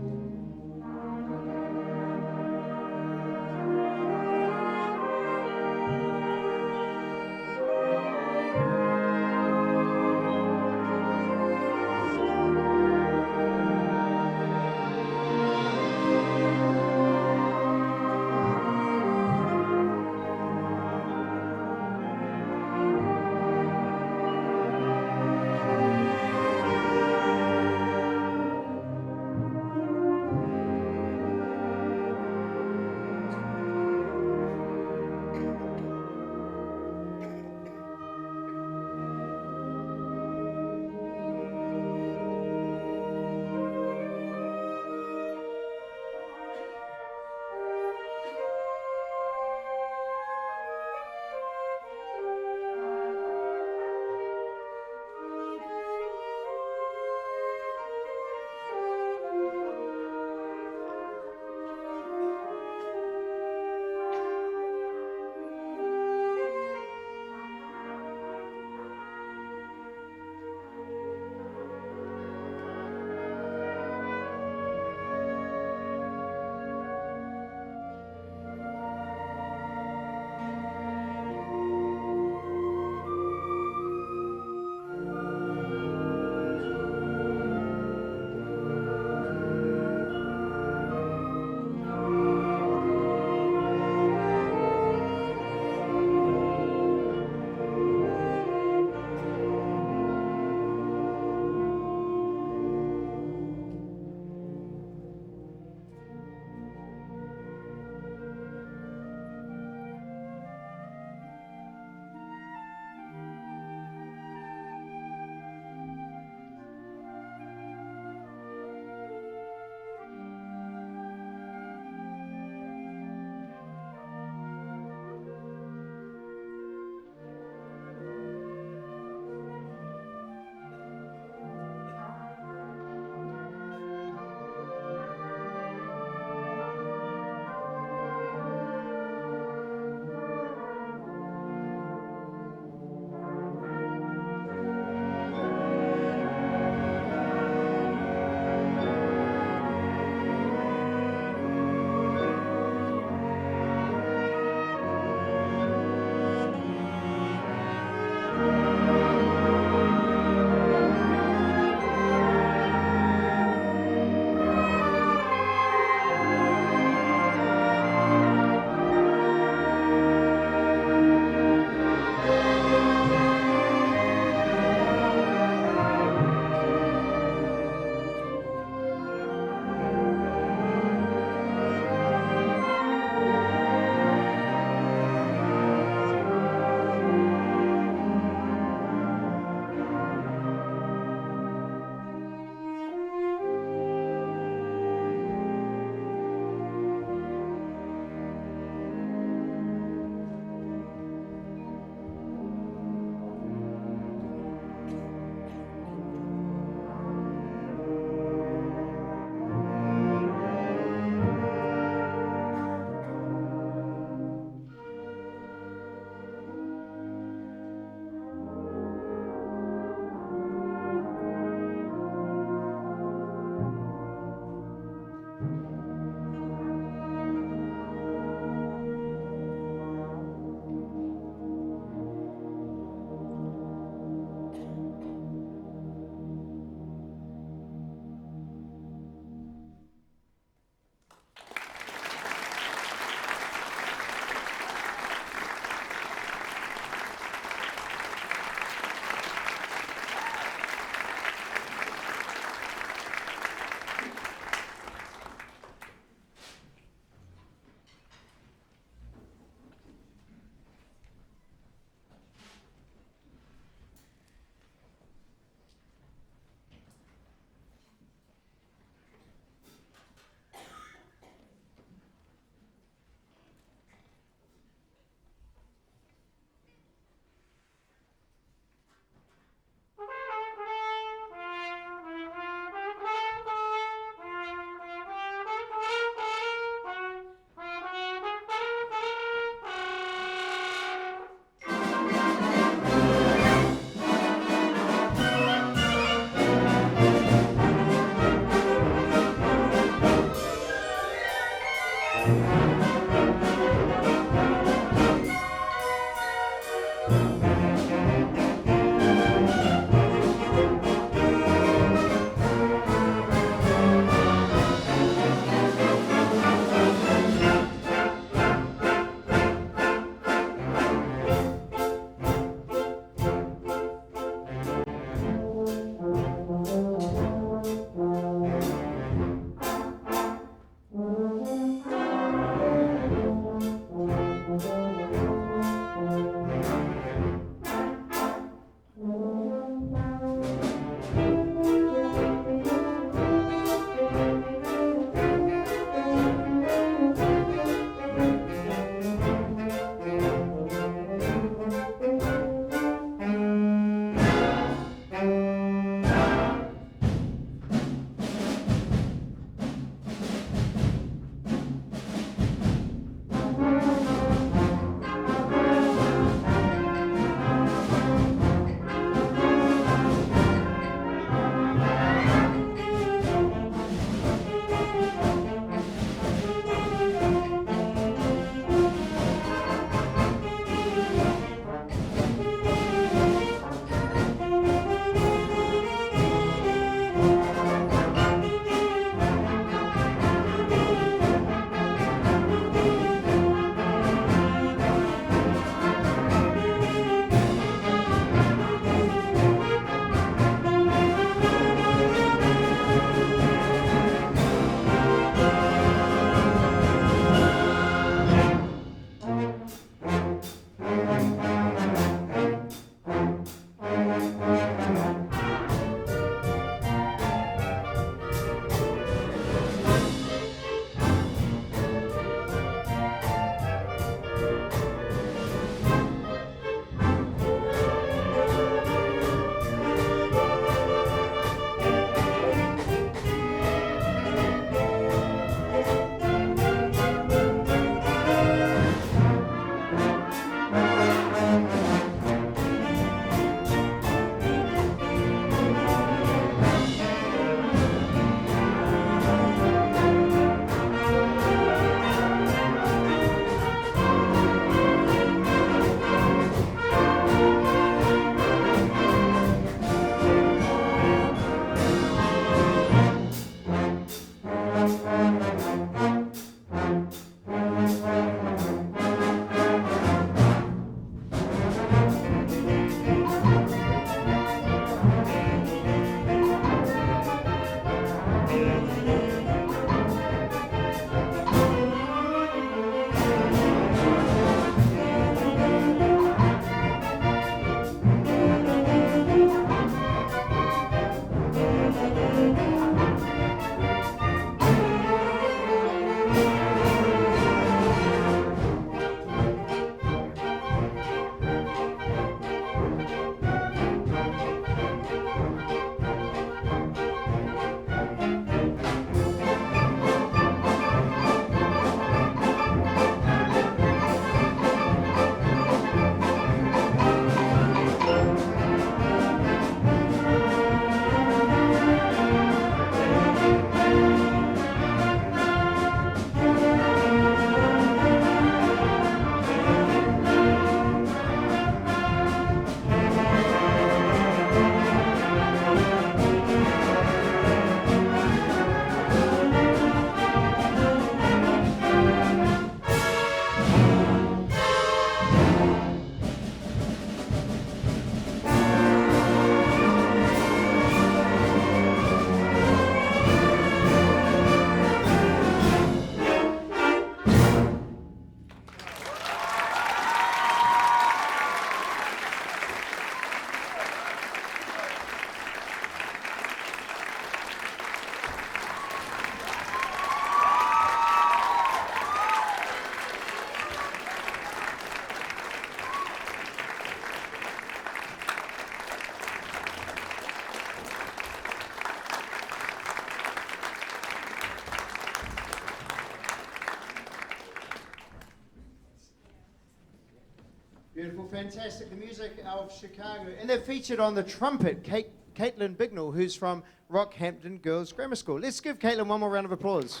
fantastic. The music of Chicago. And they're featured on the trumpet, Caitlin Bignell, who's from Rockhampton Girls Grammar School. Let's give Caitlin one more round of applause.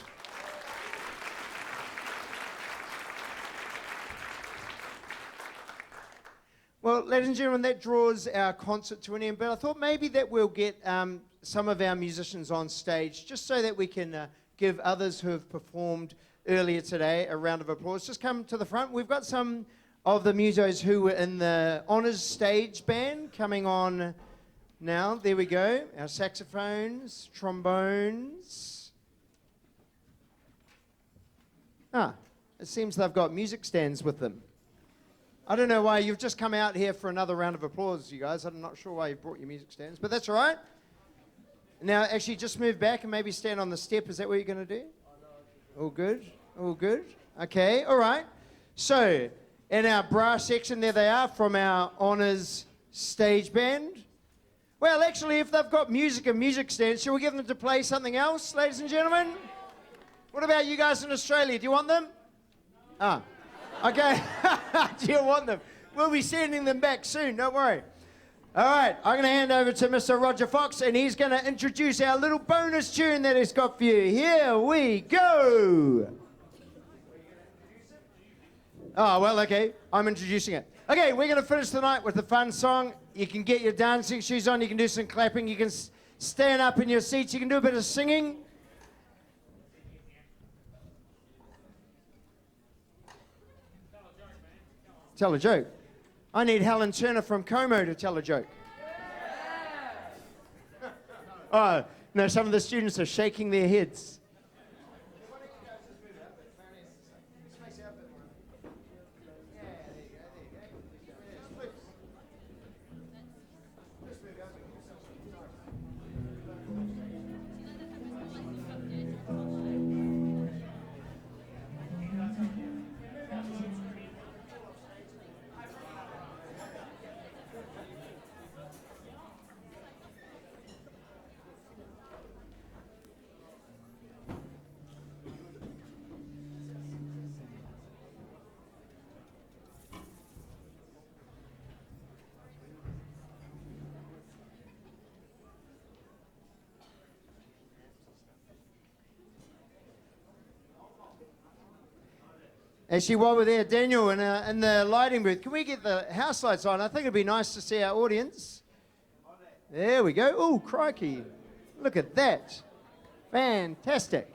Well, ladies and gentlemen, that draws our concert to an end, but I thought maybe that we'll get some of our musicians on stage just so that we can give others who have performed earlier today a round of applause. Just come to the front. We've got some of the musos who were in the honours stage band coming on now. There we go. Our saxophones, trombones. It seems they've got music stands with them. I don't know why you've just come out here for another round of applause, you guys. I'm not sure why you've brought your music stands, but that's all right. Now, actually, just move back and maybe stand on the step. Is that what you're going to do? All good? All good? Okay, all right. So, in our brass section, there they are from our honours stage band. Well, actually, if they've got music and music stands, shall we get them to play something else, ladies and gentlemen? What about you guys in Australia? Do you want them? Okay. Do you want them? We'll be sending them back soon, don't worry. All right, I'm going to hand over to Mr. Roger Fox, and he's going to introduce our little bonus tune that he's got for you. Here we go. Oh, well, okay. I'm introducing it. Okay, we're going to finish the night with a fun song. You can get your dancing shoes on. You can do some clapping. You can stand up in your seats. You can do a bit of singing. Tell a joke. I need Helen Turner from Como to tell a joke. Oh, no, some of the students are shaking their heads. Actually, while we're there, Daniel, in the lighting booth, can we get the house lights on? I think it'd be nice to see our audience. There we go. Oh, crikey. Look at that. Fantastic.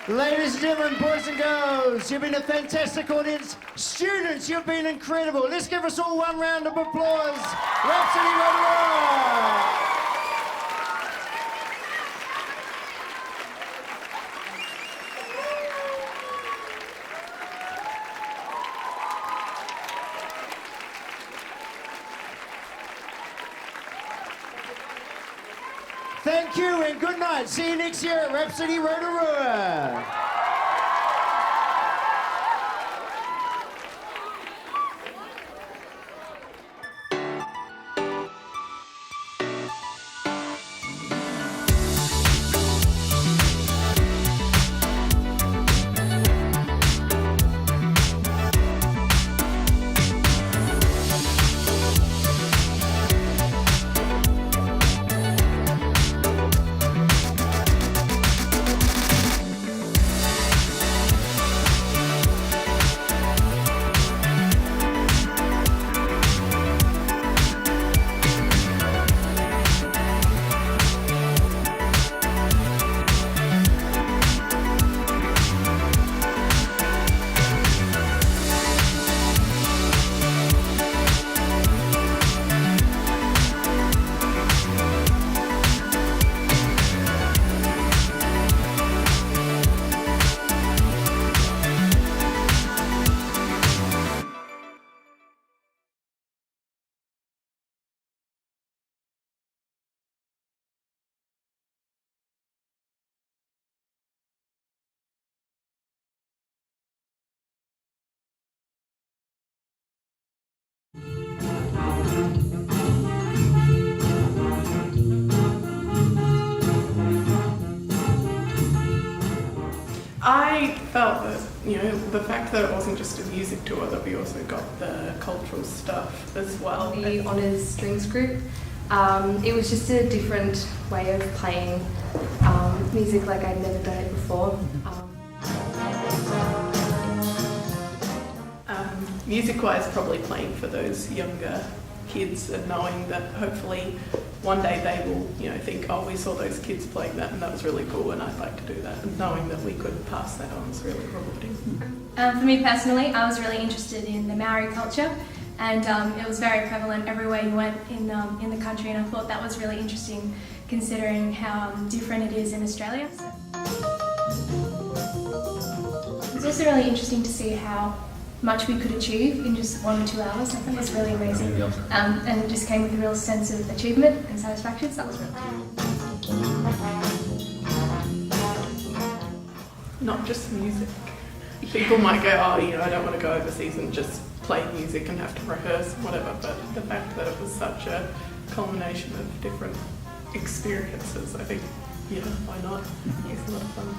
Ladies and gentlemen, boys and girls, you've been a fantastic audience. Students, you've been incredible. Let's give us all one round of applause. Rhapsody Rotorua! Thank you and good night. See you next year at Rhapsody Rotorua. I felt that, the fact that it wasn't just a music tour, that we also got the cultural stuff as well. The honours strings group. It was just a different way of playing music like I'd never done it before. Music-wise, probably playing for those younger kids and knowing that hopefully one day they will, think, oh, we saw those kids playing that and that was really cool and I'd like to do that. And knowing that we could pass that on is really rewarding. For me personally, I was really interested in the Maori culture, and it was very prevalent everywhere you went in the country, and I thought that was really interesting considering how different it is in Australia. It was also really interesting to see how much we could achieve in just 1 or 2 hours. I think it was really amazing. And it just came with a real sense of achievement and satisfaction, so that was really cool. Not just music. People might go, oh, I don't want to go overseas and just play music and have to rehearse, whatever, but the fact that it was such a culmination of different experiences, I think, why not? It's a lot of fun.